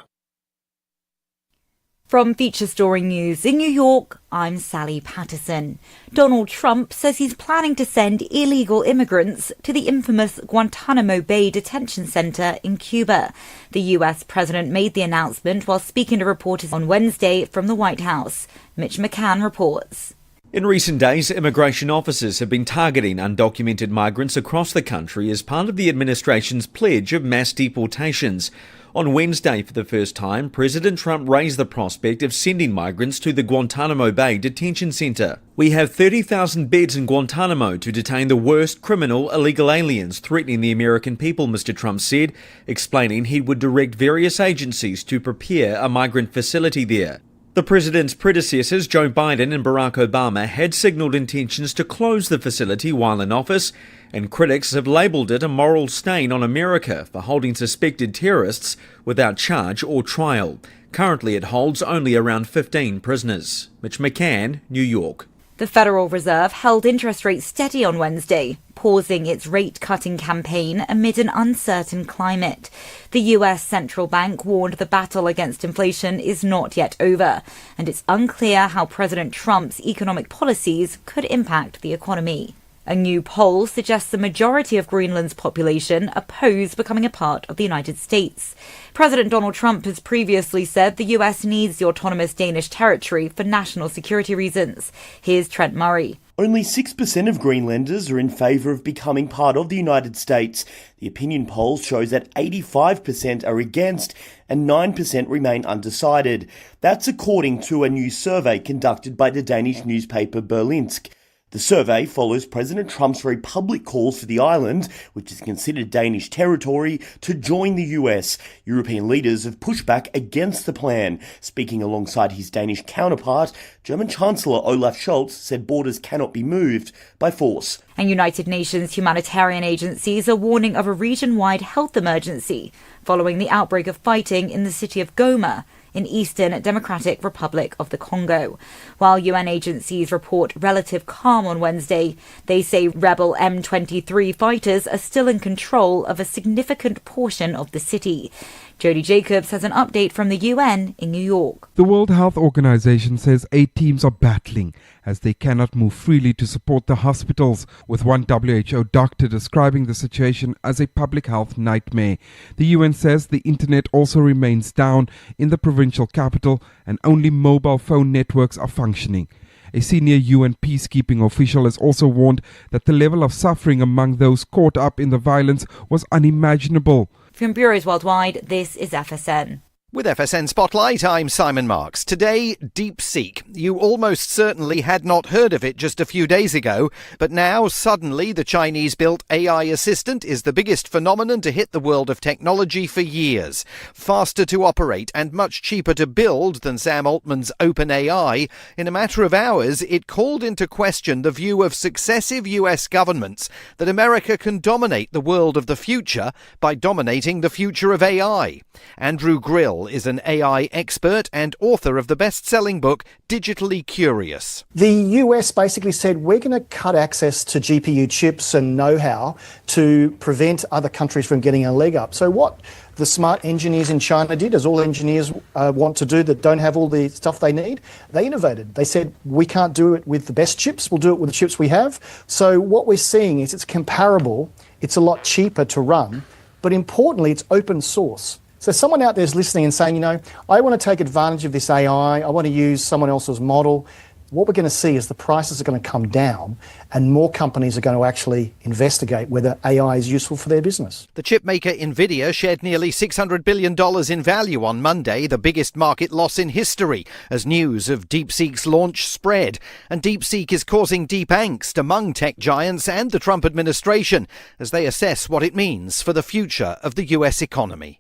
From Feature Story News in New York, I'm Sally Patterson. Donald Trump says he's planning to send illegal immigrants to the infamous Guantanamo Bay detention center in Cuba. The U.S. president made the announcement while speaking to reporters on Wednesday from the White House. Mitch McCann reports. In recent days, immigration officers have been targeting undocumented migrants across the country as part of the administration's pledge of mass deportations. On Wednesday, for the first time, President Trump raised the prospect of sending migrants to the Guantanamo Bay detention center. We have 30,000 beds in Guantanamo to detain the worst criminal illegal aliens threatening the American people, Mr. Trump said, explaining he would direct various agencies to prepare a migrant facility there. The president's predecessors, Joe Biden and Barack Obama, had signalled intentions to close the facility while in office, and critics have labelled it a moral stain on America for holding suspected terrorists without charge or trial. Currently it holds only around 15 prisoners. Mitch McCann, New York. The Federal Reserve held interest rates steady on Wednesday, pausing its rate-cutting campaign amid an uncertain climate. The U.S. central bank warned the battle against inflation is not yet over, and it's unclear how President Trump's economic policies could impact the economy. A new poll suggests the majority of Greenland's population oppose becoming a part of the United States. President Donald Trump has previously said the U.S. needs the autonomous Danish territory for national security reasons. Here's Trent Murray. Only 6% of Greenlanders are in favour of becoming part of the United States. The opinion poll shows that 85% are against and 9% remain undecided. That's according to a new survey conducted by the Danish newspaper Berlingske. The survey follows President Trump's very public calls for the island, which is considered Danish territory, to join the US. European leaders have pushed back against the plan. Speaking alongside his Danish counterpart, German Chancellor Olaf Scholz said borders cannot be moved by force. And United Nations humanitarian agencies are warning of a region-wide health emergency following the outbreak of fighting in the city of Goma in Eastern Democratic Republic of the Congo. While UN agencies report relative calm on Wednesday, they say rebel M23 fighters are still in control of a significant portion of the city. Jody Jacobs has an update from the UN in New York. The World Health Organization says 8 teams are battling as they cannot move freely to support the hospitals, with one WHO doctor describing the situation as a public health nightmare. The UN says the internet also remains down in the provincial capital and only mobile phone networks are functioning. A senior UN peacekeeping official has also warned that the level of suffering among those caught up in the violence was unimaginable. From bureaus worldwide, this is FSN. With FSN Spotlight, I'm Simon Marks. Today, DeepSeek. You almost certainly had not heard of it just a few days ago, but now, suddenly, the Chinese-built AI assistant is the biggest phenomenon to hit the world of technology for years. Faster to operate and much cheaper to build than Sam Altman's OpenAI, in a matter of hours, it called into question the view of successive US governments that America can dominate the world of the future by dominating the future of AI. Andrew Grill, Powell is an AI expert and author of the best-selling book Digitally Curious. The US basically said we're going to cut access to GPU chips and know-how to prevent other countries from getting a leg up. So what the smart engineers in China did, as all engineers want to do that don't have all the stuff they need, they innovated. They said, we can't do it with the best chips, we'll do it with the chips we have. So what we're seeing is it's comparable, it's a lot cheaper to run, but importantly, it's open source. So someone out there is listening and saying, I want to take advantage of this AI, I want to use someone else's model. What we're going to see is the prices are going to come down and more companies are going to actually investigate whether AI is useful for their business. The chipmaker Nvidia shed nearly $600 billion in value on Monday, the biggest market loss in history, as news of DeepSeek's launch spread. And DeepSeek is causing deep angst among tech giants and the Trump administration as they assess what it means for the future of the US economy.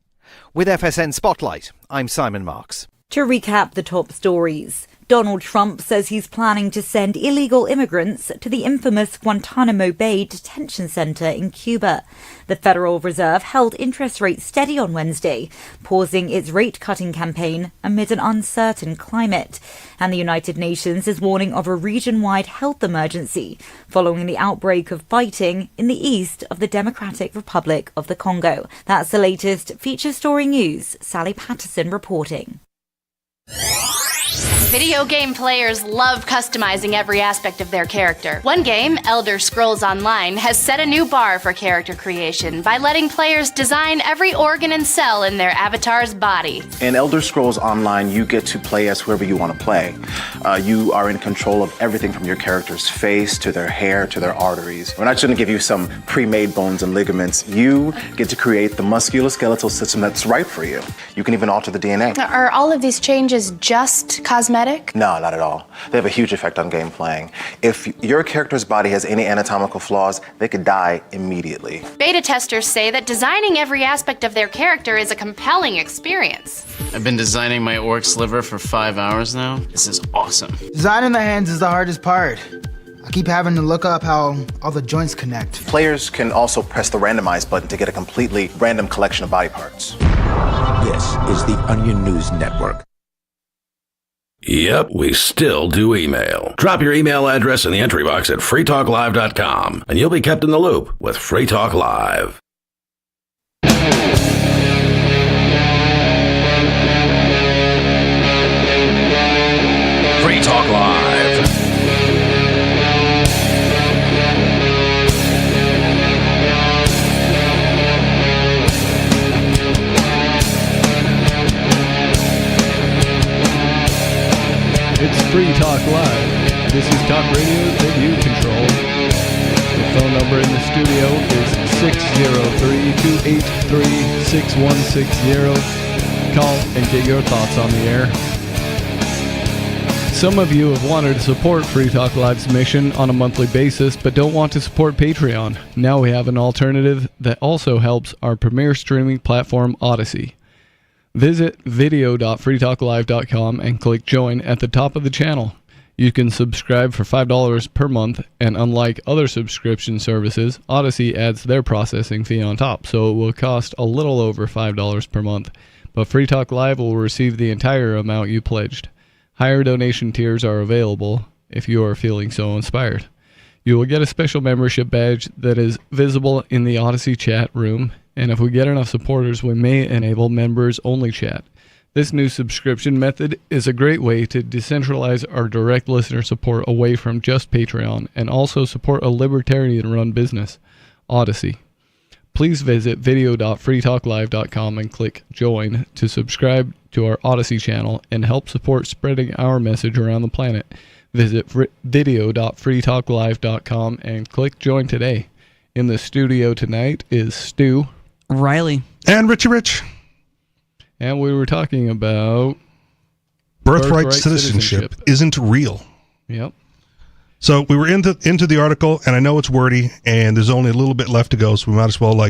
With FSN Spotlight, I'm Simon Marks. To recap the top stories, Donald Trump says he's planning to send illegal immigrants to the infamous Guantanamo Bay detention center in Cuba. The Federal Reserve held interest rates steady on Wednesday, pausing its rate-cutting campaign amid an uncertain climate. And the United Nations is warning of a region-wide health emergency following the outbreak of fighting in the east of the Democratic Republic of the Congo. That's the latest feature story news. Sally Patterson reporting. Video game players love customizing every aspect of their character. One game, Elder Scrolls Online, has set a new bar for character creation by letting players design every organ and cell in their avatar's body. In Elder Scrolls Online, you get to play as whoever you want to play. You are in control of everything from your character's face to their hair to their arteries. We're not just going to give you some pre-made bones and ligaments. You get to create the musculoskeletal system that's right for you. You can even alter the DNA. Are all of these changes just cosmetic? No, not at all. They have a huge effect on game playing. If your character's body has any anatomical flaws, they could die immediately. Beta testers say that designing every aspect of their character is a compelling experience. I've been designing my orc's liver for 5 hours now. This is awesome. Designing the hands is the hardest part. I keep having to look up how all the joints connect. Players can also press the randomize button to get a completely random collection of body parts. This is the Onion News Network. Yep, we still do email. Drop your email address in the entry box at freetalklive.com, and you'll be kept in the loop with Free Talk Live. Free Talk Live. It's Free Talk Live. This is talk radio that you control. The phone number in the studio is 603-283-6160. Call and get your thoughts on the air. Some of you have wanted to support Free Talk Live's mission on a monthly basis, but don't want to support Patreon. Now we have an alternative that also helps our premier streaming platform, Odyssey. Visit video.freetalklive.com and click join at the top of the channel. You can subscribe for $5 per month, and unlike other subscription services, Odyssey adds their processing fee on top, so it will cost a little over $5 per month. But Free Talk Live will receive the entire amount you pledged. Higher donation tiers are available if you are feeling so inspired. You will get a special membership badge that is visible in the Odyssey chat room, and if we get enough supporters, we may enable members-only chat. This new subscription method is a great way to decentralize our direct listener support away from just Patreon and also support a libertarian-run business, Odyssey. Please visit video.freetalklive.com and click join to subscribe to our Odyssey channel and help support spreading our message around the planet. Visit video.freetalklive.com and click join today. In the studio tonight is Stu, Riley, and Richie Rich. And we were talking about birthright citizenship isn't real. Yep. So we were into the article, and I know it's wordy, and there's only a little bit left to go, so we might as well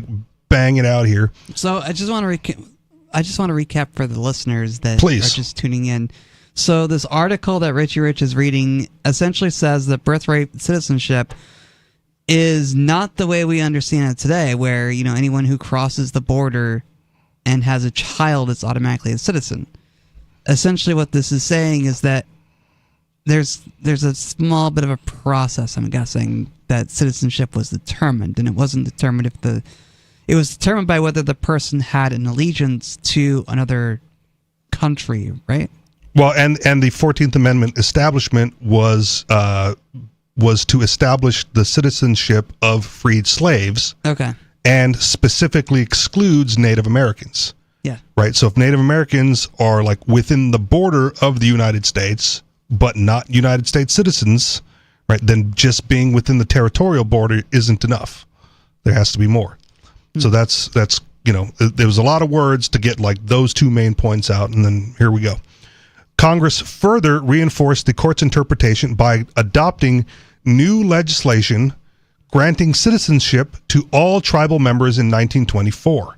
bang it out here. So I just want to recap for the listeners that Please. are just tuning in. So this article that Richie Rich is reading essentially says that birthright citizenship is not the way we understand it today, where anyone who crosses the border and has a child, it's automatically a citizen. Essentially what this is saying is that there's a small bit of a process, I'm guessing, that citizenship was determined, and it wasn't determined it was determined by whether the person had an allegiance to another country, right? Well, and the 14th Amendment establishment was to establish the citizenship of freed slaves. Okay. And specifically excludes Native Americans. Yeah. Right. So if Native Americans are like within the border of the United States, but not United States citizens, right, then just being within the territorial border isn't enough. There has to be more. So that's there was a lot of words to get like those two main points out, and then here we go. Congress further reinforced the court's interpretation by adopting new legislation granting citizenship to all tribal members in 1924.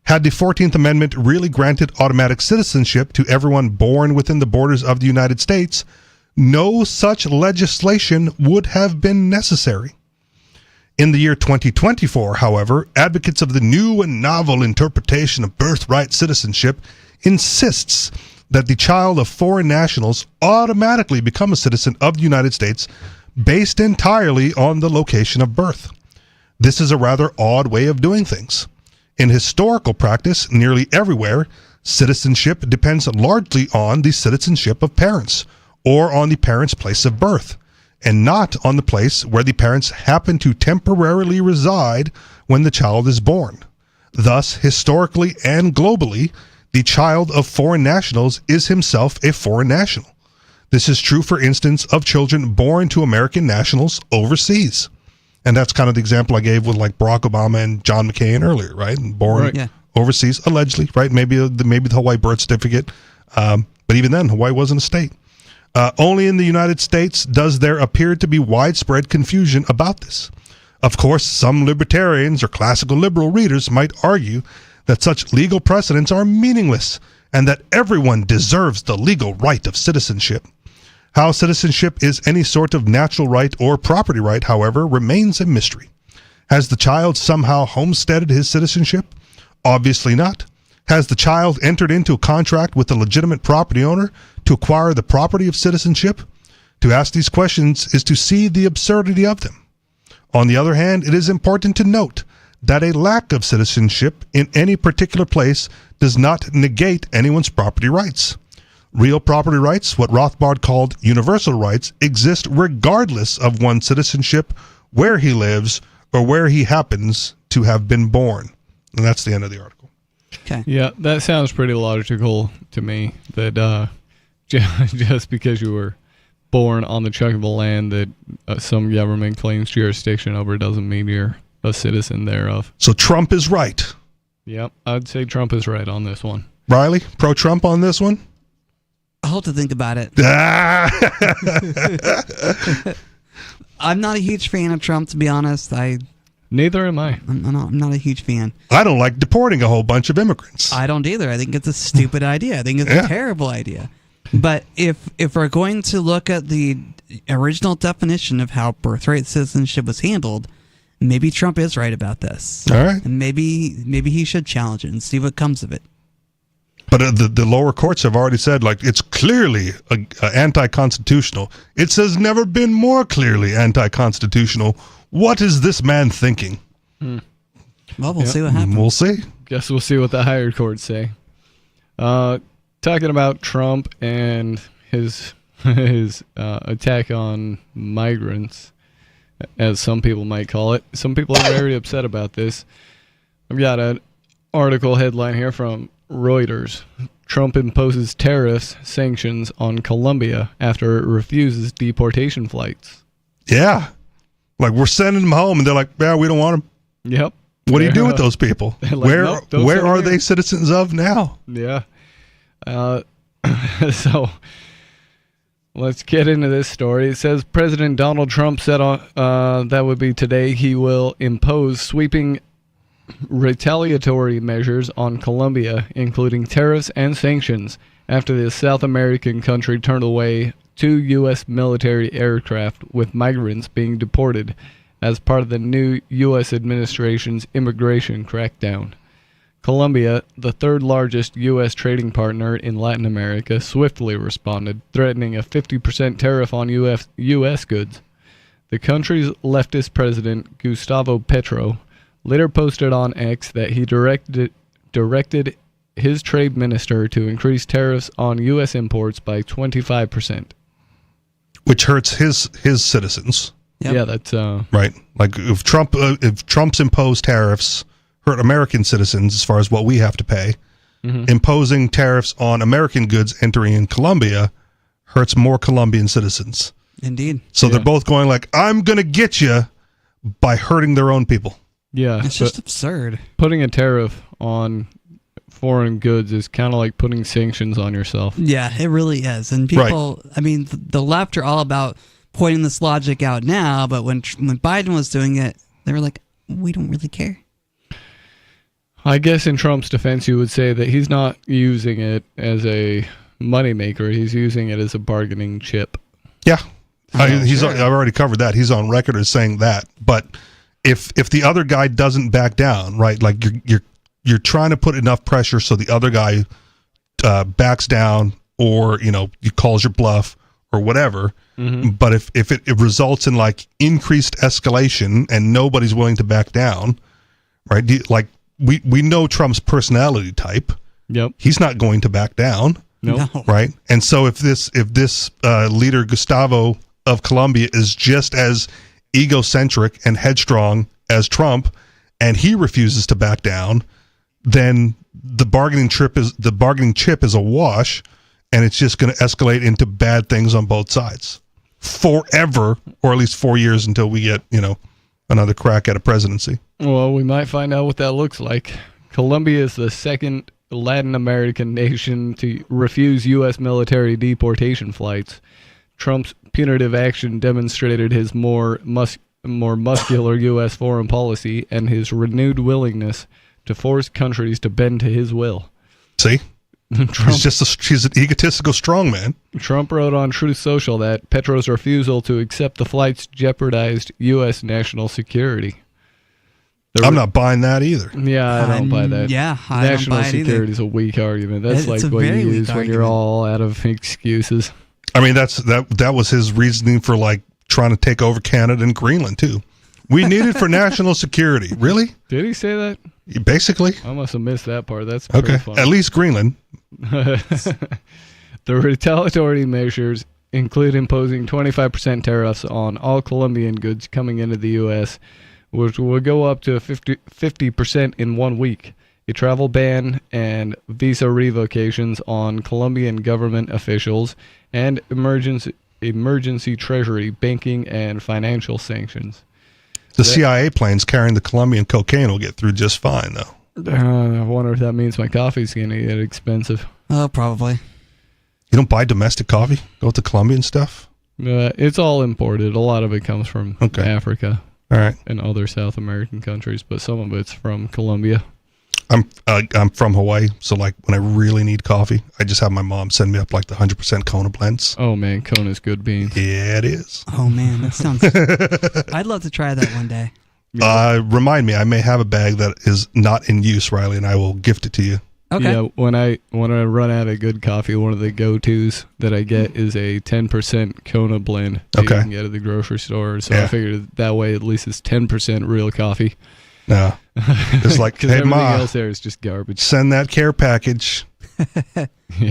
Had the 14th Amendment really granted automatic citizenship to everyone born within the borders of the United States, no such legislation would have been necessary. In the year 2024, however, advocates of the new and novel interpretation of birthright citizenship insists that the child of foreign nationals automatically become a citizen of the United States based entirely on the location of birth. This is a rather odd way of doing things. In historical practice, nearly everywhere, citizenship depends largely on the citizenship of parents, or on the parents' place of birth, and not on the place where the parents happen to temporarily reside when the child is born. Thus, historically and globally, the child of foreign nationals is himself a foreign national. This is true, for instance, of children born to American nationals overseas. And that's kind of the example I gave with like Barack Obama and John McCain earlier, right? Born overseas, allegedly, right? Maybe the Hawaii birth certificate. But even then, Hawaii wasn't a state. Only in the United States does there appear to be widespread confusion about this. Of course, some libertarians or classical liberal readers might argue that such legal precedents are meaningless and that everyone deserves the legal right of citizenship. How citizenship is any sort of natural right or property right, however, remains a mystery. Has the child somehow homesteaded his citizenship? Obviously not. Has the child entered into a contract with a legitimate property owner to acquire the property of citizenship? To ask these questions is to see the absurdity of them. On the other hand, it is important to note that a lack of citizenship in any particular place does not negate anyone's property rights. Real property rights, what Rothbard called universal rights, exist regardless of one's citizenship, where he lives, or where he happens to have been born. And that's the end of the article. Okay. Yeah, that sounds pretty logical to me, that just because you were born on the chunk of the land that some government claims jurisdiction over doesn't mean you're a citizen thereof. So Trump is right. Yep, I'd say Trump is right on this one. Riley, pro-Trump on this one? I'll have to think about it. I'm not a huge fan of Trump, to be honest. Neither am I. I'm not a huge fan. I don't like deporting a whole bunch of immigrants. I don't either. I think it's a stupid idea. I think it's a terrible idea. But if we're going to look at the original definition of how birthright citizenship was handled, maybe Trump is right about this. All right. And maybe he should challenge it and see what comes of it. But the lower courts have already said, like, it's clearly anti-constitutional. It says never been more clearly anti-constitutional. What is this man thinking? Well, we'll see what happens. We'll see. Guess we'll see what the higher courts say. Talking about Trump and his attack on migrants, as some people might call it. Some people are very upset about this. I've got an article headline here from Reuters. Trump imposes tariffs sanctions on Colombia after it refuses deportation flights. Yeah. Like, we're sending them home, and they're like, yeah, we don't want them. Yep. What do you do with those people? Like, where are they citizens of now? Yeah. So let's get into this story. It says President Donald Trump said that would be today he will impose sweeping retaliatory measures on Colombia, including tariffs and sanctions, after the South American country turned away 2 U.S. military aircraft with migrants being deported as part of the new U.S. administration's immigration crackdown. Colombia, the third largest U.S. trading partner in Latin America, swiftly responded, threatening a 50% tariff on U.S. goods. The country's leftist president, Gustavo Petro, later posted on X that he directed his trade minister to increase tariffs on U.S. imports by 25%. Which hurts his citizens. Yep. Yeah, that's... Right. Like, if Trump's imposed tariffs hurt American citizens as far as what we have to pay, imposing tariffs on American goods entering in Colombia hurts more Colombian citizens. Indeed. So they're both going like, I'm going to get you by hurting their own people. Yeah. It's just absurd. Putting a tariff on foreign goods is kind of like putting sanctions on yourself. Yeah, it really is. And people, I mean, the left are all about pointing this logic out now, but when Biden was doing it, they were like, we don't really care. I guess in Trump's defense, you would say that he's not using it as a moneymaker. He's using it as a bargaining chip. Yeah. I've already covered that. He's on record as saying that. But if the other guy doesn't back down, right, like you're trying to put enough pressure so the other guy backs down, or you calls your bluff or whatever. But if it results in like increased escalation and nobody's willing to back down, right? Like we know Trump's personality type. Yep. He's not going to back down. No. Right. And so if this leader Gustavo of Colombia is just as egocentric and headstrong as Trump, and he refuses to back down, then the bargaining chip is a wash, and it's just going to escalate into bad things on both sides forever, or at least 4 years until we get another crack at a presidency. Well, we might find out what that looks like. Colombia is the second Latin American nation to refuse U.S. military deportation flights. Trump's punitive action demonstrated his more muscular U.S. foreign policy and his renewed willingness to force countries to bend to his will. See? She's an egotistical strongman. Trump wrote on Truth Social that Petro's refusal to accept the flights jeopardized U.S. national security. I'm not buying that either. Yeah, I don't buy that. Yeah, I national don't buy it security is a weak argument. That's It's like a what you very weak use when you're argument. all out of excuses. I mean, that was his reasoning for like trying to take over Canada and Greenland too. We need it for national security. Really? Did he say that? Basically. I must have missed that part. That's pretty Okay. funny. At least Greenland. The retaliatory measures include imposing 25% tariffs on all Colombian goods coming into the U.S., which will go up to 50% in 1 week. A travel ban and visa revocations on Colombian government officials, and emergency treasury, banking, and financial sanctions. The CIA planes carrying the Colombian cocaine will get through just fine, though. I wonder if that means my coffee's going to get expensive. Oh, probably. You don't buy domestic coffee? Go with the Colombian stuff? It's all imported. A lot of it comes from Africa. All right. And other South American countries, but some of it's from Colombia. I'm from Hawaii, so like when I really need coffee, I just have my mom send me up like the 100% Kona blends. Oh man, Kona's good beans. Yeah, it is. Oh man, that sounds. I'd love to try that one day. Remind me, I may have a bag that is not in use, Riley, and I will gift it to you. Okay. Yeah, when I run out of good coffee, one of the go-tos that I get is a 10% Kona blend that you can get at the grocery store. So I figured that way at least it's 10% real coffee. No. It's like, hey, everything Ma, else there is just garbage. send that care package.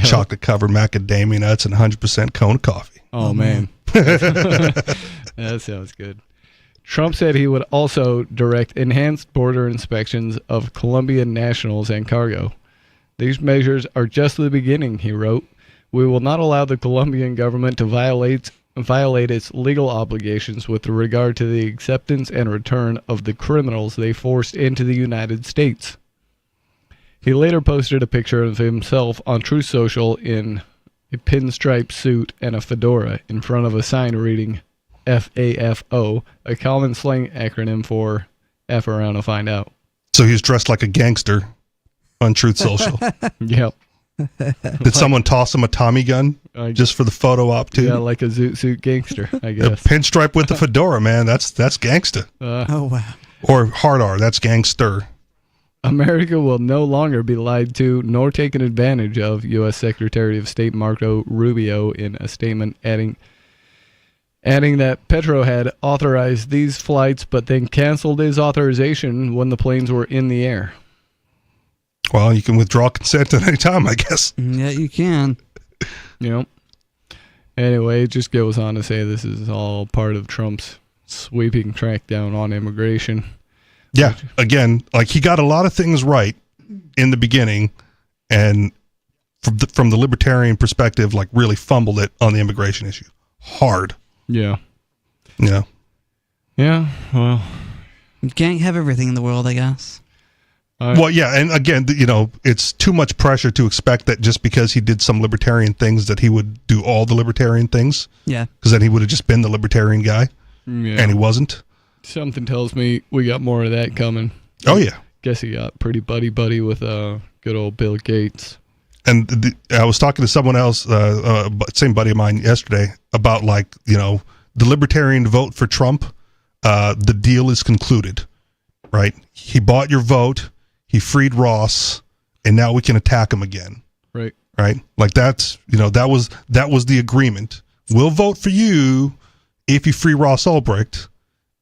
Chocolate-covered macadamia nuts and 100% Kona coffee. Oh, man. That sounds good. Trump said he would also direct enhanced border inspections of Colombian nationals and cargo. These measures are just the beginning, he wrote. We will not allow the Colombian government to violate its legal obligations with regard to the acceptance and return of the criminals they forced into the United States. He later posted a picture of himself on Truth Social in a pinstripe suit and a fedora in front of a sign reading FAFO, a common slang acronym for F around to find out. So he's dressed like a gangster on Truth Social. Yep. Did someone toss him a Tommy gun just for the photo op too? Yeah, like a zoot suit gangster, I A guess. pinstripe with the fedora, man. That's gangsta. Oh wow. Or hard R, that's gangster. America will no longer be lied to nor taken advantage of, U.S. Secretary of State Marco Rubio in a statement adding that Petro had authorized these flights but then canceled his authorization when the planes were in the air. Well, you can withdraw consent at any time, I guess. Yeah, you can. Yep. Anyway, it just goes on to say this is all part of Trump's sweeping crackdown on immigration. Yeah, again, like he got a lot of things right in the beginning, and from the libertarian perspective, like really fumbled it on the immigration issue. Hard. Yeah. Yeah. Yeah, well. You can't have everything in the world, I guess. Well, yeah, and again, it's too much pressure to expect that just because he did some libertarian things that he would do all the libertarian things. Yeah. Because then he would have just been the libertarian guy, Yeah. and he wasn't. Something tells me we got more of that coming. Oh, yeah. Guess he got pretty buddy-buddy with good old Bill Gates. And I was talking to someone else, same buddy of mine yesterday, about the libertarian vote for Trump. The deal is concluded, right? He bought your vote, he freed Ross, and now we can attack him again. Right. Right? Like that's, that was the agreement. We'll vote for you if you free Ross Ulbricht.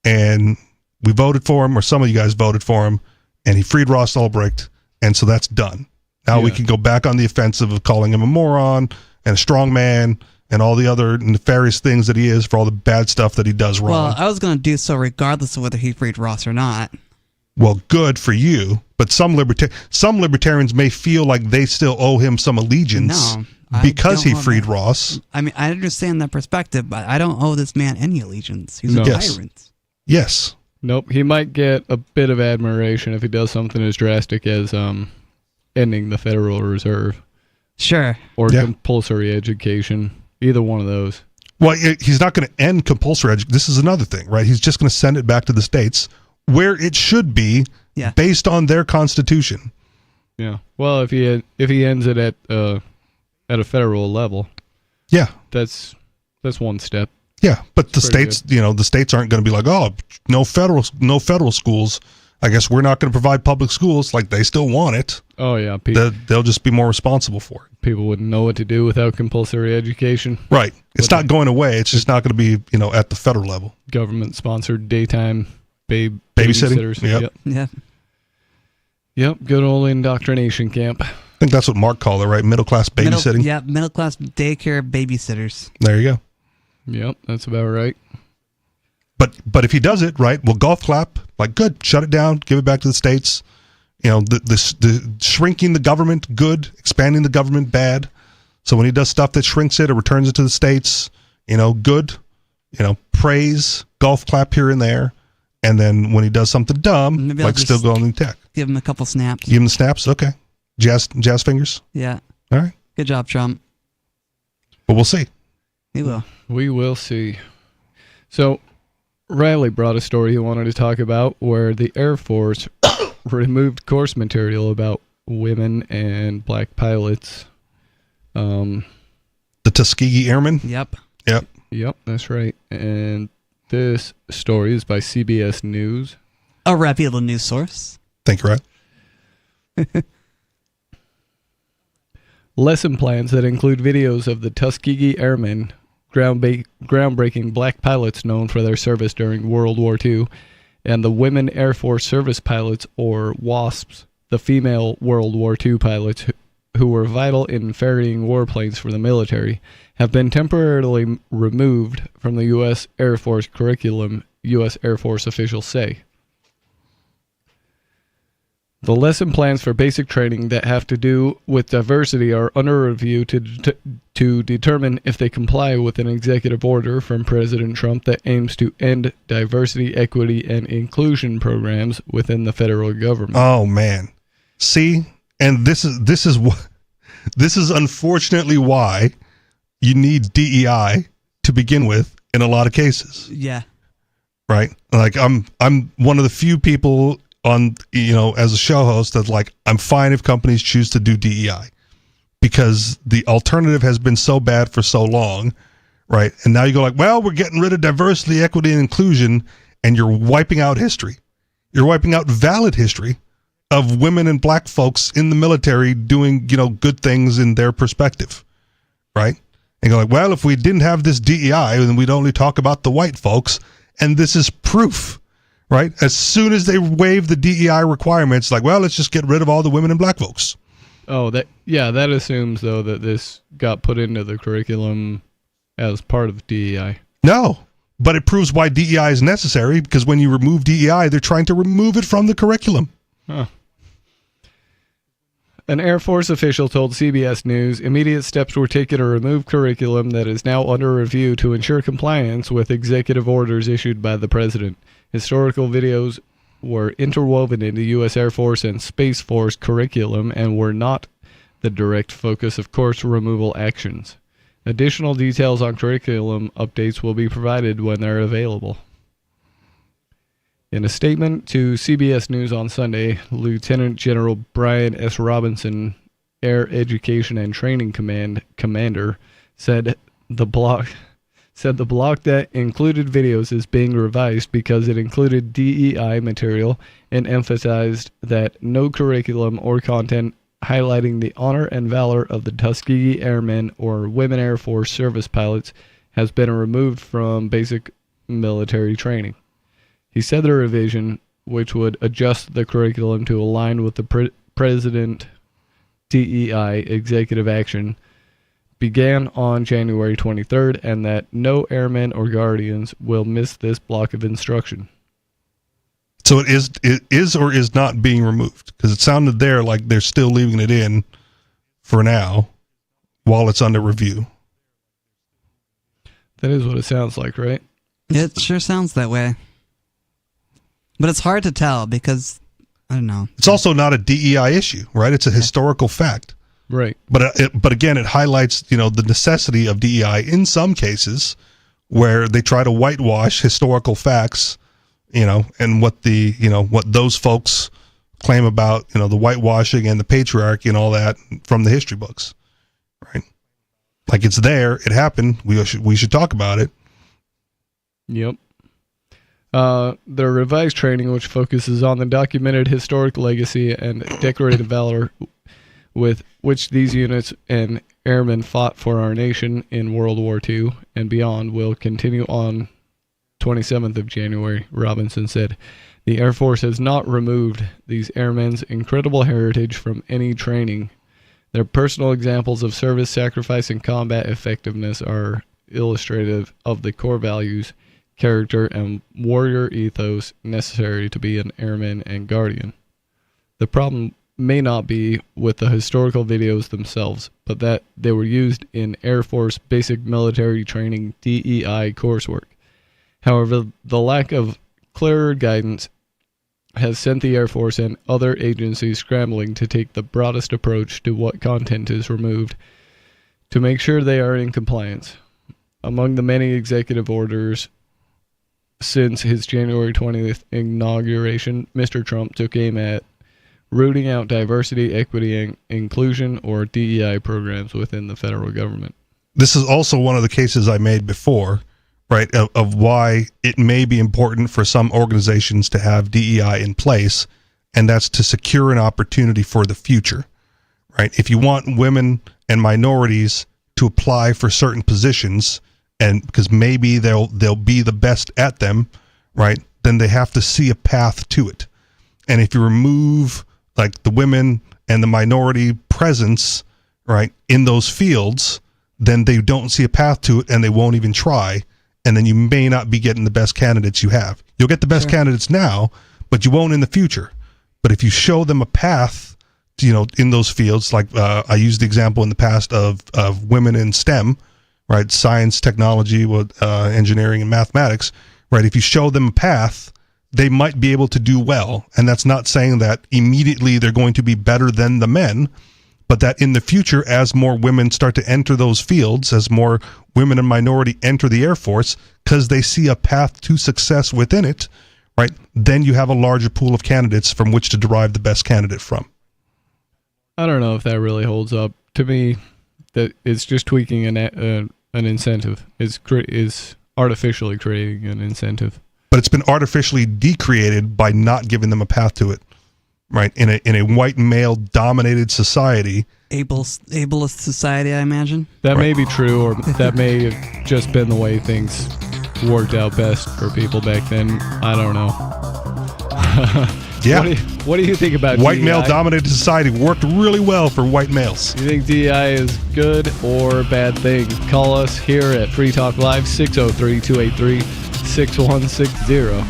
And we voted for him, or some of you guys voted for him, and he freed Ross Ulbricht, and so that's done. Now we can go back on the offensive of calling him a moron and a strong man and all the other nefarious things that he is for all the bad stuff that he does wrong. Well, I was going to do so regardless of whether he freed Ross or not. Well, good for you, but some libertarians may feel like they still owe him some allegiance because he freed Ross. I mean, I understand that perspective, but I don't owe this man any allegiance. He's a tyrant. Yes. Nope. He might get a bit of admiration if he does something as drastic as ending the Federal Reserve. Sure. Or compulsory education. Either one of those. Well, he's not going to end compulsory education. This is another thing, right? He's just going to send it back to the states where it should be based on their constitution. Yeah. Well, if he ends it at a federal level. Yeah. That's one step. Yeah, but the states, the states aren't going to be like, oh, no federal schools. I guess we're not going to provide public schools. Like they still want it. Oh yeah, they'll just be more responsible for it. People wouldn't know what to do without compulsory education. Right. It's not going away. It's just not going to be, at the federal level. Government-sponsored daytime babysitters. Yep. Yeah. Yep. Good old indoctrination camp. I think that's what Mark called it, right? Middle-class babysitting. Middle-class daycare babysitters. There you go. Yep, that's about right. But if he does it right, well, golf clap, like good, shut it down, give it back to the states. The shrinking the government, good, expanding the government, bad. So when he does stuff that shrinks it or returns it to the states, good, praise, golf clap here and there. And then when he does something dumb, still go on the attack. Give him a couple snaps. Give him the snaps, okay. Jazz fingers. Yeah. All right. Good job, Trump. But we'll see. He will. We will see. So, Riley brought a story he wanted to talk about where the Air Force removed course material about women and black pilots. The Tuskegee Airmen? Yep. Yep, that's right. And this story is by CBS News. A reputable news source. Thank you, Ryan. Lesson plans that include videos of the Tuskegee Airmen, groundbreaking black pilots known for their service during World War II, and the Women Air Force Service Pilots, or WASPs, the female World War II pilots who were vital in ferrying warplanes for the military, have been temporarily removed from the U.S. Air Force curriculum, U.S. Air Force officials say. The lesson plans for basic training that have to do with diversity are under review to determine if they comply with an executive order from President Trump that aims to end diversity, equity, and inclusion programs within the federal government. Oh man, see, and this is unfortunately why you need DEI to begin with in a lot of cases. Yeah. Right. Like I'm one of the few people on, as a show host that's like, I'm fine if companies choose to do DEI because the alternative has been so bad for so long, right? And now you go like, well, we're getting rid of diversity, equity, and inclusion, and you're wiping out history. You're wiping out valid history of women and black folks in the military doing, good things in their perspective, right? And go like, well, if we didn't have this DEI, then we'd only talk about the white folks. And this is proof, right? As soon as they waive the DEI requirements, like, well, let's just get rid of all the women and black folks. Oh, that assumes, though, that this got put into the curriculum as part of DEI. No, but it proves why DEI is necessary, because when you remove DEI, they're trying to remove it from the curriculum. Huh. An Air Force official told CBS News immediate steps were taken to remove curriculum that is now under review to ensure compliance with executive orders issued by the president. Historical videos were interwoven into U.S. Air Force and Space Force curriculum and were not the direct focus of course removal actions. Additional details on curriculum updates will be provided when they're available. In a statement to CBS News on Sunday, Lieutenant General Brian S. Robinson, Air Education and Training Commander, said the block that included videos is being revised because it included DEI material and emphasized that no curriculum or content highlighting the honor and valor of the Tuskegee Airmen or women Air Force service pilots has been removed from basic military training. He said the revision, which would adjust the curriculum to align with the President DEI executive action, began on January 23rd, and that no airmen or guardians will miss this block of instruction. So it is or is not being removed? Because it sounded there like they're still leaving it in for now while it's under review. That is what it sounds like, right? It sure sounds that way. But it's hard to tell because, I don't know. It's also not a DEI issue, right? It's a historical fact. Right. But again, it highlights, the necessity of DEI in some cases where they try to whitewash historical facts, and what what those folks claim about, the whitewashing and the patriarchy and all that from the history books, right? Like it's there, it happened. We should talk about it. Yep. The revised training, which focuses on the documented historic legacy and decorated valor with which these units and airmen fought for our nation in World War II and beyond, will continue on 27th of January, Robinson said. The Air Force has not removed these airmen's incredible heritage from any training. Their personal examples of service, sacrifice, and combat effectiveness are illustrative of the core values, character, and warrior ethos necessary to be an airman and guardian. The problem may not be with the historical videos themselves, but that they were used in Air Force basic military training DEI coursework. However, the lack of clearer guidance has sent the Air Force and other agencies scrambling to take the broadest approach to what content is removed to make sure they are in compliance. Among the many executive orders since his January 20th inauguration, Mr. Trump took aim at rooting out diversity, equity, and inclusion, or DEI programs within the federal government. This is also one of the cases I made before, right, of why it may be important for some organizations to have DEI in place, and that's to secure an opportunity for the future, right? If you want women and minorities to apply for certain positions, and because maybe they'll be the best at them, right, then they have to see a path to it. And if you remove like the women and the minority presence, right, in those fields, then they don't see a path to it and they won't even try. And then you may not be getting the best candidates you have. You'll get the best candidates now, but you won't in the future. But if you show them a path, in those fields, like I used the example in the past of women in STEM, right, science, technology, engineering, and mathematics, right, if you show them a path, they might be able to do well. And that's not saying that immediately they're going to be better than the men, but that in the future, as more women start to enter those fields, as more women and minority enter the Air Force, because they see a path to success within it, right, then you have a larger pool of candidates from which to derive the best candidate from. I don't know if that really holds up. To me, that it's just tweaking an incentive. Is artificially creating an incentive. But it's been artificially decreated by not giving them a path to it. right? In a white male dominated society. Ableist society, I imagine. That may be true, or that may have just been the way things worked out best for people back then. I don't know. Yeah. What do you think about white DEI? male dominated society worked really well for white males? You think DEI is good or bad thing? Call us here at Free Talk Live, 603-283-6160.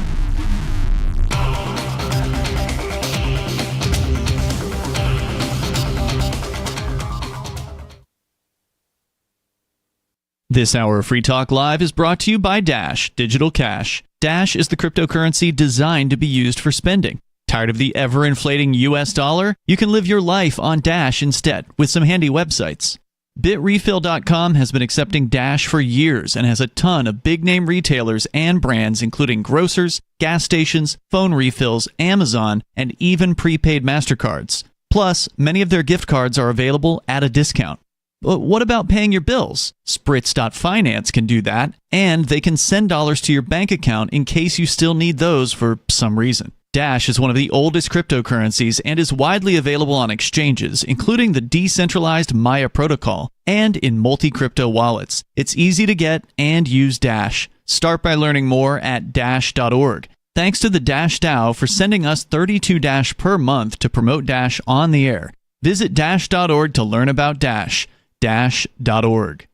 This hour of Free Talk Live is brought to you by Dash Digital Cash. Dash is the cryptocurrency designed to be used for spending. Tired of the ever-inflating US dollar? You can live your life on Dash instead with some handy websites. BitRefill.com has been accepting Dash for years and has a ton of big-name retailers and brands including grocers, gas stations, phone refills, Amazon, and even prepaid MasterCards. Plus, many of their gift cards are available at a discount. But what about paying your bills? Spritz.finance can do that, and they can send dollars to your bank account in case you still need those for some reason. Dash is one of the oldest cryptocurrencies and is widely available on exchanges, including the decentralized Maya protocol, and in multi-crypto wallets. It's easy to get and use Dash. Start by learning more at Dash.org. Thanks to the Dash DAO for sending us 32 Dash per month to promote Dash on the air. Visit Dash.org to learn about Dash. Dash.org.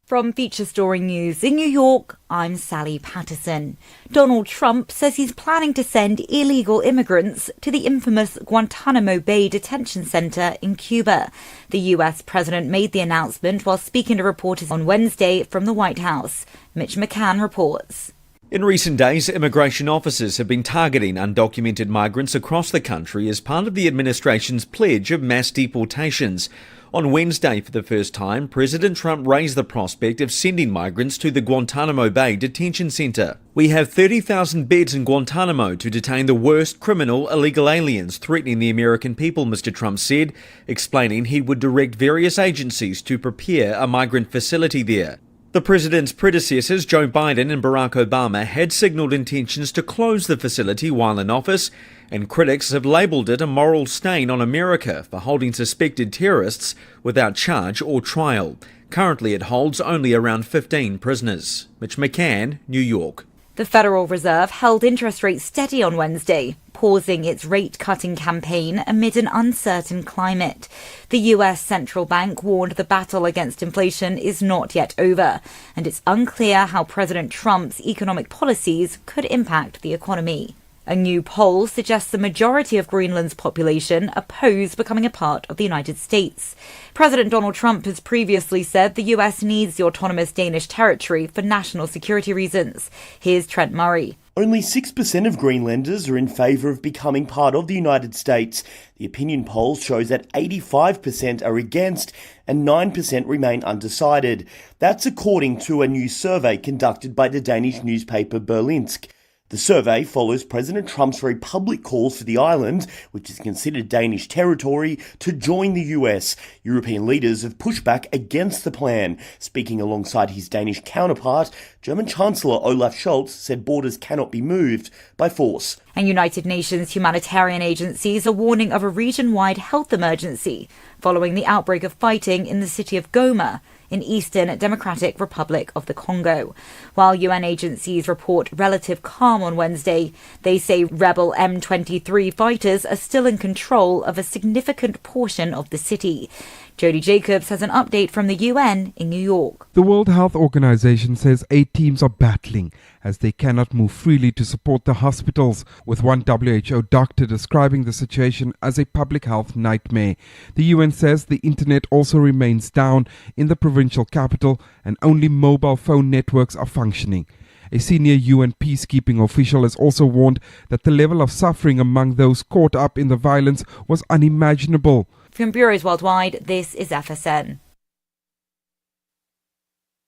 From Feature Story News in New York, I'm Sally Patterson. Donald Trump says he's planning to send illegal immigrants to the infamous Guantanamo Bay detention center in Cuba. The US president made the announcement while speaking to reporters on Wednesday from the White House. Mitch McCann reports. In recent days, immigration officers have been targeting undocumented migrants across the country as part of the administration's pledge of mass deportations. On Wednesday, for the first time, President Trump raised the prospect of sending migrants to the Guantanamo Bay detention center. We have 30,000 beds in Guantanamo to detain the worst criminal illegal aliens threatening the American people, Mr. Trump said, explaining he would direct various agencies to prepare a migrant facility there. The president's predecessors, Joe Biden and Barack Obama, had signaled intentions to close the facility while in office, and critics have labelled it a moral stain on America for holding suspected terrorists without charge or trial. Currently it holds only around 15 prisoners. Mitch McCann, New York. The Federal Reserve held interest rates steady on Wednesday, pausing its rate-cutting campaign amid an uncertain climate. The US central bank warned the battle against inflation is not yet over, and it's unclear how President Trump's economic policies could impact the economy. A new poll suggests the majority of Greenland's population oppose becoming a part of the United States. President Donald Trump has previously said the US needs the autonomous Danish territory for national security reasons. Here's Trent Murray. Only 6% of Greenlanders are in favour of becoming part of the United States. The opinion poll shows that 85% are against and 9% remain undecided. That's according to a new survey conducted by the Danish newspaper Berlingske. The survey follows President Trump's very public calls for the island, which is considered Danish territory, to join the US. European leaders have pushed back against the plan. Speaking alongside his Danish counterpart, German Chancellor Olaf Scholz said borders cannot be moved by force. And United Nations humanitarian agencies are warning of a region-wide health emergency following the outbreak of fighting in the city of Goma in Eastern Democratic Republic of the Congo. While UN agencies report relative calm on Wednesday, they say rebel M23 fighters are still in control of a significant portion of the city. Jody Jacobs has an update from the UN in New York. The World Health Organization says 8 teams are battling as they cannot move freely to support the hospitals, with one WHO doctor describing the situation as a public health nightmare. The UN says the internet also remains down in the provincial capital and only mobile phone networks are functioning. A senior UN peacekeeping official has also warned that the level of suffering among those caught up in the violence was unimaginable. From bureaus worldwide, this is FSN.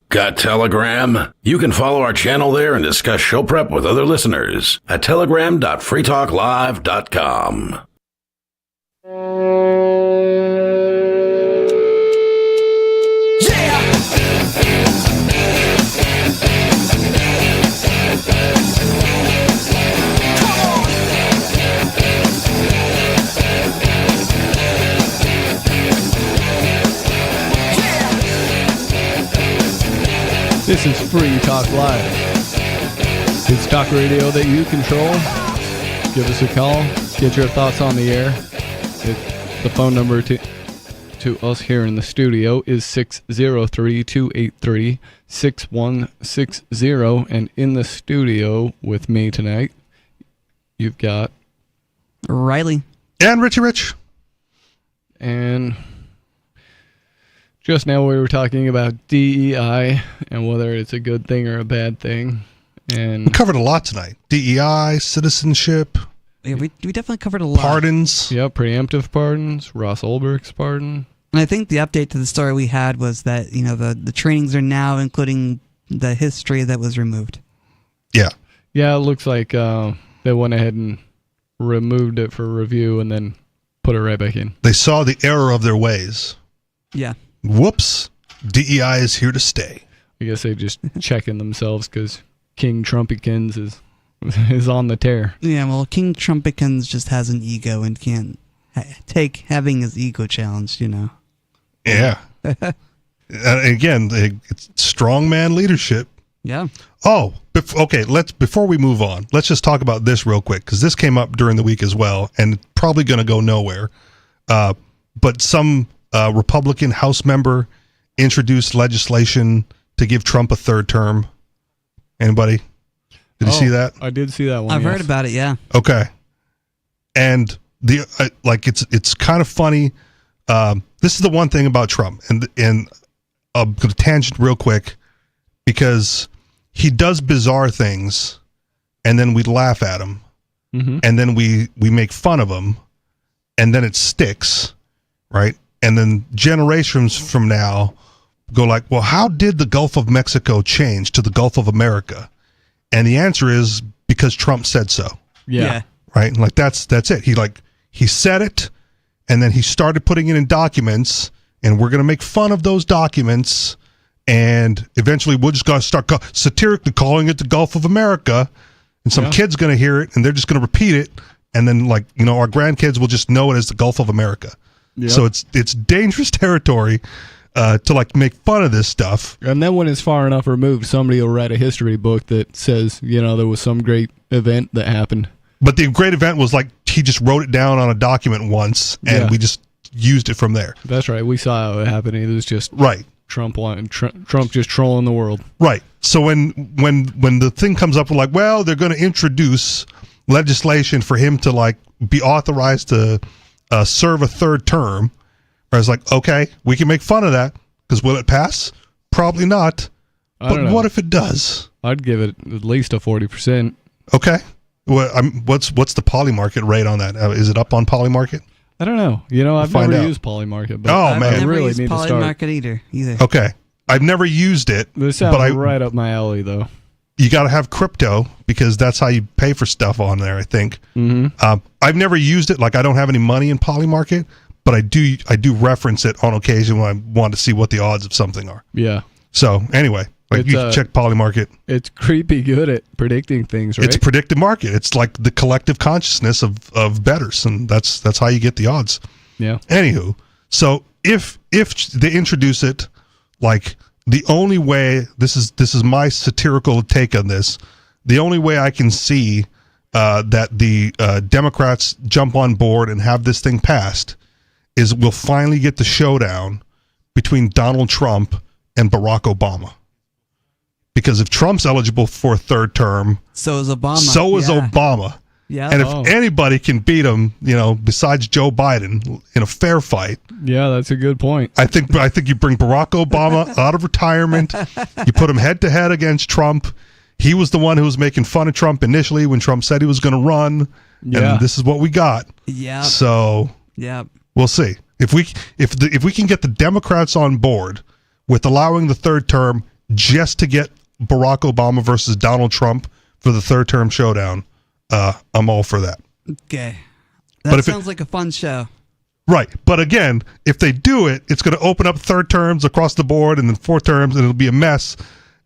Got Telegram? You can follow our channel there and discuss show prep with other listeners at telegram.freetalklive.com. This is Free Talk Live. It's talk radio that you control. Give us a call. Get your thoughts on the air. The phone number to us here in the studio is 603-283-6160. And in the studio with me tonight, you've got Riley. And Richie Rich. And just now we were talking about DEI and whether it's a good thing or a bad thing. And we covered a lot tonight. DEI, citizenship. Yeah, we definitely covered a lot. Pardons. Yeah, preemptive pardons. Ross Ulbricht's pardon. And I think the update to the story we had was that, the trainings are now including the history that was removed. Yeah. Yeah, it looks like they went ahead and removed it for review and then put it right back in. They saw the error of their ways. Yeah. Whoops. DEI is here to stay. I guess they just checking themselves because King Trumpikins is on the tear. Yeah, well, King Trumpikins just has an ego and can't take having his ego challenged, Yeah. Again, it's strongman leadership. Yeah. Oh, okay. Before we move on, let's just talk about this real quick because this came up during the week as well, and it's probably going to go nowhere. But some Republican House member introduced legislation to give Trump a third term. Anybody? Did you see that? I did see that one. I've heard about it. Yeah. Okay. And it's kind of funny. This is the one thing about Trump, and I'll go to tangent real quick because he does bizarre things, and then we laugh at him, and then we make fun of him, and then it sticks, right? And then generations from now go like, well, how did the Gulf of Mexico change to the Gulf of America? And the answer is because Trump said so. Yeah. Right? Like that's it. He said it, and then he started putting it in documents, and we're going to make fun of those documents, and eventually we're just going to start satirically calling it the Gulf of America, and some kid's going to hear it, and they're just going to repeat it, and then our grandkids will just know it as the Gulf of America. Yep. So it's dangerous territory to make fun of this stuff. And then when it's far enough removed, somebody will write a history book that says, there was some great event that happened. But the great event was he just wrote it down on a document once, and we just used it from there. That's right. We saw how it happened. It was just Trump just trolling the world. Right. So when the thing comes up, we're well, they're going to introduce legislation for him to be authorized to serve a third term. I was okay, we can make fun of that because will it pass? Probably not. But what if it does? I'd give it at least a 40%. Okay. Well, what's the Polymarket rate on that? Is it up on Polymarket? I don't know. I've never used Polymarket, but I've never really used need to start. Polymarket either. Okay, I've never used it. This sounds right up my alley, though. You got to have crypto because that's how you pay for stuff on there, I think. Mm-hmm. I've never used it. I don't have any money in Polymarket, but I do reference it on occasion when I want to see what the odds of something are. Yeah. So anyway, you can check Polymarket. It's creepy good at predicting things, right? It's a predictive market. It's like the collective consciousness of bettors, and that's how you get the odds. Yeah. Anywho, so if they introduce it, the only way this is my satirical take on this, the only way I can see that the Democrats jump on board and have this thing passed is we'll finally get the showdown between Donald Trump and Barack Obama. Because if Trump's eligible for a third term, so is Obama. So is Obama. Yeah. And if anybody can beat him, besides Joe Biden in a fair fight. Yeah, that's a good point. I think you bring Barack Obama out of retirement. You put him head to head against Trump. He was the one who was making fun of Trump initially when Trump said he was going to run. Yeah. And this is what we got. Yeah. So we'll see. If we can get the Democrats on board with allowing the third term just to get Barack Obama versus Donald Trump for the third term showdown, I'm all for that. Okay. That sounds like a fun show. Right. But again, if they do it, it's going to open up third terms across the board and then fourth terms, and it'll be a mess.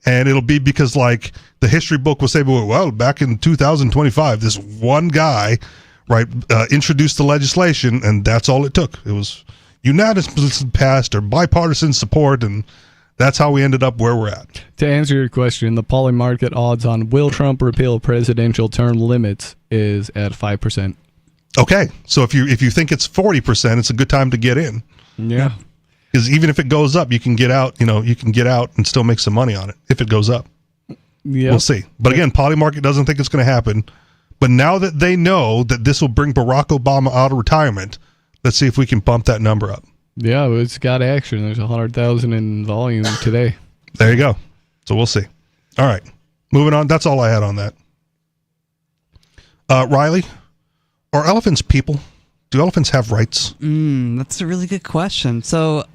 And it'll be because the history book will say, well, back in 2025, this one guy, introduced the legislation, and that's all it took. It was unanimously passed or bipartisan support, and That's how we ended up where we're at. To answer your question, the Poly market odds on will Trump repeal presidential term limits is at 5%. Okay, so if you think it's 40%, it's a good time to get in. Yeah. Because even if it goes up, you can get out. You can get out and still make some money on it if it goes up. Yeah, we'll see. But again, Poly market doesn't think it's going to happen. But now that they know that this will bring Barack Obama out of retirement, let's see if we can bump that number up. Yeah, it's got action. There's 100,000 in volume today. There you go. So we'll see. All right, moving on. That's all I had on that. Riley, are elephants people? Do elephants have rights? That's a really good question. So,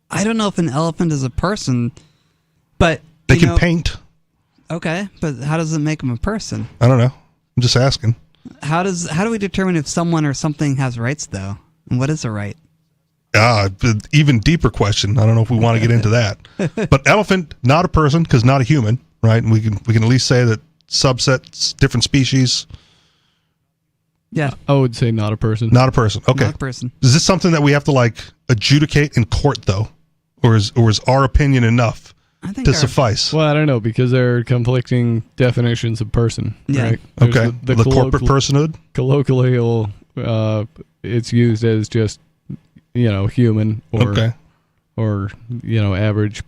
I don't know if an elephant is a person, but they can paint. Okay, but how does it make them a person? I don't know. I'm just asking. How do we determine if someone or something has rights, though? And what is a right? Even deeper question. I don't know if we want to get into that. But elephant, not a person, because not a human, right? And we can at least say that subsets, different species. Yeah, I would say not a person. Not a person. Okay. Not a person. Is this something that we have to adjudicate in court though, or is our opinion enough to suffice? Well, I don't know, because there are conflicting definitions of person. Yeah. Right? Okay. The corporate personhood. Colloquially, it's used as just human or average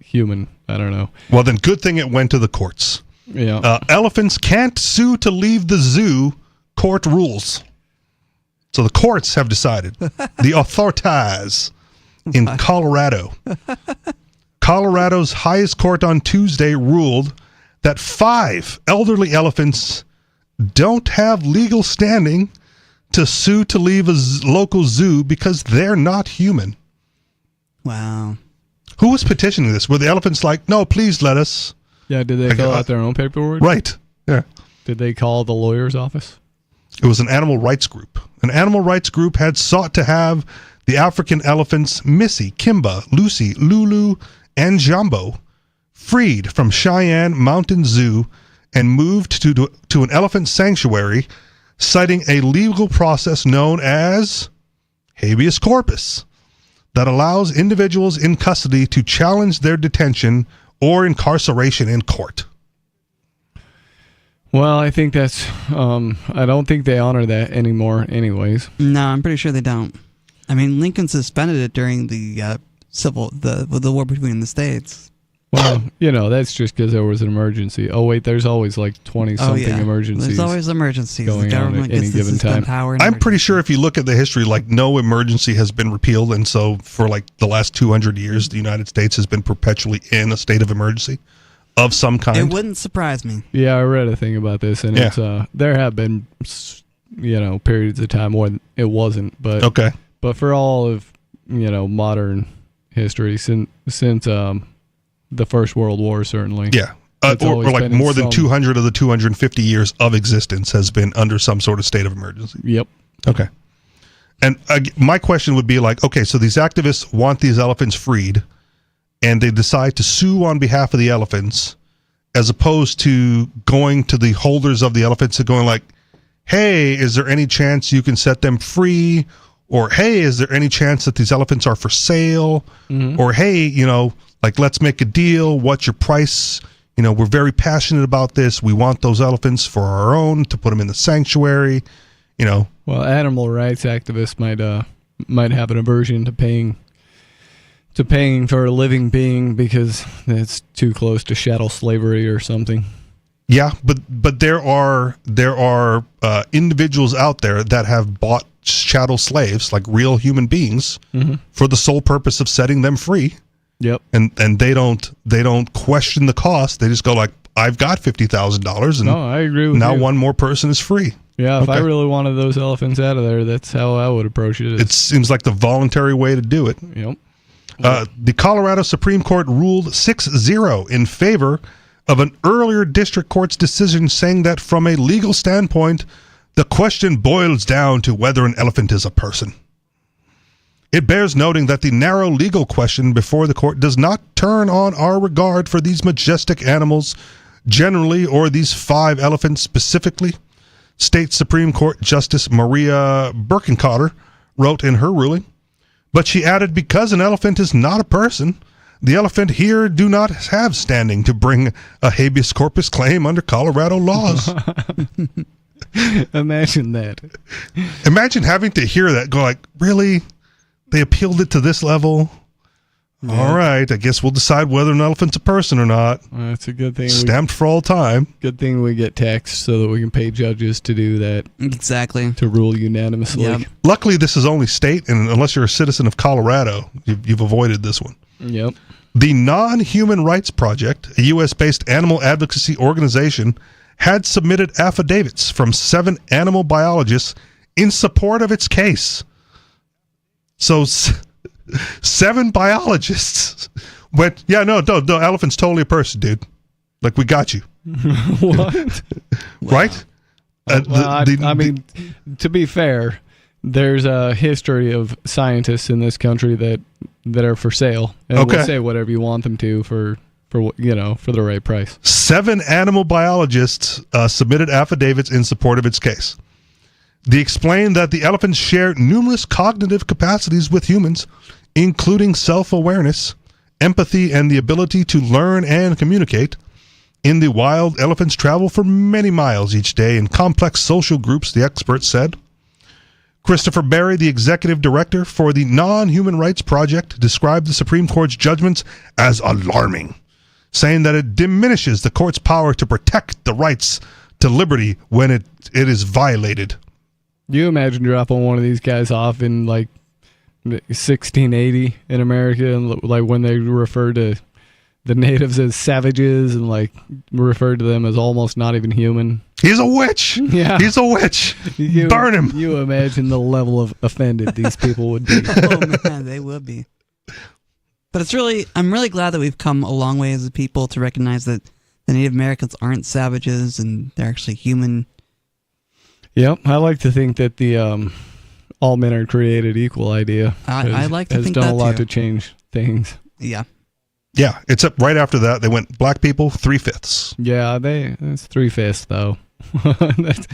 human. I don't know. Well, then good thing it went to the courts. Yeah. Elephants can't sue to leave the zoo. Court rules. So the courts have decided. The authorities in Colorado. Colorado's highest court on Tuesday ruled that 5 elderly elephants don't have legal standing to sue to leave a local zoo because they're not human. Wow. Who was petitioning this? Were the elephants like, no, please let us? Yeah, did they fill out their own paperwork? Right. Yeah. Did they call the lawyer's office? It was an animal rights group. An animal rights group had sought to have the African elephants Missy, Kimba, Lucy, Lulu, and Jumbo freed from Cheyenne Mountain Zoo and moved to an elephant sanctuary, citing a legal process known as habeas corpus that allows individuals in custody to challenge their detention or incarceration in court. Well, I think that's, I don't think they honor that anymore anyways. No, I'm pretty sure they don't. I mean, Lincoln suspended it during the the war between the states. Well, that's just because there was an emergency. Oh, wait, there's always 20-something emergencies. There's always emergencies. Going the government on at any gets given time. Power I'm pretty sure if you look at the history, no emergency has been repealed. And so for the last 200 years, the United States has been perpetually in a state of emergency of some kind. It wouldn't surprise me. Yeah, I read a thing about this, and it's there have been periods of time when it wasn't, but okay. But for all of modern history since the First World War, certainly, or more than 200 of the 250 years of existence has been under some sort of state of emergency. Yep. Okay. And my question would be okay, so these activists want these elephants freed, and they decide to sue on behalf of the elephants, as opposed to going to the holders of the elephants and going hey, is there any chance you can set them free? Or, hey, is there any chance that these elephants are for sale? Mm-hmm. Or, hey, let's make a deal. What's your price? We're very passionate about this. We want those elephants for our own, to put them in the sanctuary, Well, animal rights activists might have an aversion to paying for a living being because it's too close to chattel slavery or something. Yeah, but there are individuals out there that have bought chattel slaves, like real human beings, for the sole purpose of setting them free. Yep. And they don't question the cost. They just go I've got $50,000, and I agree with now you. one more person is free. Yeah, if I really wanted those elephants out of there, that's how I would approach it. It seems like the voluntary way to do it. Yep. The Colorado Supreme Court ruled 6-0 in favor of an earlier district court's decision, saying that from a legal standpoint, the question boils down to whether an elephant is a person. It bears noting that the narrow legal question before the court does not turn on our regard for these majestic animals generally, or these 5 elephants specifically. State Supreme Court Justice Maria Birkenkotter wrote in her ruling, but she added, because an elephant is not a person, the elephant here do not have standing to bring a habeas corpus claim under Colorado laws. Imagine that. Imagine having to hear that, go like, really? They appealed it to this level? Yeah. All right, I guess we'll decide whether an elephant's a person or not. Well, that's a good thing. Stamped for all time. Good thing we get taxed so that we can pay judges to do that. Exactly. To rule unanimously. Yep. Luckily, this is only state, and unless you're a citizen of Colorado, you've avoided this one. Yep. The Non-Human Rights Project, a U.S.-based animal advocacy organization, had submitted affidavits from 7 animal biologists in support of its case. So 7 biologists went, yeah, no, elephant's totally a person, dude. Like, we got you. What? Right? I mean, to be fair, there's a history of scientists in this country that are for sale, and will say whatever you want them to for the right price. 7 animal biologists submitted affidavits in support of its case. They explained that the elephants share numerous cognitive capacities with humans, including self-awareness, empathy, and the ability to learn and communicate. In the wild, elephants travel for many miles each day in complex social groups, the experts said. Christopher Berry, the executive director for the Non-Human Rights Project, described the Supreme Court's judgments as alarming, saying that it diminishes the court's power to protect the rights to liberty when it is violated. You imagine dropping one of these guys off in like 1680 in America, and like when they refer to the natives as savages and like refer to them as almost not even human. He's a witch. Yeah, he's a witch. Burn him. You imagine the level of offended these people would be. Oh man, they would be. But I'm really glad that we've come a long way as a people to recognize that the Native Americans aren't savages and they're actually human. Yep, I like to think that the all men are created equal idea I like to think that has done a lot too. to change things. Yeah. Yeah, except right after that, they went black people 3/5. Yeah, it's 3/5 though.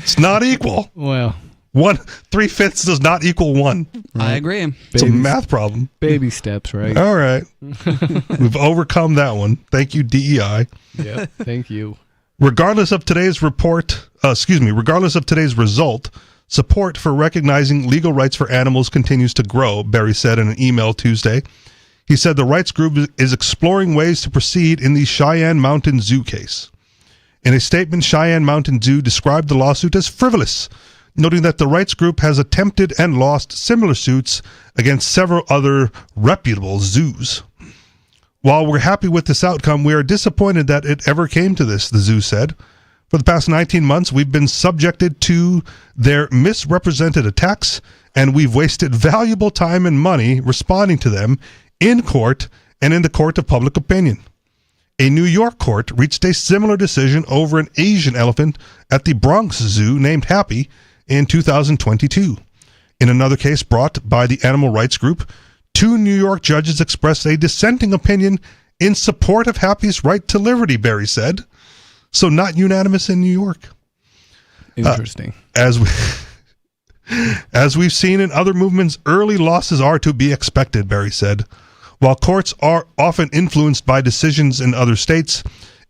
It's not equal. Well, 3/5 does not equal 1. I agree. It's a math problem. Baby steps, right? All right. We've overcome that one. Thank you, DEI. Yeah, thank you. Regardless of today's result, support for recognizing legal rights for animals continues to grow, Berry said in an email Tuesday. He said the rights group is exploring ways to proceed in the Cheyenne Mountain Zoo case. In a statement, Cheyenne Mountain Zoo described the lawsuit as frivolous, noting that the rights group has attempted and lost similar suits against several other reputable zoos. While we're happy with this outcome, we are disappointed that it ever came to this, the zoo said. For the past 19 months, we've been subjected to their misrepresented attacks, and we've wasted valuable time and money responding to them in court and in the court of public opinion. A New York court reached a similar decision over an Asian elephant at the Bronx Zoo named Happy in 2022. In another case brought by the animal rights group, 2 New York judges expressed a dissenting opinion in support of Happy's right to liberty, Berry said. So not unanimous in New York. Interesting. As we've seen in other movements, early losses are to be expected, Berry said. While courts are often influenced by decisions in other states,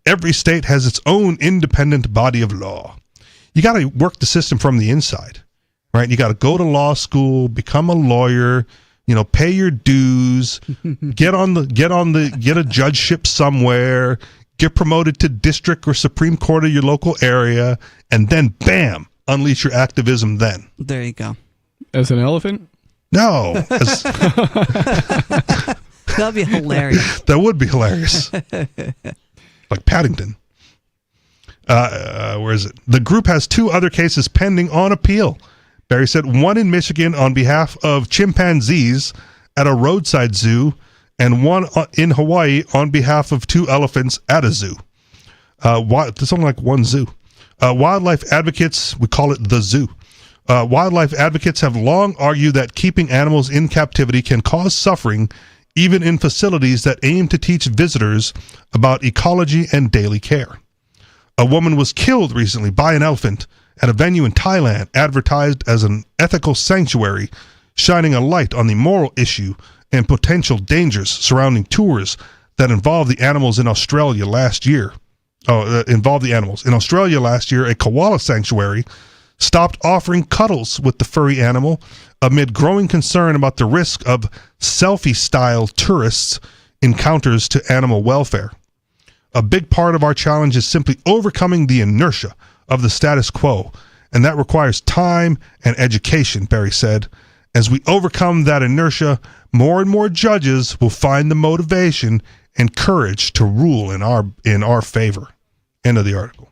every state has its own independent body of law. You got to work the system from the inside, right? You got to go to law school, become a lawyer, pay your dues, get a judgeship somewhere, get promoted to district or Supreme Court of your local area, and then bam, unleash your activism then. There you go. As an elephant? No. That'd be hilarious. That would be hilarious. Like Paddington. Where is it? The group has 2 other cases pending on appeal. Berry said one in Michigan on behalf of chimpanzees at a roadside zoo, and one in Hawaii on behalf of 2 elephants at a zoo. There's only like one zoo. Wildlife advocates, we call it the zoo. Wildlife advocates have long argued that keeping animals in captivity can cause suffering, even in facilities that aim to teach visitors about ecology and daily care. A woman was killed recently by an elephant at a venue in Thailand advertised as an ethical sanctuary, shining a light on the moral issue and potential dangers surrounding tours that involved the animals in Australia last year. In Australia last year, a koala sanctuary stopped offering cuddles with the furry animal amid growing concern about the risk of selfie-style tourists' encounters to animal welfare. A big part of our challenge is simply overcoming the inertia of the status quo, and that requires time and education, Barry said. As we overcome that inertia, more and more judges will find the motivation and courage to rule in our favor. End of the article.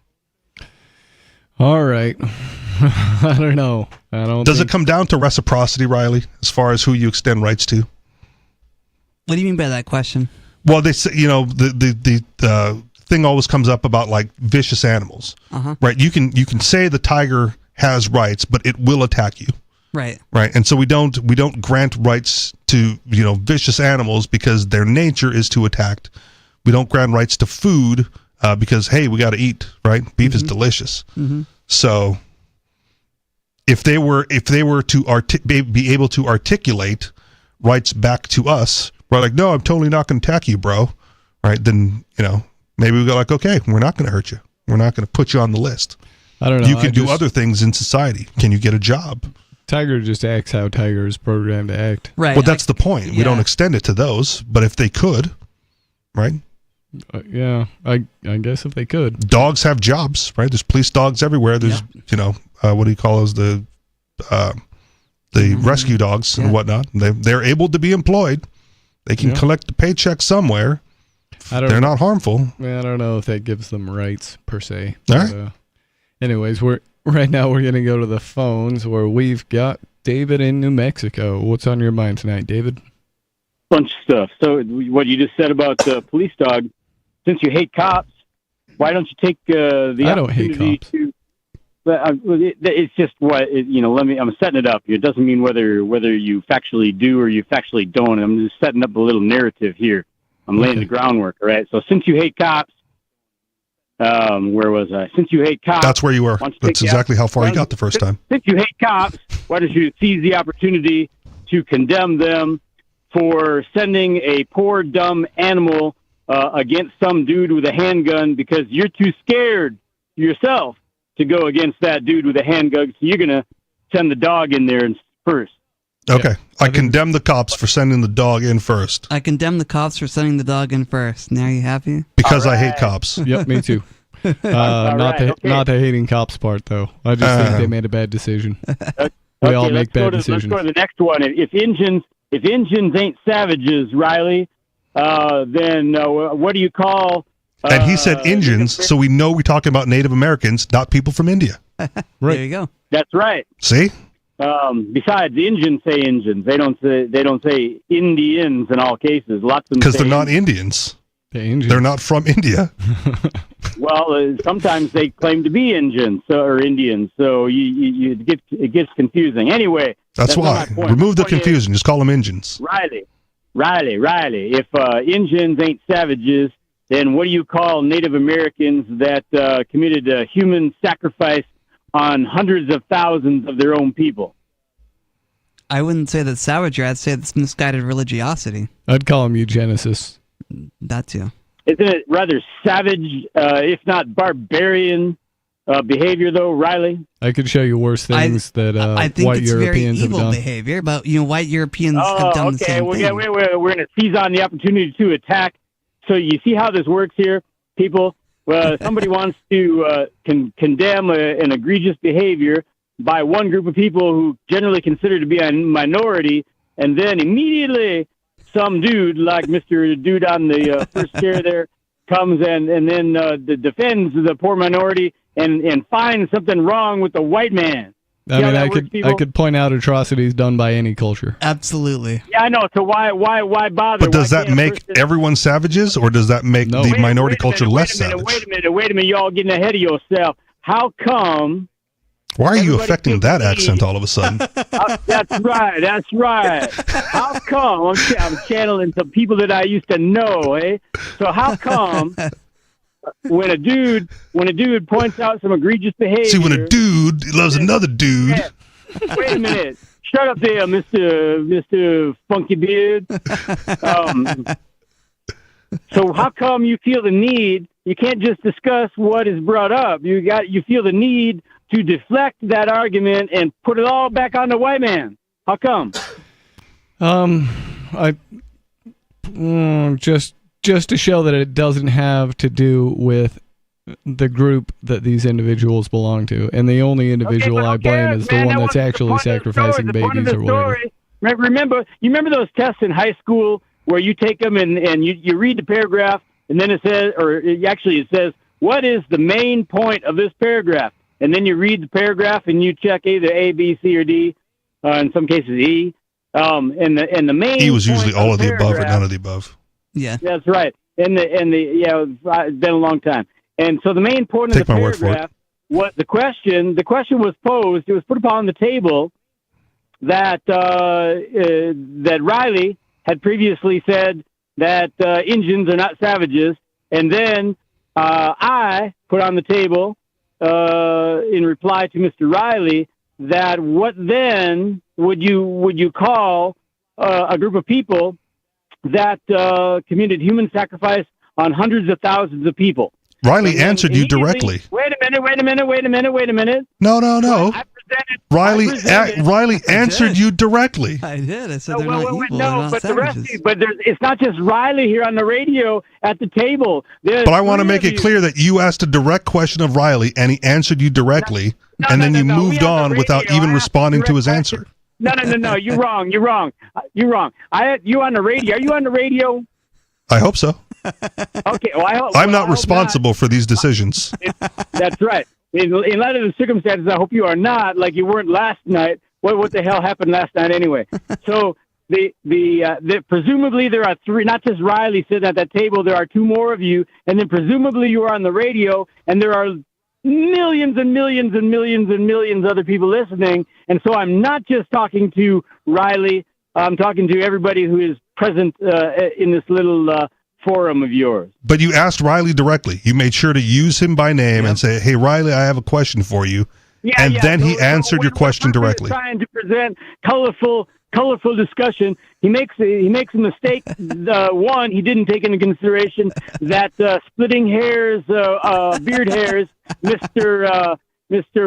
All right. I don't know. Does it come down to reciprocity, Riley, as far as who you extend rights to? What do you mean by that question? Well, they say, the thing always comes up about like vicious animals, right? You can say the tiger has rights, but it will attack you, right? Right, and so we don't grant rights to vicious animals because their nature is to attack. We don't grant rights to food because hey, we got to eat, right? Beef is delicious. So if they were to be able to articulate rights back to us, we're like, no, I'm totally not going to attack you, bro. Right? Then maybe we go like, okay, we're not going to hurt you. We're not going to put you on the list. I don't know. You can do other things in society. Can you get a job? Tiger just acts how Tiger is programmed to act. Right. Well, that's the point. We don't extend it to those, but if they could, right? Yeah, I guess if they could. Dogs have jobs, right? There's police dogs everywhere. There's, what do you call those? The rescue dogs and whatnot. They're able to be employed. They can collect a paycheck somewhere. They're not harmful. I don't know if that gives them rights per se. All right. Anyways, right now we're going to go to the phones where we've got David in New Mexico. What's on your mind tonight, David? Bunch of stuff. So what you just said about the police dog, since you hate cops, why don't you take the I don't hate cops. It's just I'm setting it up. It doesn't mean whether you factually do or you factually don't. I'm just setting up a little narrative here. I'm laying the groundwork, all right? So since you hate cops, where was I? Since you hate cops... That's where you were. That's exactly how far you got the first time. Since you hate cops, why don't you seize the opportunity to condemn them for sending a poor, dumb animal against some dude with a handgun because you're too scared yourself to go against that dude with a handgun, so you're going to send the dog in there first. Okay. I condemn the cops for sending the dog in first. I condemn the cops for sending the dog in first. Now you happy? Because I hate cops. Yep, me too. Not the hating cops part, though. I just think they made a bad decision. We all make bad decisions. Let's go to the next one. If Injuns ain't savages, Riley, then what do you call... and he said Indians, so we know we're talking about Native Americans, not people from India. Right. There you go. That's right. See? Besides, the Indians say Indians. They don't say Indians in all cases. Lots of them because they're not Indians. They're not from India. Well, sometimes they claim to be Indians or Indians, so it gets confusing. Anyway, that's why. Remove the confusion. Just call them Indians. Riley. If Indians ain't savages, then what do you call Native Americans that committed a human sacrifice on hundreds of thousands of their own people? I wouldn't say that's savagery. I'd say that's misguided religiosity. I'd call them eugenicists. That too. Isn't it rather savage, if not barbarian, behavior, though, Riley? I could show you worse things that I think white it's Europeans very evil have done. behavior, but white Europeans have done the same thing. We're going to seize on the opportunity to attack. So you see how this works here, people? Well, somebody wants to condemn an egregious behavior by one group of people who generally consider to be a minority, and then immediately some dude like Mr. Dude on the first chair there comes and then defends the poor minority and finds something wrong with the white man. I mean, I could point out atrocities done by any culture. Absolutely. Yeah, I know. So why bother? But does that make everyone savages, or does that make the minority culture less savage? Wait a minute. You're all getting ahead of yourself. How come? Why are you affecting that accent all of a sudden? That's right. How come? I'm channeling some people that I used to know, eh? So how come when a dude points out some egregious behavior... See, when a dude loves another dude... Yeah. Wait a minute. Shut up there, Mr. Funky Beard. So how come you feel the need? You can't just discuss what is brought up. You feel the need to deflect that argument and put it all back on the white man. How come? Just to show that it doesn't have to do with the group that these individuals belong to, and the only individual I blame is the one that's actually sacrificing babies or whatever. Remember those tests in high school where you take them and you read the paragraph, and then it says, it says, what is the main point of this paragraph? And then you read the paragraph and you check either A, B, C, or D, in some cases E. And the main E was usually all of the above or paragraph- none of the above. Yeah, that's right. It's been a long time. And so the main point of the paragraph, what the question was posed, it was put upon the table that that Riley had previously said that Indians are not savages, and then I put on the table in reply to Mr. Riley that what then would you call a group of people that committed human sacrifice on hundreds of thousands of people? Riley answered you directly. Wait a minute. No. Riley answered you directly. I did. I said it's not just Riley here on the radio at the table. But I want to make it clear that you asked a direct question of Riley, and he answered you directly, and then you moved on without even responding to his answer. No. You're wrong. You're wrong. You on the radio? Are you on the radio? I hope so. Okay. I'm not responsible for these decisions. That's right. In light of the circumstances, I hope you are not, like you weren't last night. What the hell happened last night anyway? So the presumably there are three, not just Riley sitting at that table. There are two more of you, and then presumably you are on the radio, and there are millions and millions and millions and millions of other people listening. And so I'm not just talking to Riley. I'm talking to everybody who is present in this little forum of yours. But you asked Riley directly. You made sure to use him by name and say, "Hey, Riley, I have a question for you." Then he answered your question directly. Trying to present colorful discussion. He makes a mistake. One, he didn't take into consideration that splitting hairs, beard hairs, Mr.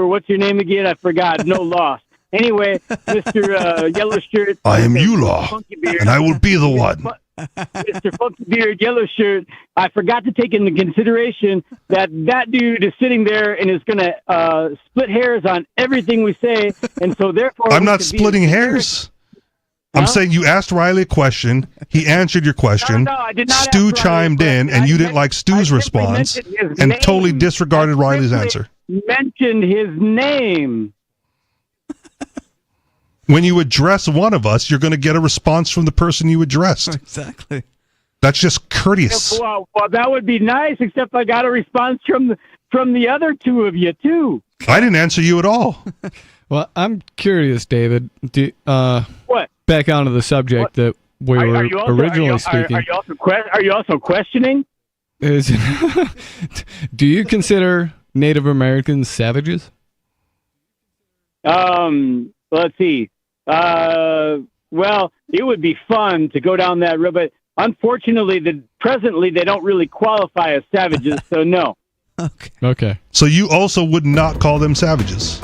What's your name again? I forgot. No loss. Anyway, Mr. Yellow Shirt. I am Yulaw, and I will be the one. Mr. Funky Beard, Yellow Shirt, I forgot to take into consideration that dude is sitting there and is going to split hairs on everything we say, and so therefore... I'm not splitting hairs. I'm saying you asked Riley a question, he answered your question, I did not Stu chimed in, and you didn't like Stu's response, and totally disregarded Riley's answer. Mentioned his name. When you address one of us, you're going to get a response from the person you addressed. Exactly. That's just courteous. Well, that would be nice, except I got a response from the other two of you, too. I didn't answer you at all. Well, I'm curious, David. What? Back onto the subject that we were originally speaking. Are you also questioning? Do you consider Native Americans savages? Let's see. Well, it would be fun to go down that road, but unfortunately, presently they don't really qualify as savages, so no. Okay. So you also would not call them savages?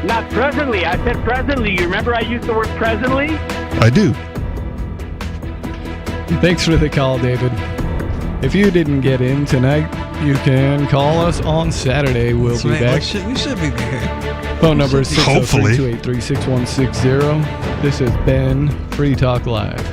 Not presently. I said presently. You remember I used the word presently? I do. Thanks for the call, David. If you didn't get in tonight, you can call us on Saturday. We'll be back. We should be there. Phone number is 603-283-6160. This has been Free Talk Live.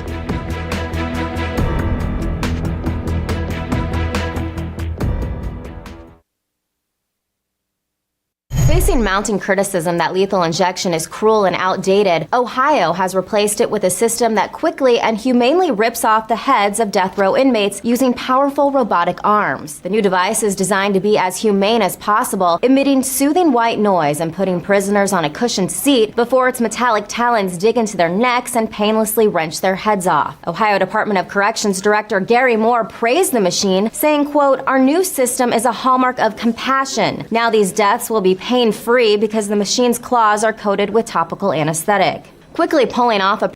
Facing mounting criticism that lethal injection is cruel and outdated, Ohio has replaced it with a system that quickly and humanely rips off the heads of death row inmates using powerful robotic arms. The new device is designed to be as humane as possible, emitting soothing white noise and putting prisoners on a cushioned seat before its metallic talons dig into their necks and painlessly wrench their heads off. Ohio Department of Corrections Director Gary Moore praised the machine, saying, quote, "Our new system is a hallmark of compassion. Now these deaths will be pain-free because the machine's claws are coated with topical anesthetic." Quickly pulling off a